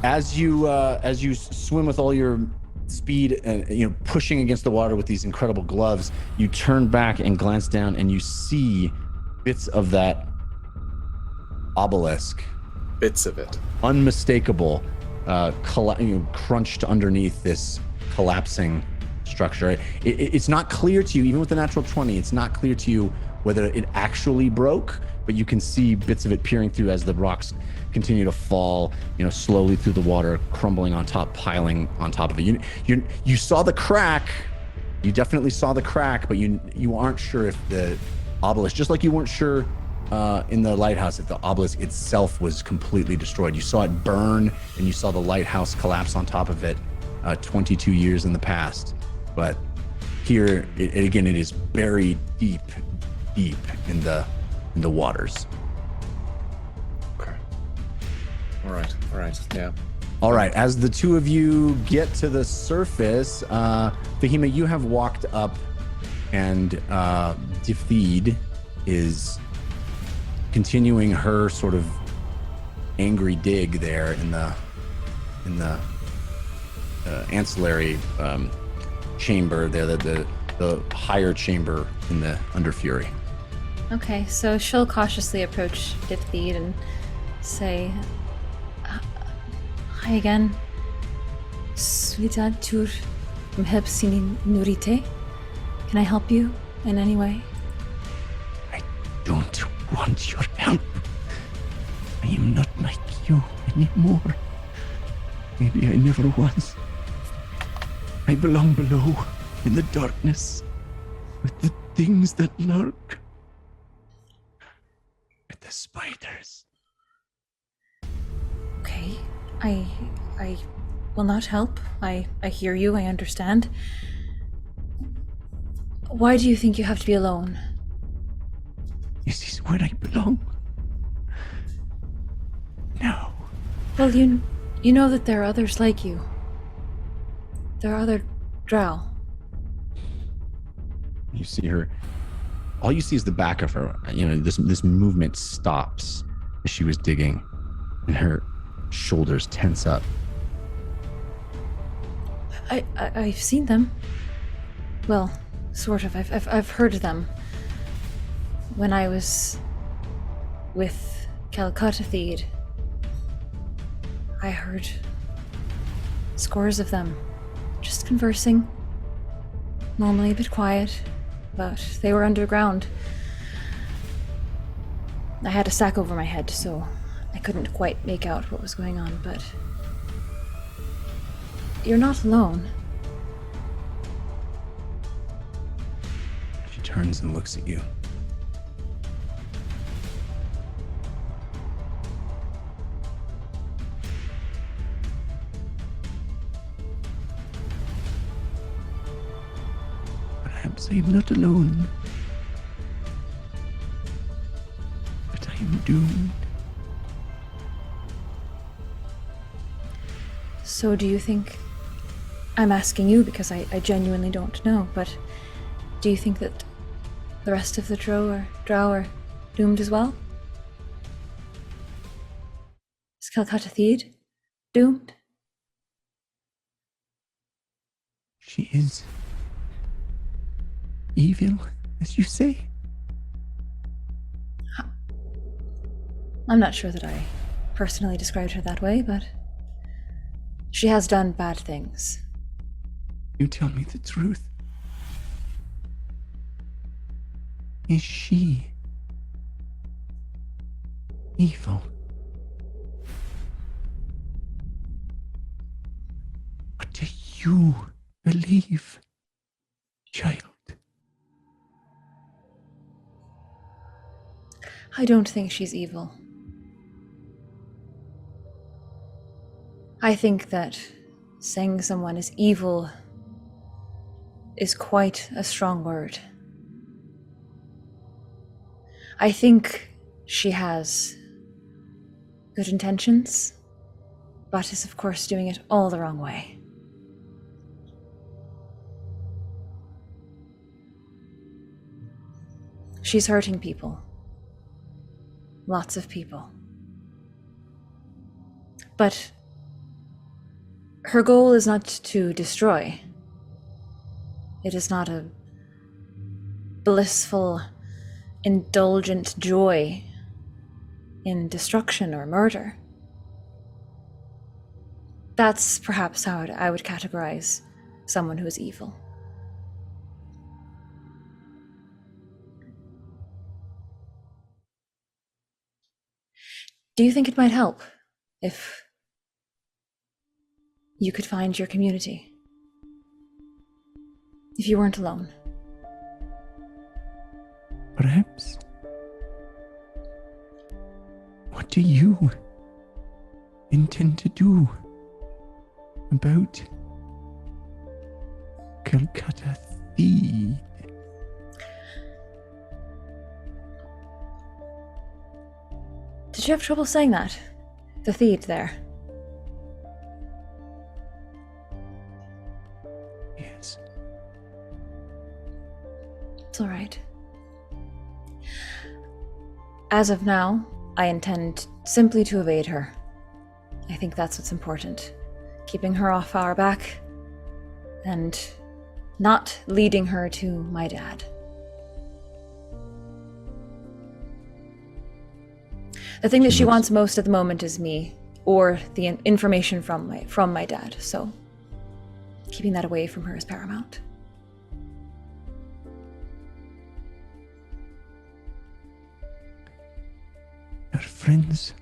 as you swim with all your speed and pushing against the water with these incredible gloves, you turn back and glance down, and you see bits of that obelisk. Bits of it. Unmistakable, crunched underneath this collapsing structure. It's not clear to you, even with the natural 20, it's not clear to you whether it actually broke, but you can see bits of it peering through as the rocks continue to fall, slowly through the water, crumbling on top, piling on top of it. You saw the crack. You definitely saw the crack, but you aren't sure if the obelisk, just like you weren't sure in the lighthouse if the obelisk itself was completely destroyed. You saw it burn, and you saw the lighthouse collapse on top of it. 22 years in the past. But here, it is buried deep in the waters. Okay. All right. Yeah. All right, as the two of you get to the surface, Fahima, you have walked up, and Diph Theed is continuing her sort of angry dig there in the ancillary chamber there, the higher chamber in the Underfury. Okay, so she'll cautiously approach Diph Theed and say, "Hi again, sweetheart tur mhebsini nurite. Can I help you in any way?" I don't want your help. I am not like you anymore. Maybe I never was. I belong below in the darkness with the things that lurk. With the spiders. Okay, I will not help. I hear you, I understand. Why do you think you have to be alone? This is where I belong. No. Well, you know that there are others like you. There are other drow. You see her. All you see is the back of her. This movement stops as she was digging, and her shoulders tense up. I've seen them. Well, sort of. I've heard them. When I was with Calcutta Theed, I heard scores of them just conversing. Normally a bit quiet, but they were underground. I had a sack over my head, so I couldn't quite make out what was going on, but you're not alone. She turns and looks at you. Perhaps I am not alone. But I am doomed. So do you think... I'm asking you because I genuinely don't know, but do you think that the rest of the drow are doomed as well? Is Calcutta Theed doomed? She is evil, as you say. I'm not sure that I personally described her that way, but she has done bad things. You tell me the truth. Is she evil? What do you believe, child? I don't think she's evil. I think that saying someone is evil is quite a strong word. I think she has good intentions, but is of course doing it all the wrong way. She's hurting people. Lots of people. But her goal is not to destroy. It is not a blissful, indulgent joy in destruction or murder. That's perhaps how I would categorize someone who is evil. Do you think it might help if you could find your community? If you weren't alone? Perhaps. What do you intend to do about Calcutta Theed. Did you have trouble saying that? The Theed there. Yes. It's all right. As of now, I intend simply to evade her. I think that's what's important. Keeping her off our back and not leading her to my dad. The thing that she wants most at the moment is me, or the information from my dad, so keeping that away from her is paramount. Your friends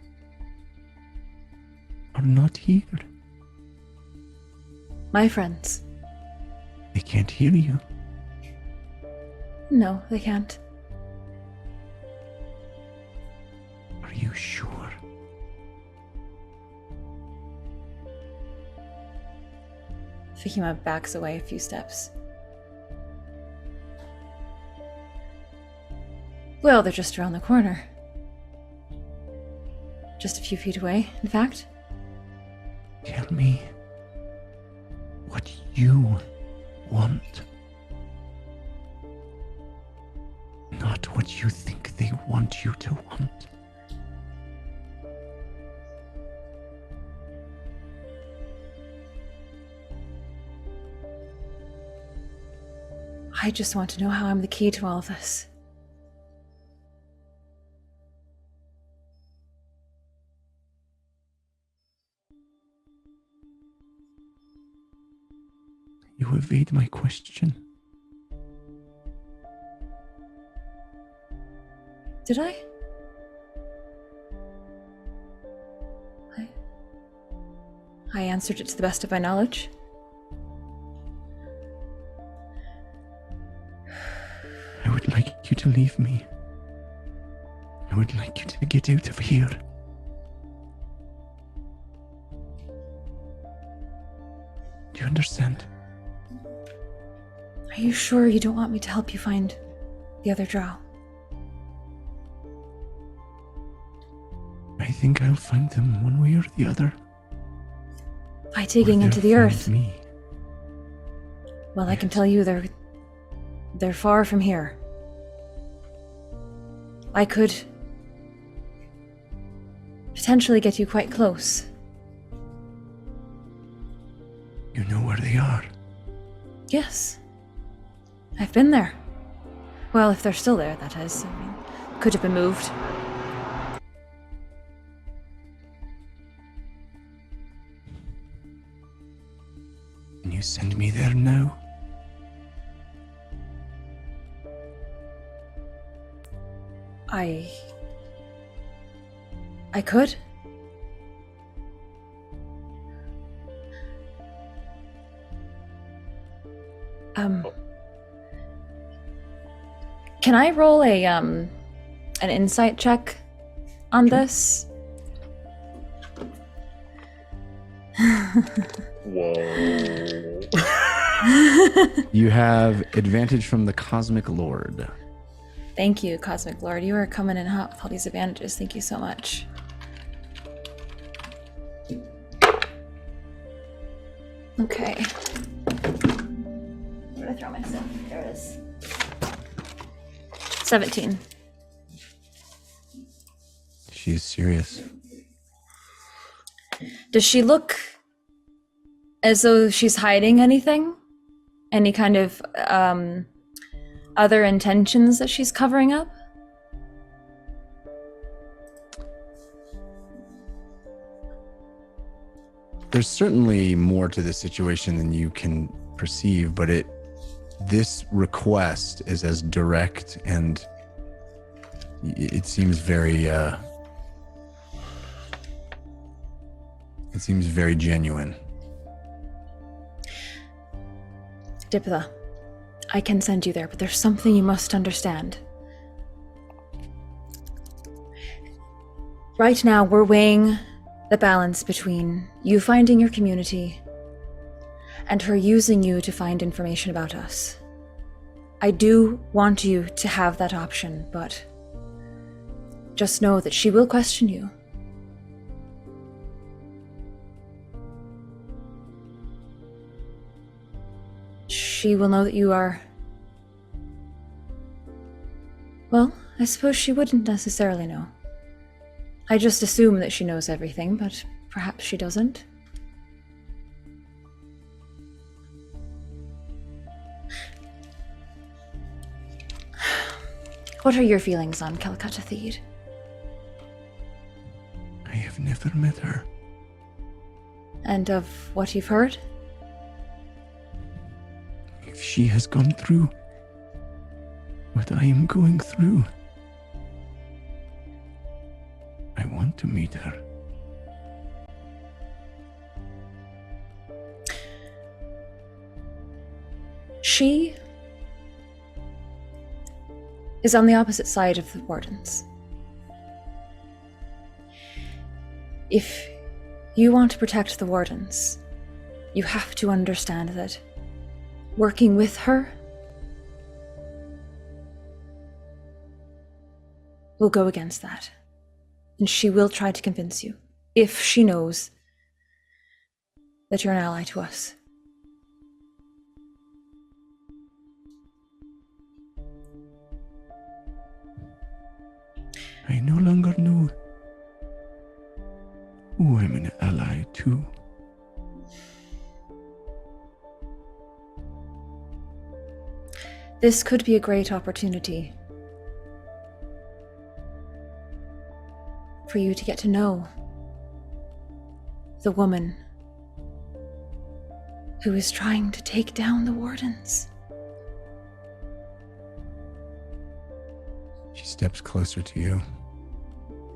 are not here. My friends. They can't hear you. No, they can't. Are you sure? Fahima backs away a few steps. Well, they're just around the corner. Just a few feet away, in fact. Tell me what you want. Not what you think they want you to want. I just want to know how I'm the key to all of this. You evade my question. Did I? I answered it to the best of my knowledge. I would like you to leave me. I would like you to get out of here. Do you understand? Are you sure you don't want me to help you find the other drow? I think I'll find them one way or the other. By digging Or into the they'll earth. find me. Well, I can tell you they're far from here. I could potentially get you quite close. You know where they are. Yes. I've been there. Well, if they're still there, that is. I mean, could have been moved. Can you send me there now? I could. Can I roll an insight check on this? Whoa. You have advantage from the Cosmic Lord. Thank you, Cosmic Lord. You are coming in hot with all these advantages. Thank you so much. Okay. Where did I throw my stuff? There it is. 17. She's serious. Does she look as though she's hiding anything? Any kind of other intentions that she's covering up? There's certainly more to this situation than you can perceive, but this request is as direct and it seems very genuine. Diph, I can send you there, but there's something you must understand. Right now, we're weighing the balance between you finding your community and her using you to find information about us. I do want you to have that option, but just know that she will question you. She will know that you are... Well, I suppose she wouldn't necessarily know. I just assume that she knows everything, but perhaps she doesn't. What are your feelings on Calcutta Theed? I have never met her. And of what you've heard? If she has gone through what I am going through, I want to meet her. She is on the opposite side of the Wardens. If you want to protect the Wardens, you have to understand that working with her will go against that. And she will try to convince you, if she knows that you're an ally to us. I no longer know who I'm an ally to. This could be a great opportunity for you to get to know the woman who is trying to take down the Wardens. She steps closer to you.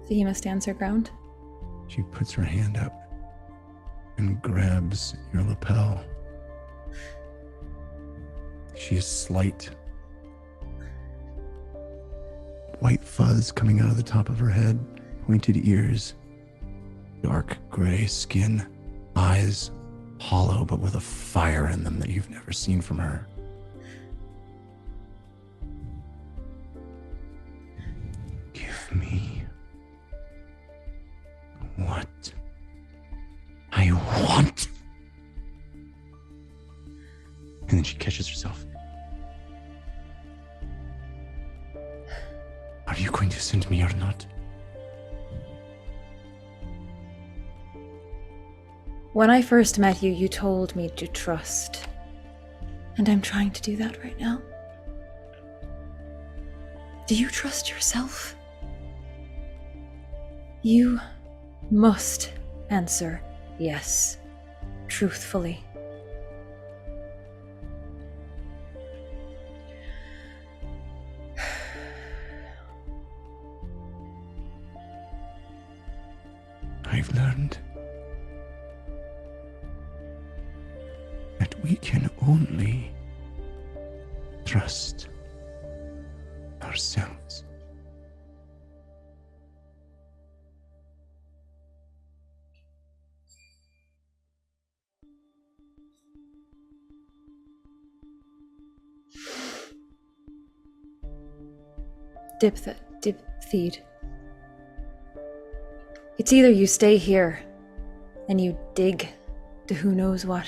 Fahima stands her ground. She puts her hand up and grabs your lapel. She is slight. White fuzz coming out of the top of her head, pointed ears, dark gray skin, eyes hollow but with a fire in them that you've never seen from her. Give me what I want. And then she catches herself. Are you going to send me or not? When I first met you, you told me to trust. And I'm trying to do that right now. Do you trust yourself? You must answer yes, truthfully. I've learned that we can only trust ourselves. Diph Theed. It's either you stay here and you dig to who knows what,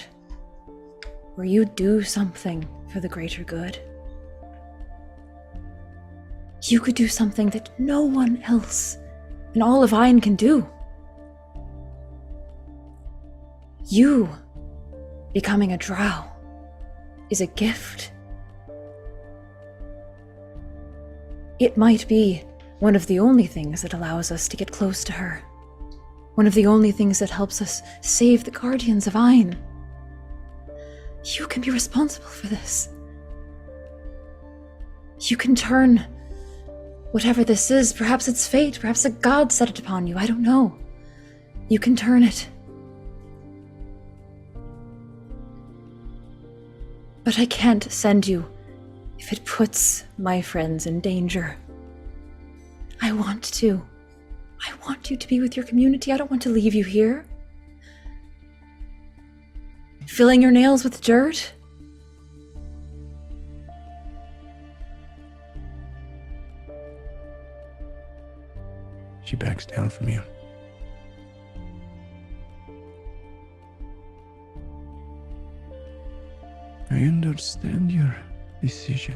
or you do something for the greater good. You could do something that no one else in all of Ayn can do. You becoming a drow is a gift. It might be one of the only things that allows us to get close to her. One of the only things that helps us save the Guardians of Ayn. You can be responsible for this. You can turn whatever this is, perhaps it's fate, perhaps a god set it upon you, I don't know. You can turn it. But I can't send you if it puts my friends in danger. I want to. I want you to be with your community. I don't want to leave you here. Filling your nails with dirt? She backs down from you. I understand your decision.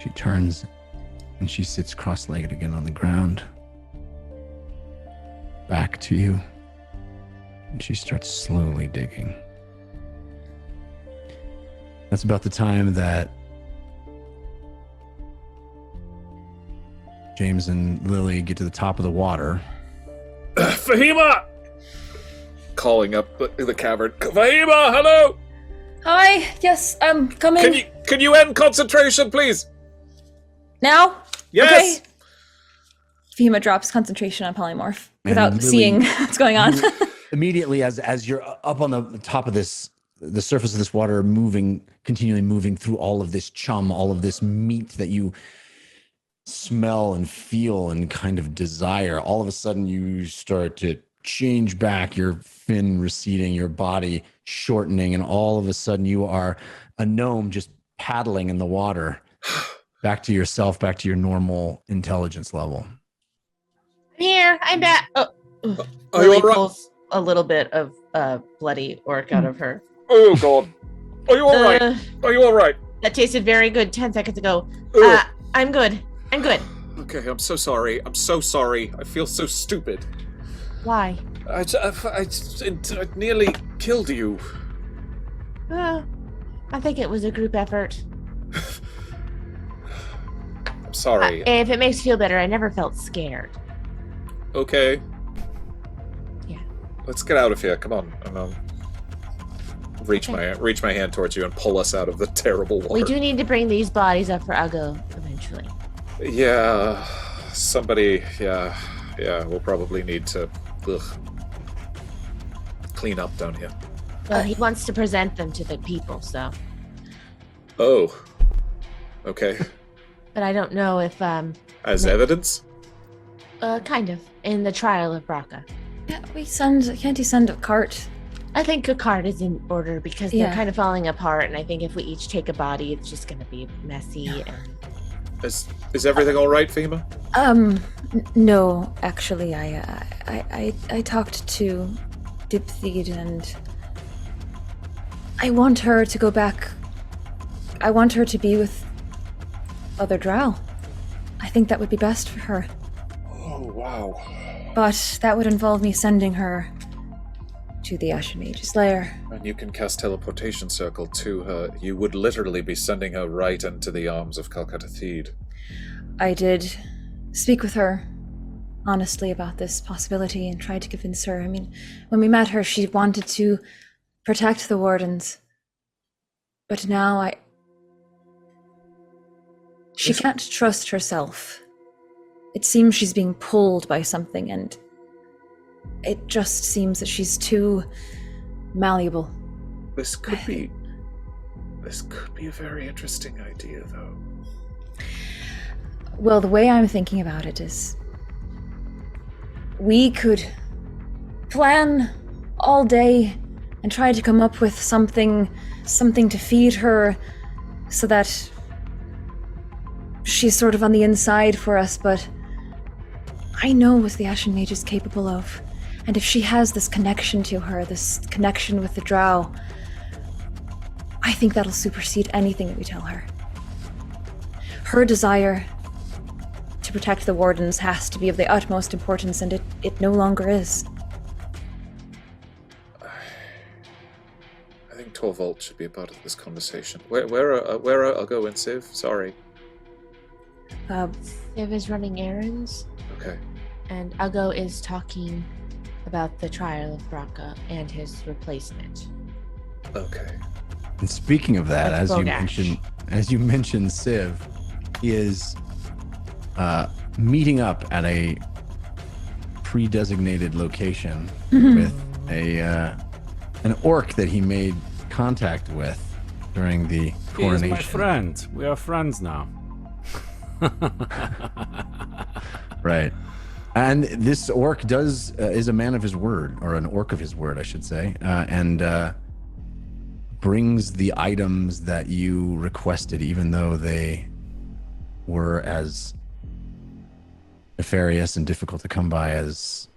She turns and she sits cross-legged again on the ground. Back to you. And she starts slowly digging. That's about the time that James and Lily get to the top of the water. Fahima! Calling up the cavern. Fahima, hello! Hi, yes, I'm coming. Can you end concentration, please? Now? Yes! Okay. Fahima drops concentration on polymorph And without Lily, seeing what's going on. Immediately, as you're up on the top of this, the surface of this water, continually moving through all of this chum, all of this meat that you smell and feel and kind of desire, all of a sudden you start to change back, your fin receding, your body shortening, and all of a sudden you are a gnome just paddling in the water, back to yourself, back to your normal intelligence level. Here, I'm back. Oh, Are you Lily all right? pulls a little bit of bloody orc out of her. Oh, God. Are you all right? Are you all right? That tasted very good 10 seconds ago. Ugh. I'm good. I'm good. Okay, I'm so sorry. I'm so sorry. I feel so stupid. Why? I nearly killed you. I think it was a group effort. I'm sorry. If it makes you feel better, I never felt scared. Okay. Yeah. Let's get out of here. Come on. Reach my hand towards you and pull us out of the terrible water. We do need to bring these bodies up for Uggo eventually. Yeah. Somebody. Yeah. We'll probably need to clean up down here. Well, he wants to present them to the people, so. Oh. Okay. But I don't know if As evidence? kind of in the trial of Brakka. Yeah, can't you send a cart? I think a cart is in order because they're Yeah. kind of falling apart, and I think if we each take a body, it's just going to be messy. And Is everything all right, Fahima? No, actually, I talked to Diph Theed and I want her to go back. I want her to be with other drow. I think that would be best for her. Oh, wow. But that would involve me sending her to the Ashen Mage's lair. And you can cast teleportation circle to her. You would literally be sending her right into the arms of Calcutta Theed. I did speak with her honestly about this possibility and tried to convince her. I mean, when we met her, she wanted to protect the wardens. But now she can't trust herself. It seems she's being pulled by something, and it just seems that she's too malleable. This could be a very interesting idea, though. Well, the way I'm thinking about it is we could plan all day and try to come up with something to feed her so that she's sort of on the inside for us, but I know what the Ashen Mage is capable of. And if she has this connection to her, this connection with the drow, I think that'll supersede anything that we tell her. Her desire to protect the wardens has to be of the utmost importance, and it no longer is. I think Torvald should be a part of this conversation. Where are Uggo and Civ? Sorry. Civ is running errands, Okay. and Uggo is talking about the trial of Brakka and his replacement. Okay. And speaking of that, That's as you mentioned, Civ is meeting up at a pre-designated location with an orc that he made contact with during the coronation. He is my friend. We are friends now. Right. And this orc is a man of his word, or an orc of his word, I should say, and brings the items that you requested, even though they were as nefarious and difficult to come by as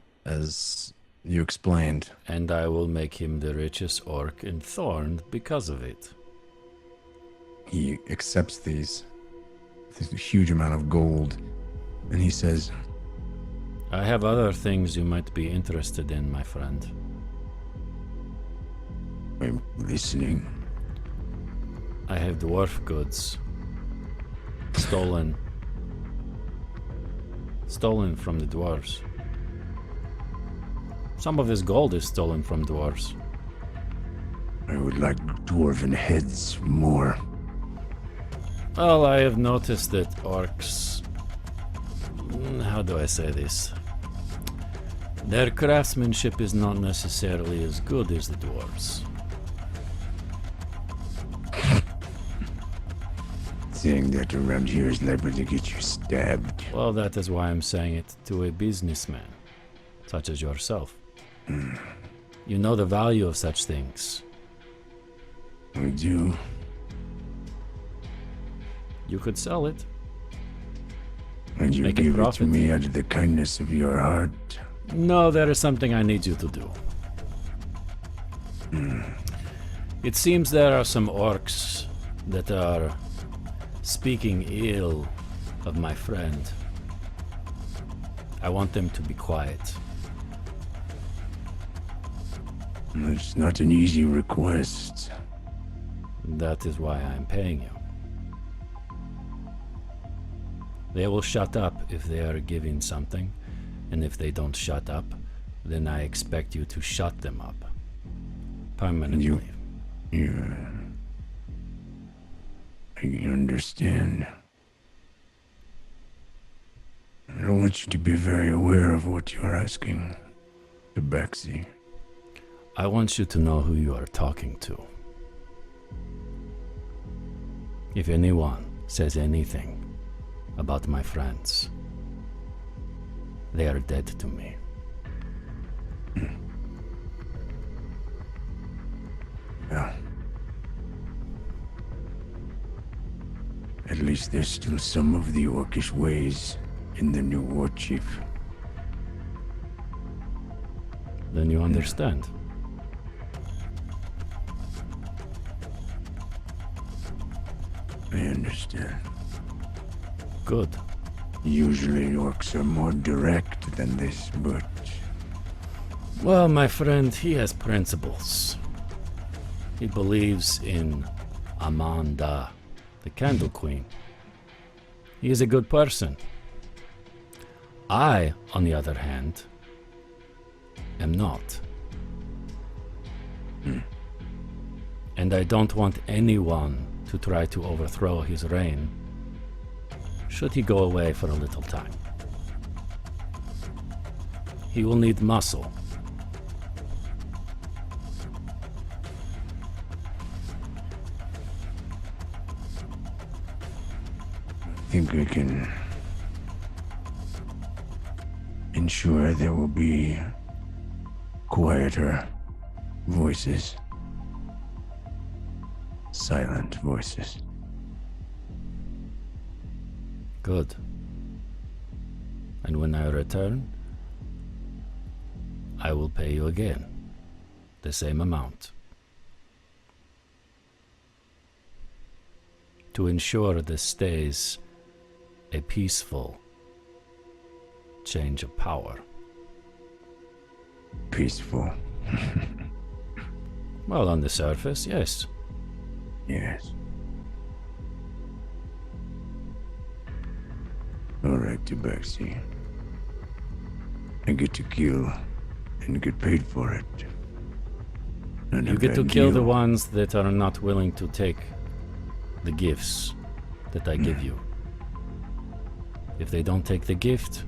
you explained. And I will make him the richest orc in Thorn because of it. He accepts this huge amount of gold, and he says, I have other things you might be interested in, my friend. I'm listening. I have dwarf goods. Stolen from the dwarves. Some of this gold is stolen from dwarves. I would like dwarven heads more. Well, I have noticed that orcs... How do I say this? Their craftsmanship is not necessarily as good as the dwarves. Saying that around here is liable to get you stabbed. Well, that is why I'm saying it to a businessman, such as yourself. You know the value of such things. I do. You could sell it. And you Make a give it to profit. me out of the kindness of your heart. No, there is something I need you to do. It seems there are some orcs that are speaking ill of my friend. I want them to be quiet. It's not an easy request. That is why I am paying you. They will shut up if they are giving something, and if they don't shut up, then I expect you to shut them up. Permanently. Yeah. I understand. I don't want you to be very aware of what you're asking, Tabaxi. I want you to know who you are talking to. If anyone says anything about my friends, they are dead to me. Yeah. At least there's still some of the orcish ways in the new war chief. Then you understand. I understand. Good. Usually orcs are more direct than this, but Well, my friend, he has principles. He believes in Amanda, the Candle Queen. He is a good person. I, on the other hand, am not. And I don't want anyone to try to overthrow his reign, should he go away for a little time. He will need muscle. I think I can ensure there will be quieter voices. Silent voices. Good. And when I return, I will pay you again, the same amount. To ensure this stays a peaceful change of power. Peaceful. Well, on the surface, yes. Yes. Alright, Tabaxi. I get to kill and get paid for it. Not a You get to bad kill the deal. ones that are not willing to take the gifts that I give you. If they don't take the gift,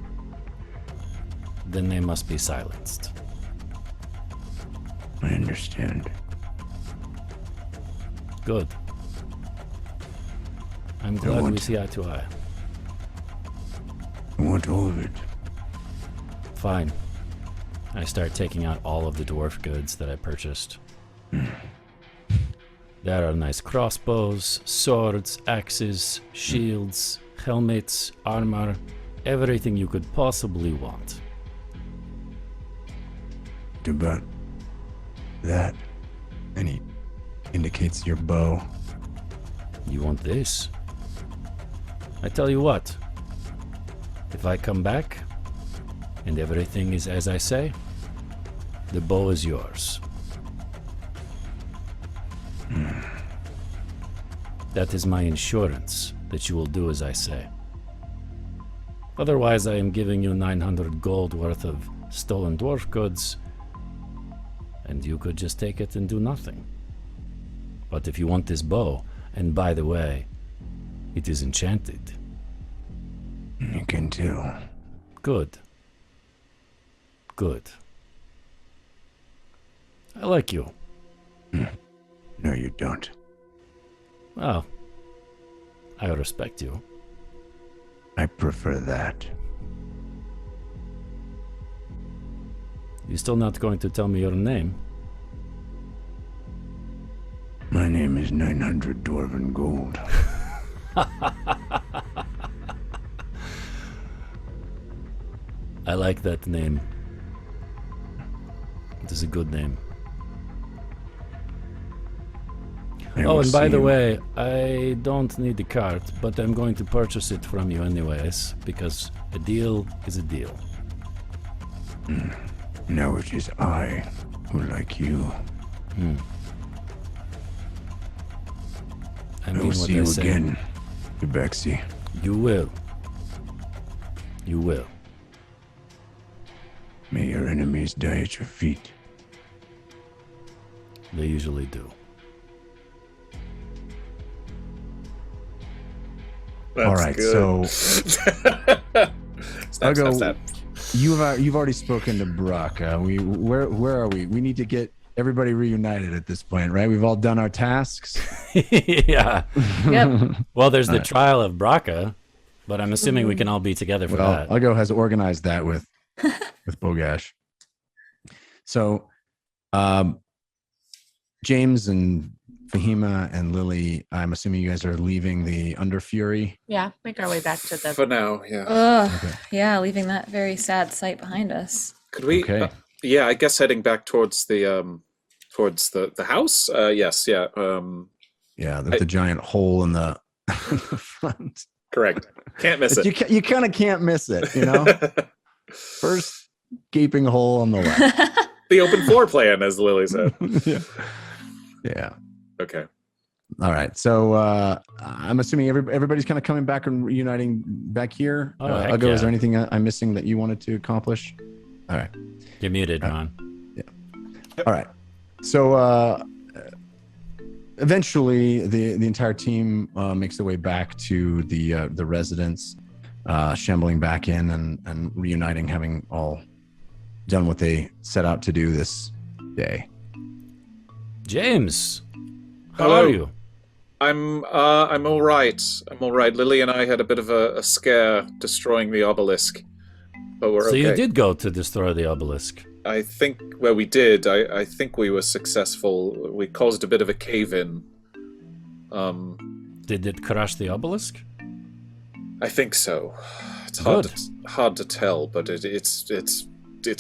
then they must be silenced. I understand. Good. I'm glad we want- see eye to eye. I want all of it. Fine. I start taking out all of the dwarf goods that I purchased. There are nice crossbows, swords, axes, shields, helmets, armor, everything you could possibly want. About that. And he indicates your bow. You want this? I tell you what. If I come back, and everything is as I say, the bow is yours. That is my insurance that you will do as I say. Otherwise, I am giving you 900 gold worth of stolen dwarf goods, and you could just take it and do nothing. But if you want this bow, and by the way, it is enchanted. You can too. Good. Good. I like you. No, you don't. Well, I respect you. I prefer that. You're still not going to tell me your name? My name is 900 Dwarven Gold. I like that name. It is a good name. Oh, and by the way, I don't need the cart, but I'm going to purchase it from you anyways, because a deal is a deal. Now it is I who like you. I mean will what see I you say. again, Ubexi. You will. You will. May your enemies die at your feet. They usually do. All right, good. so Snap. you've already spoken to Brakka. Where are we? We need to get everybody reunited at this point, right? We've all done our tasks. Yeah. Yep. Well, there's the trial of Brakka, but I'm assuming we can all be together for that. Uggo has organized that with Bogash. So, James and Fahima and Lily, I'm assuming you guys are leaving the Under Fury. Yeah, make our way back to the. For now, yeah. Ugh. Okay. Yeah, leaving that very sad sight behind us. Could we? Okay. Yeah, I guess heading back towards the house. Yes, yeah. Yeah, there's the giant hole in the front. Correct. Can't miss it. You kind of can't miss it, you know? First gaping hole on the left. The open floor plan, as Lily said. Yeah. Okay. All right. So I'm assuming everybody's kind of coming back and reuniting back here. Oh, heck Uggo, yeah. is there anything I'm missing that you wanted to accomplish? All right. You're muted, Ron. All right. So eventually, the entire team makes their way back to the residence, shambling back in and reuniting, having all done what they set out to do this day. James, how Hello. are you? I'm all right. I'm all right. Lily and I had a bit of a scare destroying the obelisk, but we're So okay. you did go to destroy the obelisk. I think we did. I think we were successful. We caused a bit of a cave-in. Did it crush the obelisk? I think so. It's Good. hard to tell, but it's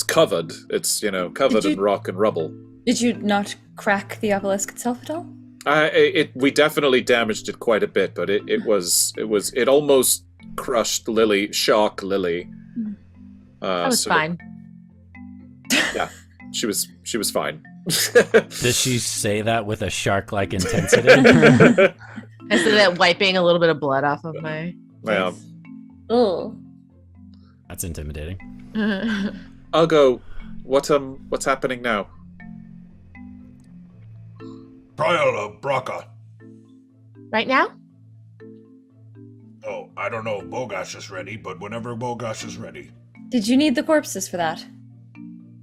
covered. It's covered in rock and rubble. Did you not crack the obelisk itself at all? We definitely damaged it quite a bit, but it almost crushed Shark Lily. I was fine. Yeah, she was fine. Does she say that with a shark-like intensity? I said that wiping a little bit of blood off of my. Yeah. Oh. That's intimidating. Uggo, what's happening now? Trial of Brakka. Right now? Oh, I don't know if Bogash is ready, but whenever Bogash is ready. Did you need the corpses for that?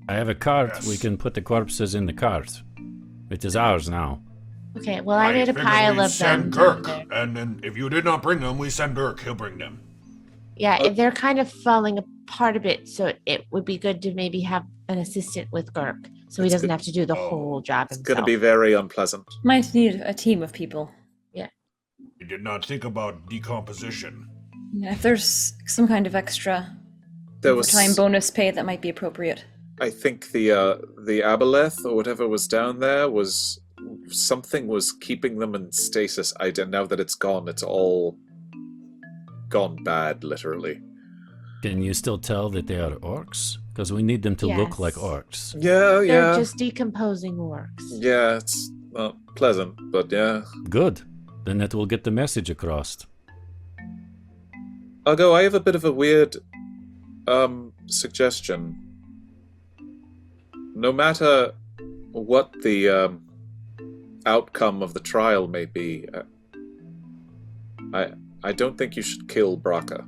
I have a cart. Yes. We can put the corpses in the cart. It is ours now. Okay, well, I made a figure pile we of them. send Girk, and then if you did not bring them, we send Girk. He'll bring them. Yeah, they're kind of falling apart a bit, so it would be good to maybe have an assistant with Gurk, so he It's doesn't good. have to do the whole job It's himself. going to be very unpleasant. Might need a team of people. You did not think about decomposition. Yeah, if there's some kind of extra There was time bonus pay that might be appropriate. I think the aboleth or whatever was down there was something was keeping them in stasis. Now that it's gone, it's all gone bad, literally. Can you still tell that they are orcs? Because we need them to look Yes. like orcs. Yeah, They're just decomposing orcs. Yeah, it's not pleasant, but yeah. Good. Then that will get the message across. Uggo, I have a bit of a weird suggestion. No matter what the outcome of the trial may be, I don't think you should kill Brakka.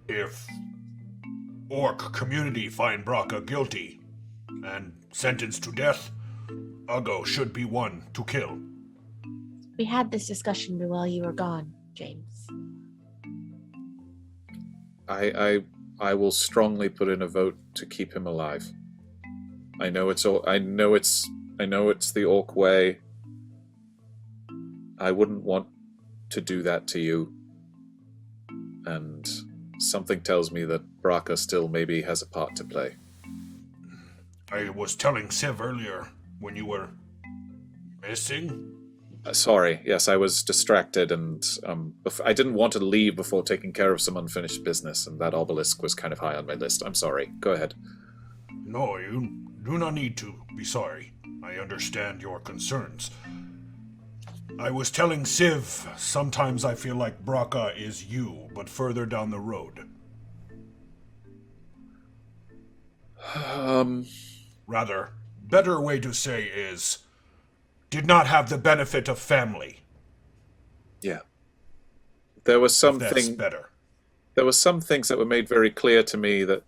If Orc community find Brakka guilty and sentenced to death, Uggo should be one to kill. We had this discussion while you were gone, James. I will strongly put in a vote to keep him alive. I know it's the orc way. I wouldn't want to do that to you. And something tells me that Brakka still maybe has a part to play. I was telling Civ earlier when you were missing. Sorry, yes, I was distracted and I didn't want to leave before taking care of some unfinished business, and that obelisk was kind of high on my list. I'm sorry. Go ahead. No, you do not need to be sorry. I understand your concerns. I was telling Civ, sometimes I feel like Brakka is you, but further down the road. Rather, better way to say is, did not have the benefit of family. Yeah. There was That's something better. There were some things that were made very clear to me that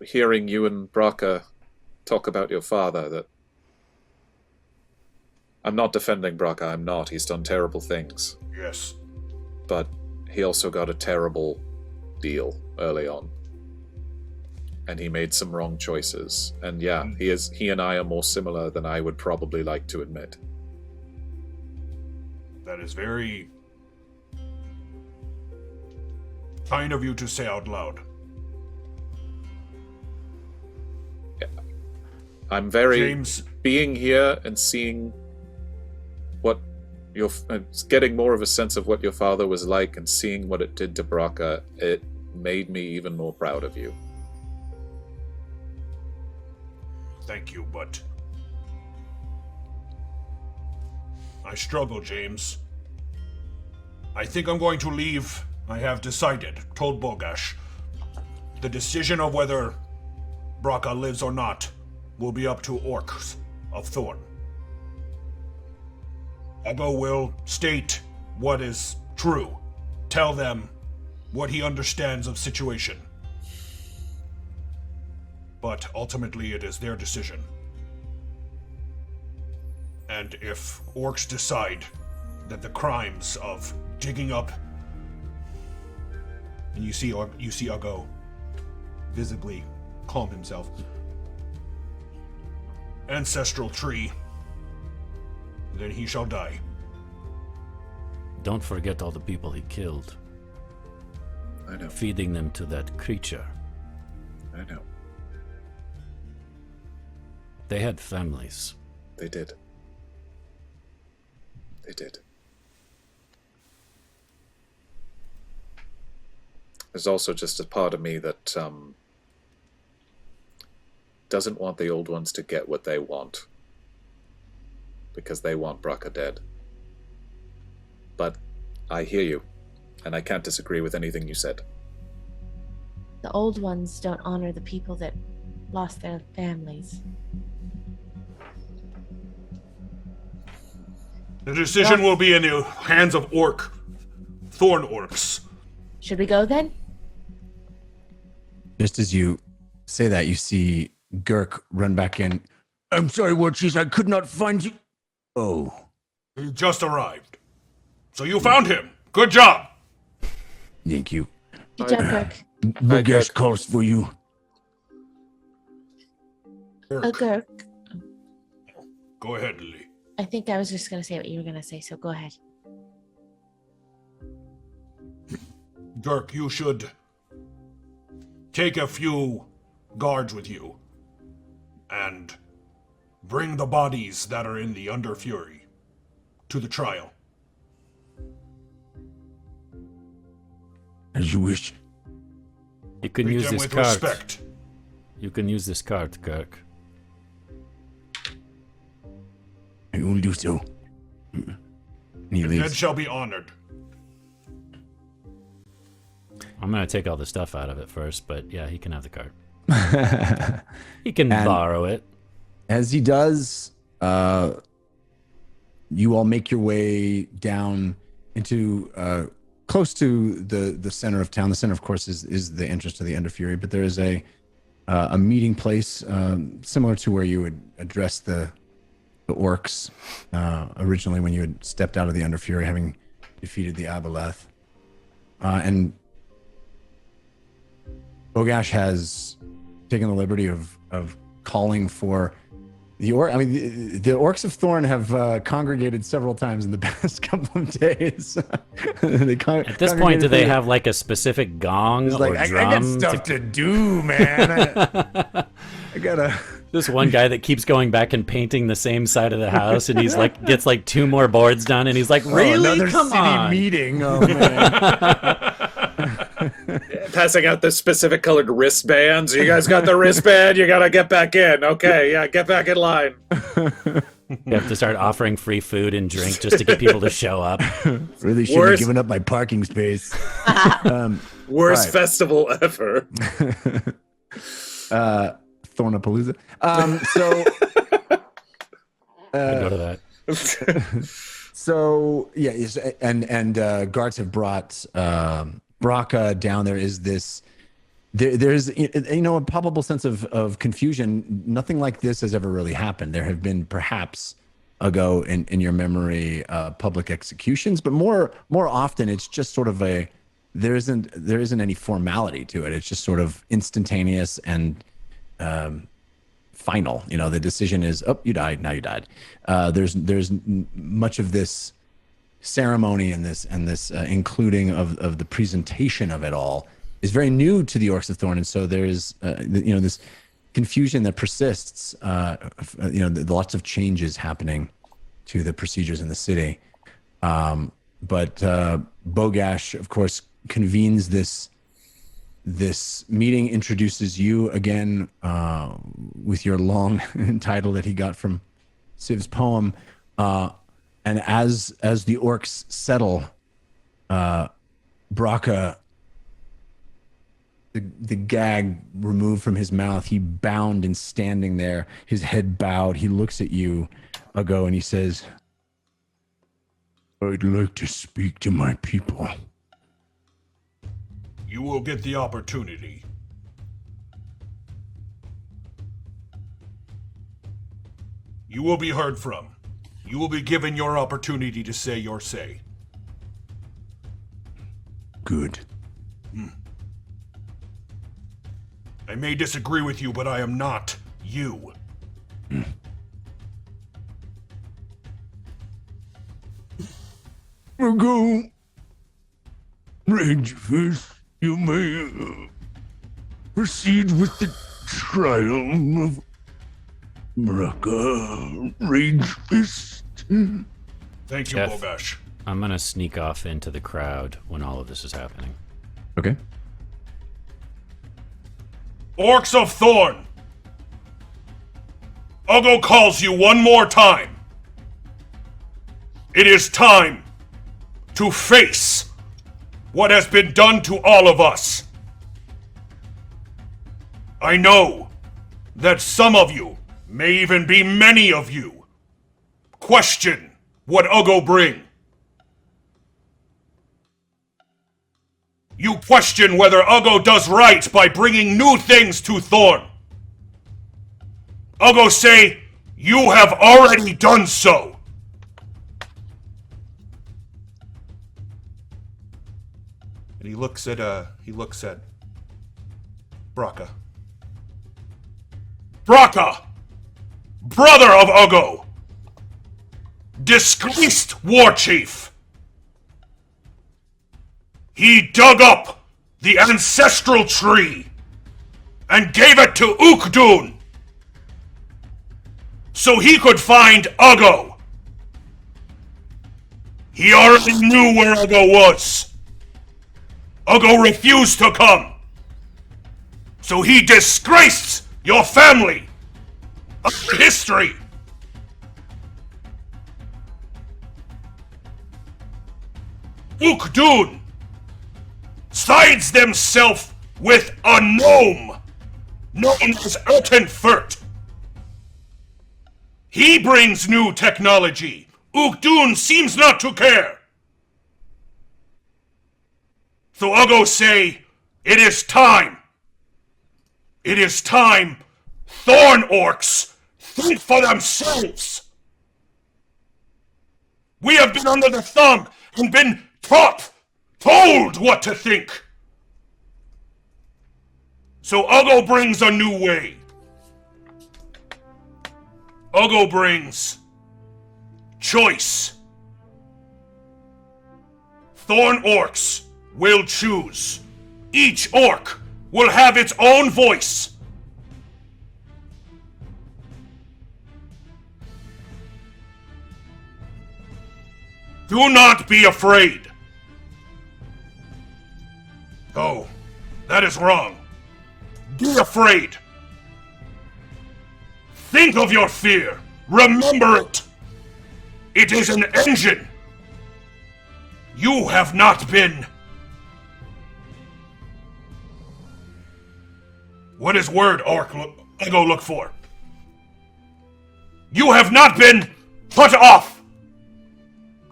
hearing you and Brakka talk about your father, that I'm not defending Brakka, I'm not. He's done terrible things. Yes. But he also got a terrible deal early on. And he made some wrong choices. And yeah, he and I are more similar than I would probably like to admit. That is very kind of you to say out loud. I'm very... James. Being here and seeing what your... getting more of a sense of what your father was like and seeing what it did to Brakka, it made me even more proud of you. Thank you, but I struggle, James. I think I'm going to leave. I have decided, told Bogash. The decision of whether Brakka lives or not will be up to orcs of Thorn. Uggo will state what is true. Tell them what he understands of situation. But ultimately it is their decision. And if orcs decide that the crimes of digging up, and you see Uggo visibly calm himself, ancestral tree, then he shall die. Don't forget all the people he killed. I know. Feeding them to that creature. I know. They had families. They did. They did. There's also just a part of me that doesn't want the old ones to get what they want. Because they want Brakka dead. But I hear you, and I can't disagree with anything you said. The old ones don't honor the people that lost their families. The decision will be in the hands of Thorn orcs. Should we go then? Just as you say that, you see Gurk run back in. I'm sorry, Warchief, I could not find you. Oh. He just arrived. So you found him. Good job. Thank you. Good job, Kirk. Bogesh calls for you. Kirk. Go ahead, Lily. I think I was just going to say what you were going to say, so go ahead. Dirk, you should take a few guards with you and bring the bodies that are in the Under Fury to the trial. As you wish. You can Treat use them this with card. respect. You can use this card, Kirk. I will do so. And he The dead leaves. shall be honored. I'm gonna take all the stuff out of it first, but yeah, he can have the card. He can And- borrow it. As he does, you all make your way down into close to the center of town. The center, of course, is the entrance to the Under Fury, but there is a meeting place similar to where you would address the orcs originally when you had stepped out of the Under Fury, having defeated the Aboleth. And Bogash has taken the liberty of calling for the the orcs of Thorn have congregated several times in the past couple of days. At this point, do they have like a specific gong or like, drum? I got stuff to do, man. I gotta. This one guy that keeps going back and painting the same side of the house, and he's like gets like 2 more boards done, and he's like, "Really? Another Come city on!" meeting. Oh man. Passing out the specific colored wristbands. You guys got the wristband? You gotta get back in. Okay, yeah, get back in line. You have to start offering free food and drink just to get people to show up. Really shouldn't have Worst- given up my parking space. Worst Right. festival ever. Thornapalooza. I'd go to that. So yeah, and guards have brought Brakka down. There is this. There's a palpable sense of confusion. Nothing like this has ever really happened. There have been perhaps ago in your memory public executions, but more often it's just sort of there isn't any formality to it. It's just sort of instantaneous and final. The decision is, oh, you died, now you died. There's much of this ceremony and this including of the presentation of it all is very new to the Orcs of Thorn, and so there's this confusion that persists. Lots of changes happening to the procedures in the city, but Bogash, of course, convenes this meeting, introduces you again with your long title that he got from Siv's poem, and as the orcs settle, Brakka, the gag removed from his mouth, he bound and standing there, his head bowed. He looks at you, Uggo, and he says, I'd like to speak to my people. You will get the opportunity. You will be heard from. You will be given your opportunity to say your say. Good. I may disagree with you, but I am not you. Go. Rage Fist, you may proceed with the trial of Brakka. Rage Fist. Thank you, Jeff. Bogash. I'm gonna sneak off into the crowd when all of this is happening. okay. Orcs of Thorn! Uggo calls you one more time. It is time to face what has been done to all of us. I know that some of you, may even be many of you, question what Uggo bring. You question whether Uggo does right by bringing new things to Thorn. Uggo say, you have already done so. And he looks at Brakka. Brakka! Brother of Uggo! Disgraced war chief! He dug up the ancestral tree and gave it to Ukdun so he could find Uggo. He already knew where Uggo was. Uggo refused to come. So he disgraced your family, our history. Ukdun sides themselves with a gnome known as Ertenfurt. He brings new technology. Ukdun seems not to care. So Uggo say, it is time. It is time Thorn orcs think for themselves. We have been under the thumb and been told what to think. So Uggo brings a new way. Uggo brings choice. Thorn orcs will choose. Each orc will have its own voice. Do not be afraid. Oh, that is wrong. Be afraid. Think of your fear. Remember it. It is an engine. You have not been... What is word Uggo look for? You have not been put off.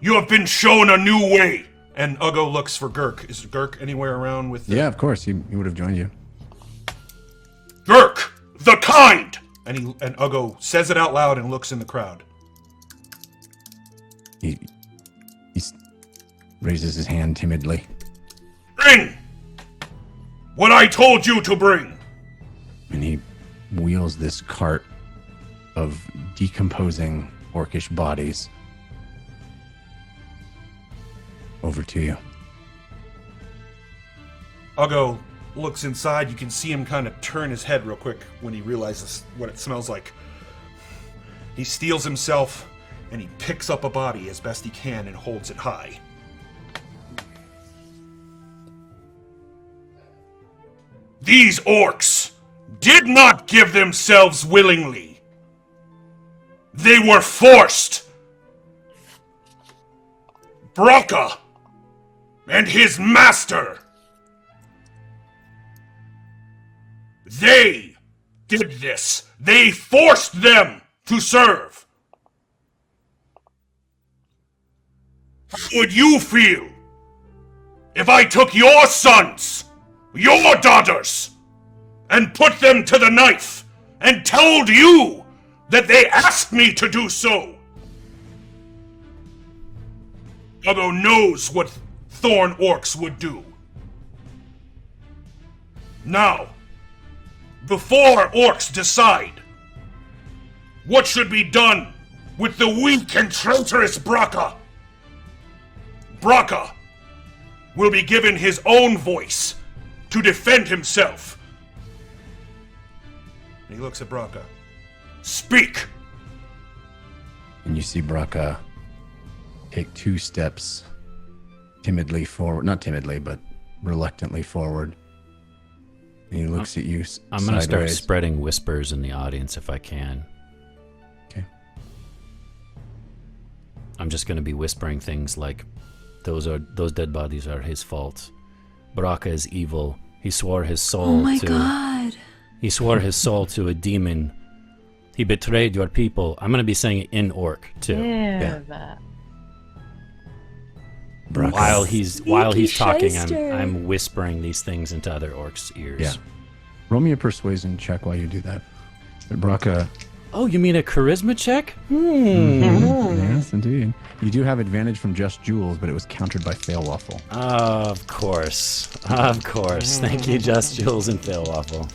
You have been shown a new way. And Uggo looks for Gurk. Is Gurk anywhere around with... Yeah, of course. He would have joined you. Gurk, the kind! And Uggo says it out loud and looks in the crowd. He raises his hand timidly. Bring! What I told you to bring! And he wheels this cart of decomposing orcish bodies over to you. Uggo looks inside. You can see him kind of turn his head real quick when he realizes what it smells like. He steels himself and he picks up a body as best he can and holds it high. These orcs did not give themselves willingly. They were forced. Brakka and his master. They did this. They forced them to serve. How would you feel if I took your sons, your daughters, and put them to the knife and told you that they asked me to do so? Uggo knows what Thorn orcs would do. Now, before orcs decide what should be done with the weak and traitorous Brakka, Brakka will be given his own voice to defend himself. And he looks at Brakka. Speak! And you see Brakka take 2 steps timidly forward. Not timidly, but reluctantly forward. And he looks at you I'm going to start sideways. spreading whispers in the audience if I can. Okay. I'm just going to be whispering things like, those dead bodies are his fault. Brakka is evil. He swore his soul Oh my god. He swore his soul to a demon. He betrayed your people. I'm going to be saying it in orc too. Yeah. Brakka. While he's talking, shyster. I'm whispering these things into other orcs' ears. Yeah. Roll me a persuasion check while you do that. But Brakka Oh, you mean a charisma check? Yes, indeed. You do have advantage from Just Jules, but it was countered by Fail Waffle. Of course. Of course. Thank you, Just Jules and Fail Waffle.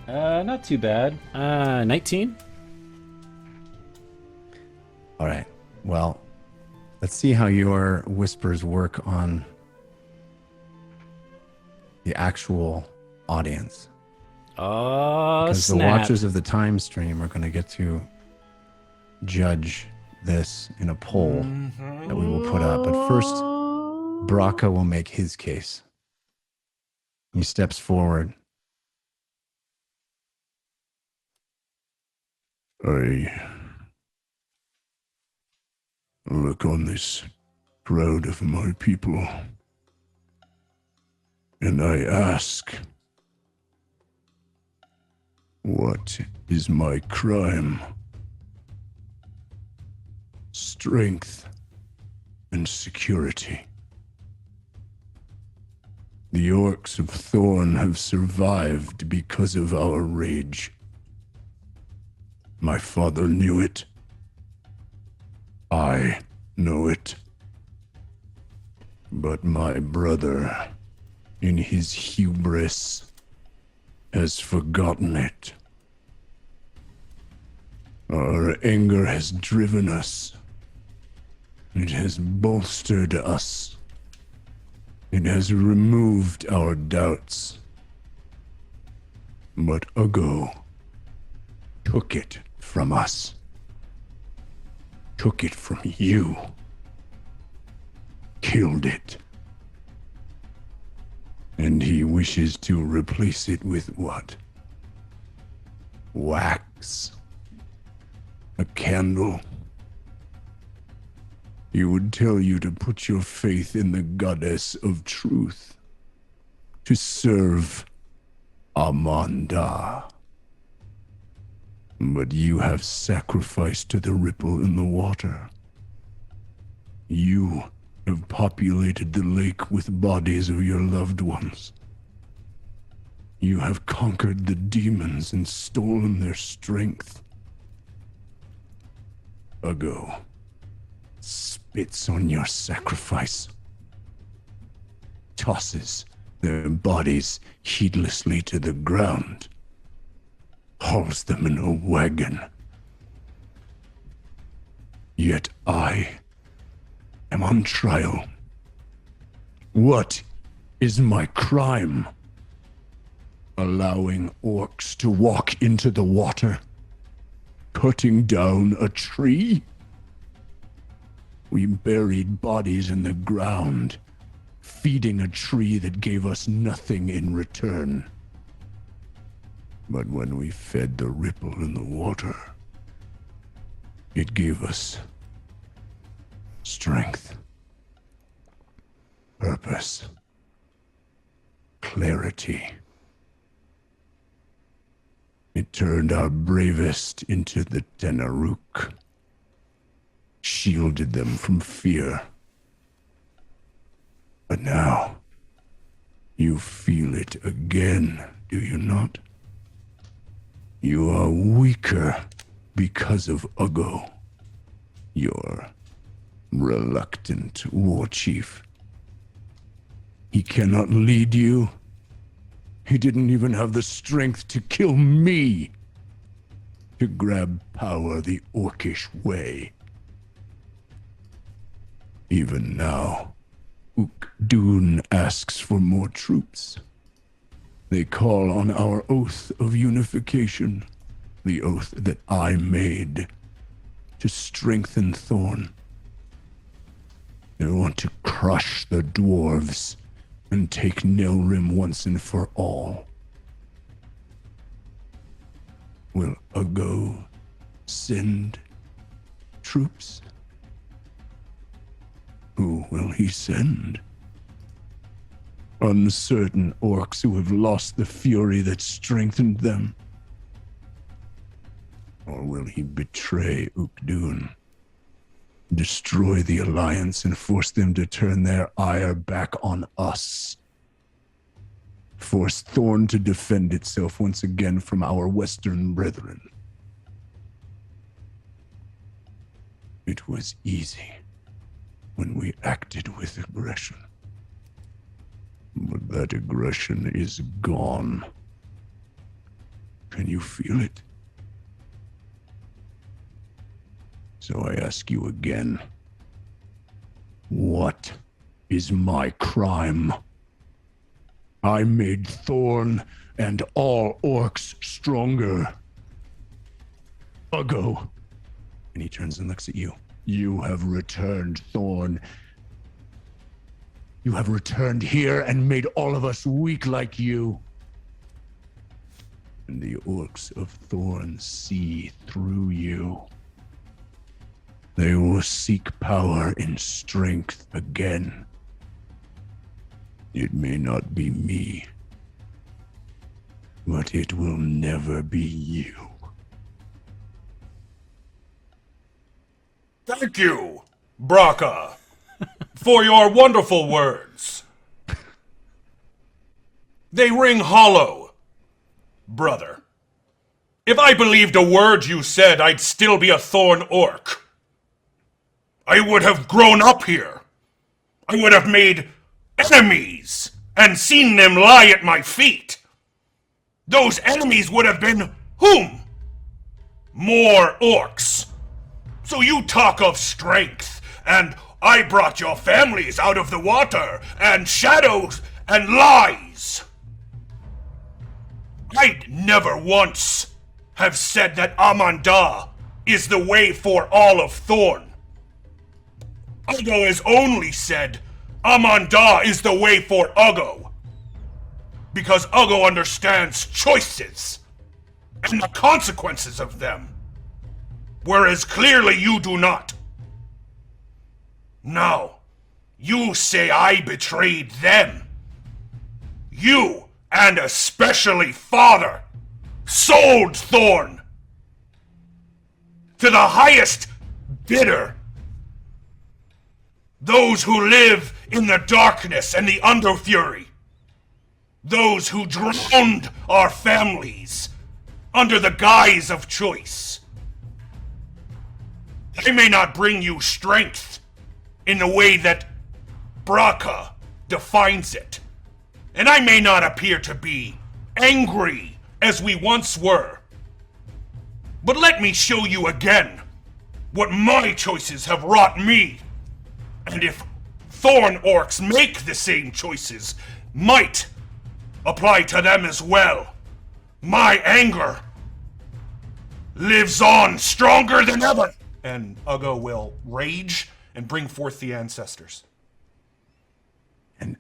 Not too bad. 19? All right. Well, let's see how your whispers work on the actual audience. Oh, because snap. the watchers of the time stream are going to get to judge this in a poll that we will put up. But first, Brakka will make his case. He steps forward. I look on this crowd of my people, and I ask, what is my crime? Strength and security. The orcs of Thorn have survived because of our rage. My father knew it. I know it. But my brother, in his hubris, has forgotten it. Our anger has driven us. It has bolstered us. It has removed our doubts. But Uggo took it from us. Took it from you. Killed it. And he wishes to replace it with what? Wax. A candle. He would tell you to put your faith in the goddess of truth. To serve Amanda. But you have sacrificed to the ripple in the water. You have populated the lake with bodies of your loved ones. You have conquered the demons and stolen their strength. Uggo spits on your sacrifice, tosses their bodies heedlessly to the ground, hauls them in a wagon. Yet I am on trial. What is my crime? Allowing orcs to walk into the water? Cutting down a tree? We buried bodies in the ground, feeding a tree that gave us nothing in return. But when we fed the ripple in the water, it gave us strength, purpose, clarity. It turned our bravest into the Tenaruk, shielded them from fear. But now, you feel it again, do you not? You are weaker because of Uggo, your reluctant war chief. He cannot lead you. He didn't even have the strength to kill me, to grab power the orcish way. Even now, Ukdun asks for more troops. They call on our oath of unification, the oath that I made to strengthen Thorn. They want to crush the dwarves and take Nelrim once and for all. Will Uggo send troops? Who will he send? Uncertain orcs who have lost the fury that strengthened them? Or will he betray Ukdun, destroy the Alliance and force them to turn their ire back on us? force Thorn to defend itself once again from our Western brethren. It was easy when we acted with aggression. But that aggression is gone. Can you feel it? So I ask you again, what is my crime? I made Thorn and all orcs stronger. Uggo. And he turns and looks at you. You have returned, Thorn. You have returned here and made all of us weak like you. And the orcs of Thorn see through you. They will seek power in strength again. It may not be me, but it will never be you. Thank you, Brakka, for your wonderful words. They ring hollow, brother. If I believed a word you said, I'd still be a Thorn orc. I would have grown up here. I would have made enemies and seen them lie at my feet. Those enemies would have been whom? More orcs. So you talk of strength, and I brought your families out of the water, and shadows, and lies. I'd never once have said that Amanda is the way for all of Thorn. Uggo has only said Amanda is the way for Uggo. Because Uggo understands choices and the consequences of them. Whereas clearly you do not. Now, you say I betrayed them. You, and especially Father, sold Thorn to the highest bidder. Those who live in the darkness and the underfury. Those who drowned our families under the guise of choice. I may not bring you strength in the way that Brakka defines it. And I may not appear to be angry as we once were. But let me show you again what my choices have wrought me. And if Thorn orcs make the same choices, might apply to them as well. My anger lives on stronger than ever. And Uggo will rage and bring forth the ancestors. And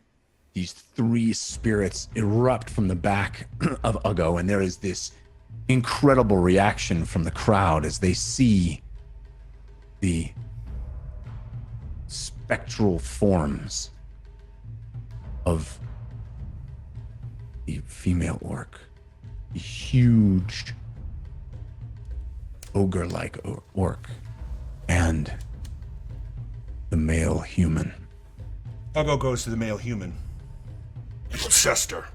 these three spirits erupt from the back of Uggo, and there is this incredible reaction from the crowd as they see the spectral forms of the female orc, the huge ogre-like orc, and the male human. Uggo goes to the male human. Ancestor,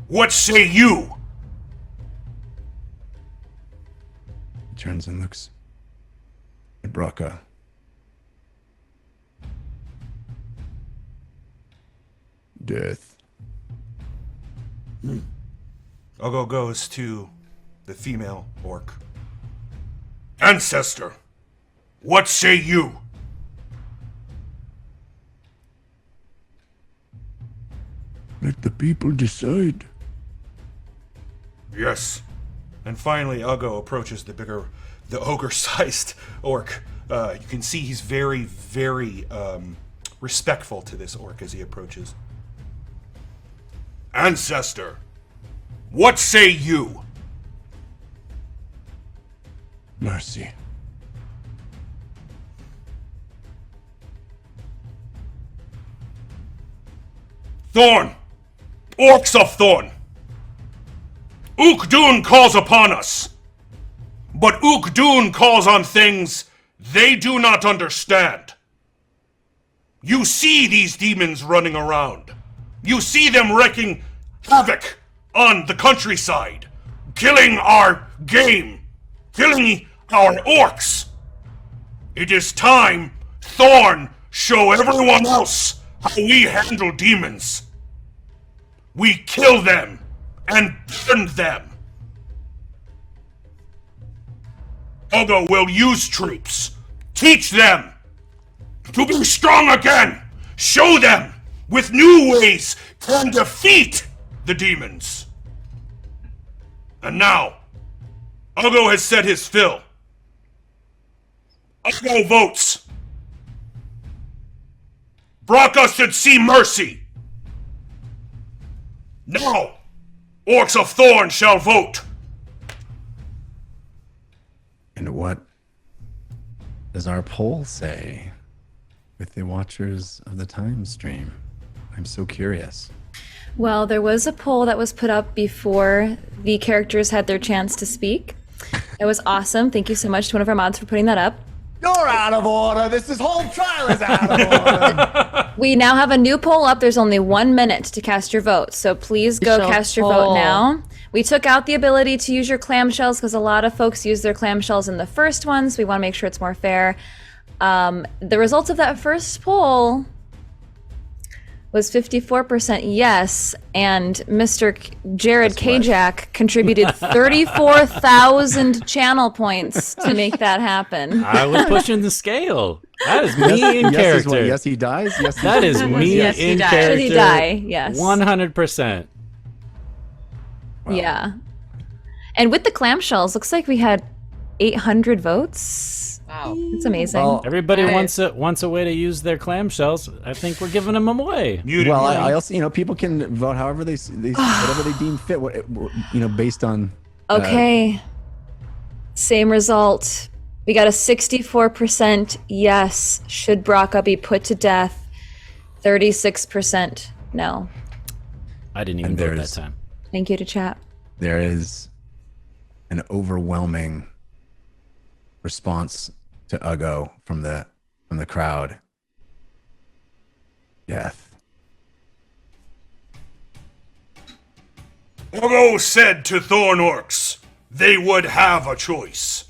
what say you? He turns and looks at Brakka. Death. Uggo goes to the female orc. Ancestor, what say you? Let the people decide. Yes. And finally, Uggo approaches the ogre-sized orc. You can see he's very, very respectful to this orc as he approaches. Ancestor, what say you? Mercy. Thorn! Orcs of Thorn! Ukdun calls upon us. But Ukdun calls on things they do not understand. You see these demons running around. You see them wreaking havoc on the countryside, killing our game, killing our orcs. It is time Thorn show everyone else how we handle demons. We kill them and burn them. Uggo will use troops, teach them to be strong again, show them with new ways can defeat the demons. And now, Uggo has said his fill. Uggo votes. Brakka should see mercy. Now, Orcs of Thorn shall vote. And what does our poll say with the watchers of the time stream? I'm so curious. Well, there was a poll that was put up before the characters had their chance to speak. It was awesome. Thank you so much to one of our mods for putting that up. You're out of order. This whole trial is out of order. We now have a new poll up. There's only 1 minute to cast your vote, so please go cast your vote now. We took out the ability to use your clamshells because a lot of folks use their clamshells in the first one, so we want to make sure it's more fair. The results of that first poll was 54% yes, and Mr. Jared Kajak contributed 34,000 channel points to make that happen. I was pushing the scale. That is me in character. Yes, he dies. Yes, that is me Yes, he in dies. character. Should he die? Yes. 100%. Wow. Yeah. And with the clamshells, looks like we had 800 votes. Wow. It's amazing. Well, Everybody Right. wants a way to use their clamshells. I think we're giving them away. Muted. Well, I also, people can vote however they whatever they deem fit. Based on. Okay. Same result. We got a 64% yes. Should Brakka be put to death? 36% no. I didn't even And vote that there's- time. Thank you to chat. There is an overwhelming response to Uggo from the crowd. Death. Uggo said to Thorn Orcs they would have a choice.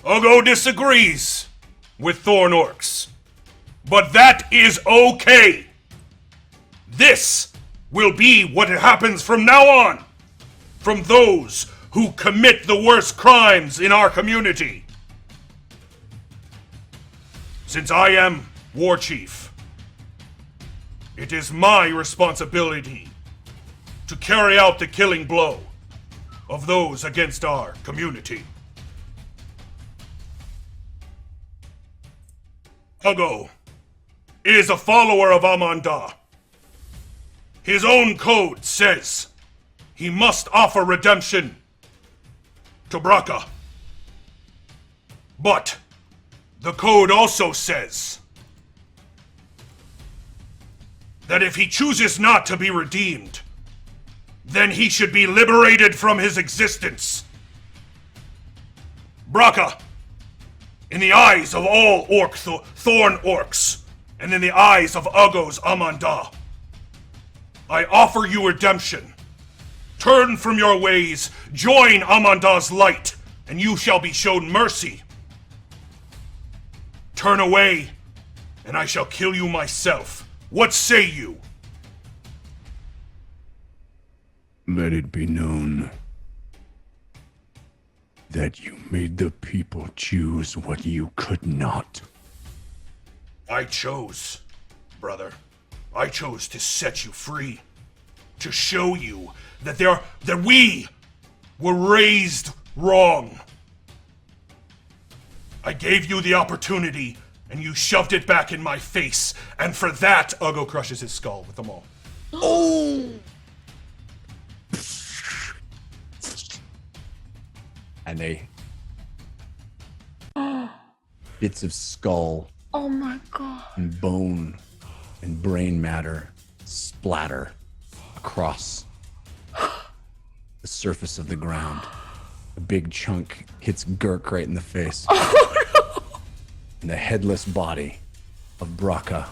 Uggo disagrees with Thorn Orcs, but that is okay. This will be what happens from now on, from those who commit the worst crimes in our community. Since I am War Chief, it is my responsibility to carry out the killing blow of those against our community. Uggo is a follower of Amanda. His own code says he must offer redemption to Brakka. But the code also says that if he chooses not to be redeemed, then he should be liberated from his existence. Brakka, in the eyes of all Thorn Orcs, and in the eyes of Uggo's Amanda, I offer you redemption. Turn from your ways, join Amanda's light, and you shall be shown mercy. Turn away, and I shall kill you myself. What say you? Let it be known that you made the people choose what you could not. I chose, brother. I chose to set you free. To show you that we were raised wrong. I gave you the opportunity, and you shoved it back in my face. And for that, Uggo crushes his skull with them all. Oh! And bits of skull Oh my god. and bone and brain matter splatter across the surface of the ground. A big chunk hits Gurk right in the face. And the headless body of Brakka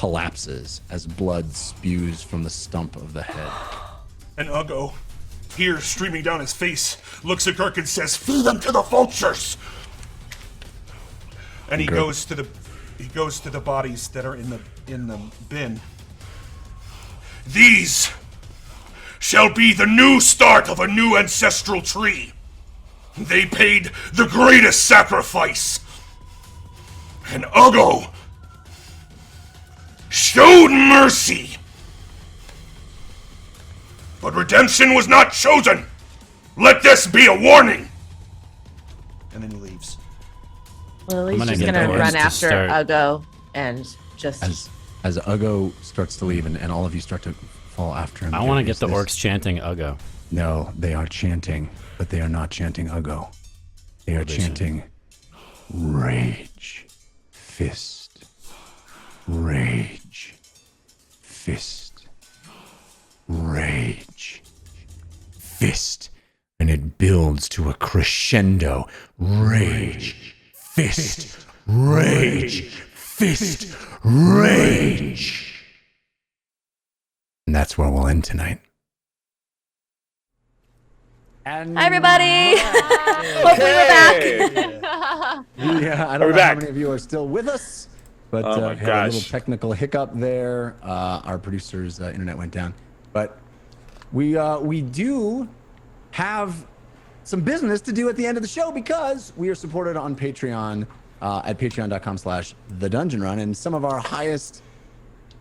collapses as blood spews from the stump of the head. And Uggo, tears streaming down his face, looks at Girk and says, "Feed them to the vultures!" And he goes to the bodies that are in the bin. "These shall be the new start of a new ancestral tree. They paid the greatest sacrifice. And Uggo showed mercy. But redemption was not chosen. Let this be a warning." And then he leaves. Lily's gonna just get gonna the run horse to after start. Uggo and just. As Uggo starts to leave and all of you start to fall after him. I want to there's get the this- orcs chanting Uggo. No, they are chanting, but they are not chanting Uggo. They are chanting rage, fist, rage, fist, rage, fist. And it builds to a crescendo. Rage, fist, rage, fist, rage. And that's where we'll end tonight. And Hi, everybody. Hopefully we're back. yeah, I don't know how many of you are still with us, but Oh my we had a little gosh. technical hiccup there. Our producer's internet went down, but we do have some business to do at the end of the show because we are supported on Patreon at patreon.com/thedungeonrun, and some of our highest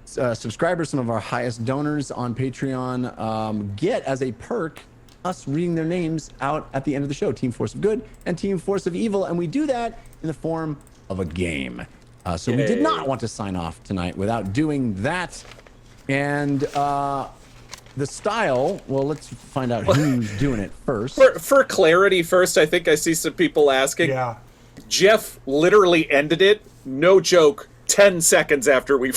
subscribers, some of our highest donors on Patreon get as a perk us reading their names out at the end of the show. Team Force of Good and Team Force of Evil, and we do that in the form of a game. So we did not want to sign off tonight without doing that. And the style, well, let's find out who's doing it first. For clarity, first, I think I see some people asking. Yeah. Jeff literally ended it, no joke, 10 seconds after we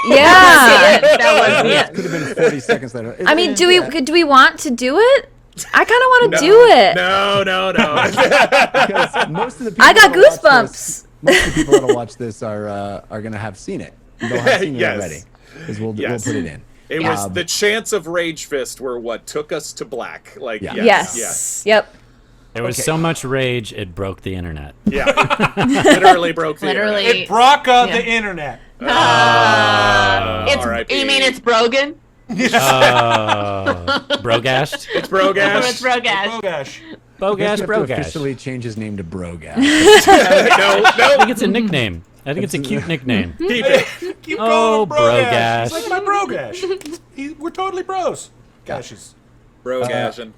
Yeah. That was it. Could have been 40 seconds later. I mean, do we want to do it? I kind of want to do it. No. Because most of the people I got that'll watch goosebumps. this- most of the people that'll watch this are gonna have seen it. They'll have seen it Yes. already. Because we'll Yes. put it in. It was the chants of Rage Fist were what took us to black. Like, Yeah. Yes. Yep. There was so much rage, it broke the internet. Yeah. Literally broke the internet. Literally. It Brakka the internet. R.I.P. You mean it's Brogan? Brogashed? It's Brogash. It's Brogash. Bogash. Bogash, We have to Brogash. officially change his name to Brogash. I think it's a nickname. I think it's a cute nickname. Keep it. Keep Oh, calling him Brogash. Brogash. He's like my Brogash. We're totally bros. Gashes. Brogashing.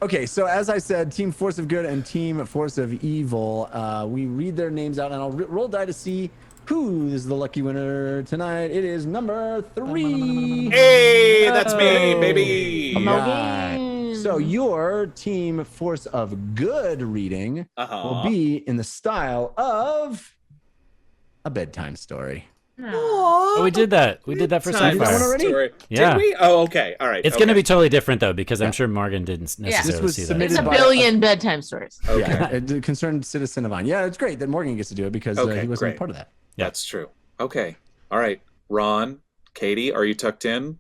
Okay, so as I said, Team Force of Good and Team Force of Evil, we read their names out, and I'll roll die to see who is the lucky winner tonight. It is number 3. Hey, that's me, baby. Right. So your Team Force of Good reading will be in the style of a bedtime story. Oh, we did that. We did that for Did that one Sapphire. already? Story. Yeah. Did we? Oh, okay. All right. It's going to be totally different, though, because I'm sure Morgan didn't necessarily This was see that. submitted It's a by billion bedtime stories. Okay. Yeah, a concerned citizen of On. Yeah, it's great that Morgan gets to do it because Okay, he wasn't great. part of that. That's true. Okay. All right. Ron, Katie, are you tucked in?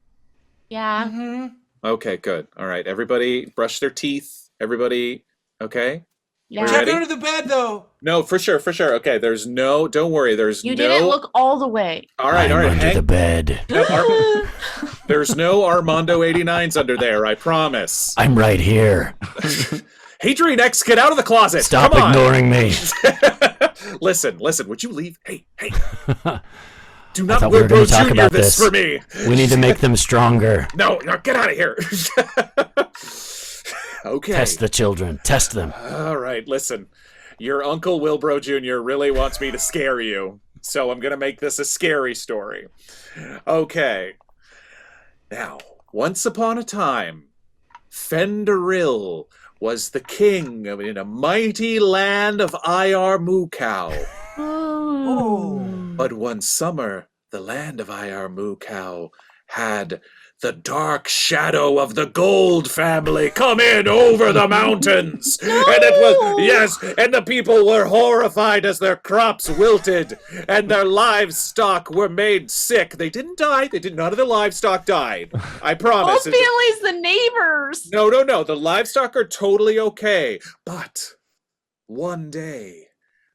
Yeah. Okay, good. All right. Everybody brush their teeth. Everybody, okay? Yeah. We're Check ready? under the bed though. No, for sure. Okay, don't worry. There's You no... didn't look all the way. All right. Hang- bed. There's no Armando 89s under there, I promise. I'm right here. Hadrian X, get out of the closet. Stop Come on. ignoring me. Listen, would you leave? Hey. Do I not thought we were Wilbur going to talk Jr. about this this. for me. We need to make them stronger. No, get out of here. Okay. Test the children. Test them. All right, listen. Your Uncle Wilbro Jr. really wants me to scare you, so I'm going to make this a scary story. Okay. Now, once upon a time, Fenderil was the king in a mighty land of Iar Mukau. But one summer, the land of Iar Mukau had the dark shadow of the Gold family come in over the mountains. And it was, yes, and the people were horrified as their crops wilted and their livestock were made sick. They didn't die. None of the livestock died. I promise. Both families, the neighbors. No. The livestock are totally okay. But one day,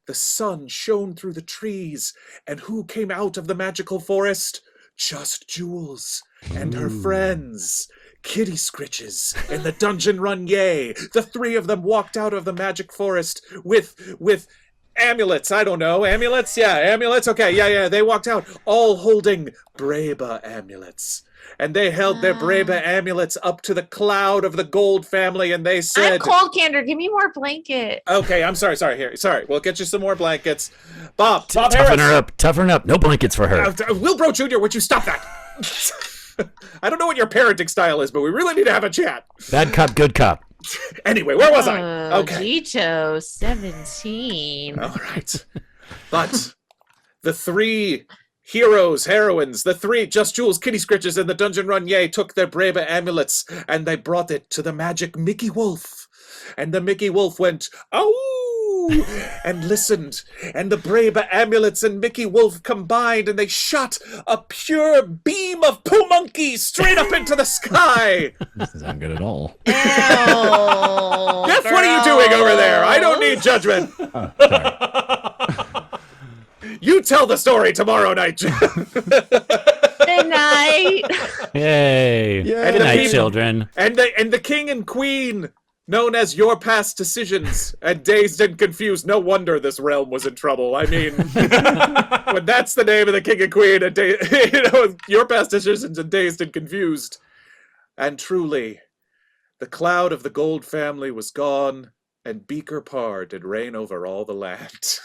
the sun shone through the trees, and who came out of the magical forest? Just Jules and her friends, Kitty Scritches and the Dungeon Run Yay. The three of them walked out of the magic forest with amulets. I don't know. Amulets? Yeah, amulets. Okay, yeah. They walked out all holding Brakka amulets. And they held their Brakka amulets up to the cloud of the Gold family, and they said... I'm cold, Candor. Give me more blanket. Okay, I'm sorry. Here, sorry. We'll get you some more blankets. Bob Toughen Harris. her up. No blankets for her. Wilbro Jr., would you stop that? I don't know what your parenting style is, but we really need to have a chat. Bad cop, good cop. Anyway, where was I? Okay. Gito, 17. All right. But the three heroines, the three, Just Jules, Kitty Scritches, and the Dungeon Run Yay took their Brakka amulets, and they brought it to the magic Mickey Wolf. And the Mickey Wolf went, "Ow!" and listened. And the Brakka amulets and Mickey Wolf combined, and they shot a pure beam of poo monkey straight up into the sky. This doesn't good at all. Jeff, what are you doing over there? I don't need judgment. You tell the story tomorrow night, Jeff. Good night. Yay. Good night, children. And the king and queen, known as Your Past Decisions, and Dazed and Confused. No wonder this realm was in trouble. I mean, when that's the name of the king and queen, and Your Past Decisions and Dazed and Confused. And truly, the cloud of the Gold family was gone, and Beaker Parr did reign over all the land.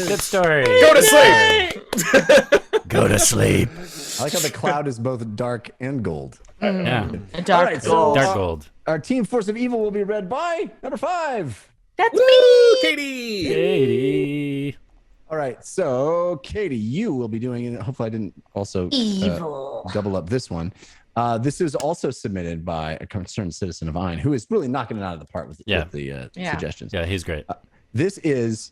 Good story. Go to sleep. Go to sleep. I like how the cloud is both dark and gold. Yeah. Dark All right, gold. Dark gold. Our team Force of Evil will be read by number 5. That's Woo, Katie. Katie. All right, so Katie, you will be doing it. Hopefully, I didn't also double up this one. This is also submitted by a concerned citizen of Ein, who is really knocking it out of the park with the suggestions. Yeah, he's great. This is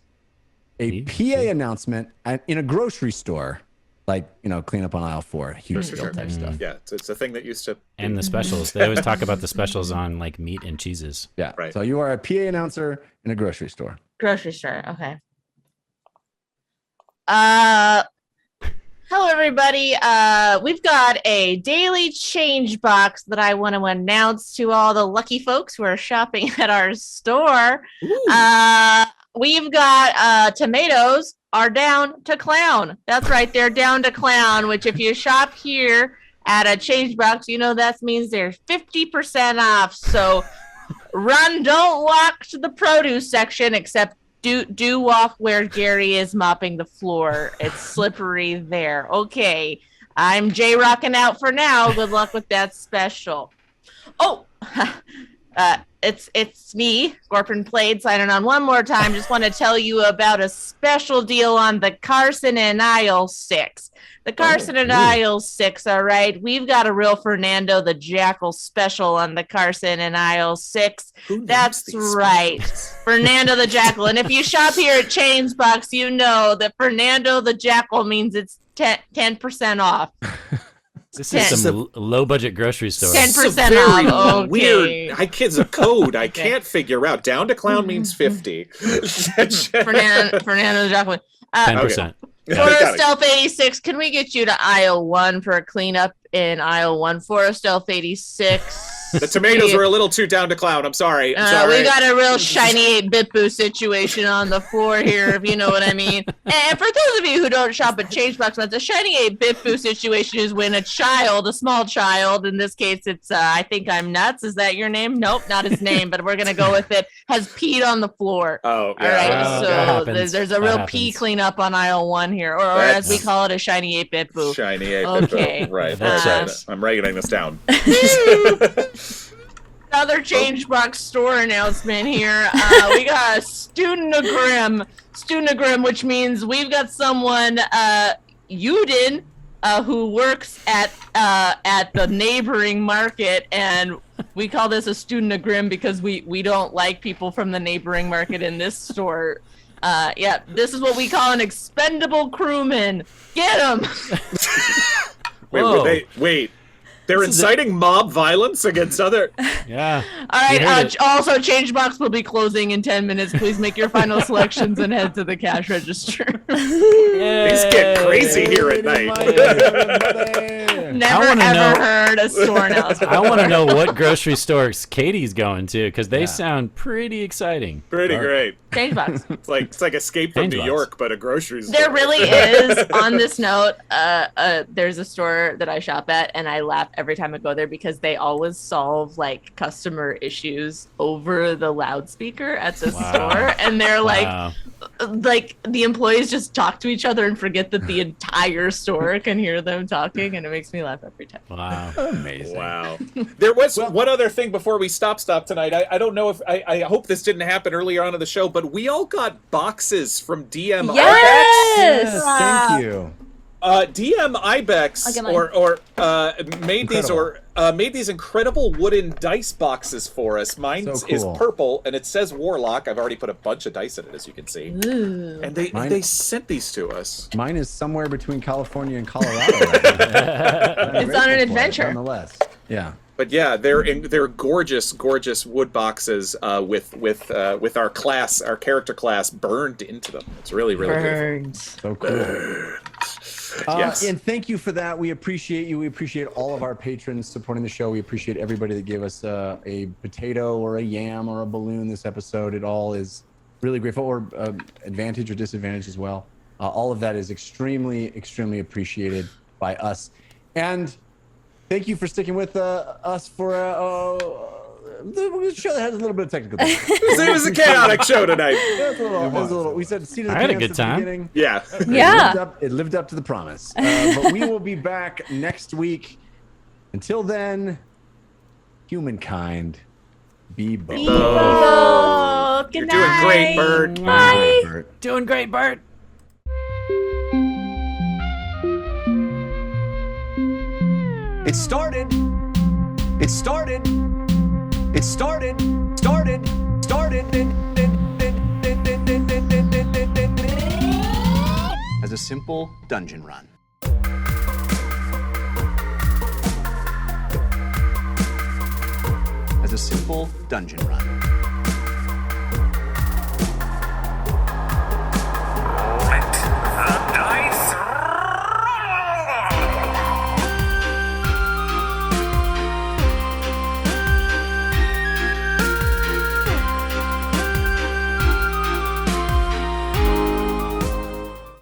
a PA announcement in a grocery store, like, clean up on aisle 4, huge scale type stuff. Yeah, it's a thing that used to... And the specials. They always talk about the specials on, like, meat and cheeses. Yeah, right. So you are a PA announcer in a grocery store. Grocery store. Okay. Hello, everybody. We've got a daily change box that I want to announce to all the lucky folks who are shopping at our store. We've got tomatoes are down to clown. That's right. They're down to clown, which if you shop here at a change box, that means they're 50% off. So don't walk to the produce section, except do walk where Gary is mopping the floor. It's slippery there. Okay, I'm J-rocking out for now. Good luck with that special. Oh, it's me, Scorpion Plate, signing on one more time. Just want to tell you about a special deal on the Carson and Aisle 6. The Carson and Aisle 6, all right. We've got a real Fernando the Jackal special on the Carson and Aisle 6. That's right. Fernando the Jackal. And if you shop here at Chains Box, you know that Fernando the Jackal means it's 10% off. This is some low-budget grocery store. 10% off. Okay. Weird. It's a code I can't figure out. Down to clown means 50. Fernando the Jackal. 10%. Forest Stealth 86, can we get you to aisle 1 for a cleanup in aisle 1? Forest Stealth 86. The tomatoes were a little too down to clown. I'm sorry. We got a real shiny 8-bit boo situation on the floor here, if you know what I mean. And for those of you who don't shop at Change Box, the shiny 8-bit boo situation is when a small child, in this case it's I Think I'm Nuts. Is that your name? Nope, not his name, but we're going to go with it. Has peed on the floor. Oh, yeah. All right, so there's a real pee cleanup on aisle 1 here, or as we call it, a shiny 8-bit boo. Shiny 8-bit boo. Okay. Right. I'm writing this down. Another Change Box store announcement here. We got a studentagram, which means we've got someone, Yudin, who works at the neighboring market, and we call this a student of Grimm because we don't like people from the neighboring market in this store. Yeah, this is what we call an expendable crewman. Get him! Wait. They're inciting mob violence against other. Yeah. All right. Also, Changebox will be closing in 10 minutes. Please make your final selections and head to the cash register. Things get crazy here at night. Never ever heard a store announcement. I want to know what grocery stores Katie's going to, because they sound pretty exciting. Pretty great. Changebox. It's like Escape from New York, but a grocery store. There really is. On this note, there's a store that I shop at, and I laugh every time I go there because they always solve like customer issues over the loudspeaker at the store, and they're like the employees just talk to each other and forget that the entire store can hear them talking, and it makes me laugh every time. Wow. Amazing. Wow. There was one other thing before we stop tonight. I don't know if I hope this didn't happen earlier on in the show, but we all got boxes from DM Yes! Yes, thank you. DM Ibex I'll get mine. made these incredible wooden dice boxes for us. Mine So cool. is purple and it says Warlock. I've already put a bunch of dice in it, as you can see. Ooh. And they sent these to us. Mine is somewhere between California and Colorado. Right? It's on an adventure. Nonetheless. Yeah. But yeah, they're gorgeous wood boxes with our character class burned into them. It's really Burned. So cool. Yes. And thank you for that. We appreciate you. We appreciate all of our patrons supporting the show. We appreciate everybody that gave us a potato or a yam or a balloon this episode. It all is really grateful, or advantage or disadvantage as well. All of that is extremely appreciated by us. And thank you for sticking with us for the show that has a little bit of technical difficulties. It was a chaotic show tonight. It was a little. We said seat of the I had a pants good at the time. beginning. Yeah. Yeah. It lived up to the promise. But we will be back next week. Until then, humankind, be bold. Oh, good You're night. doing great, Bird. Bye. Bert. Doing great, Bert. It started. As a simple dungeon run. As a simple dungeon run.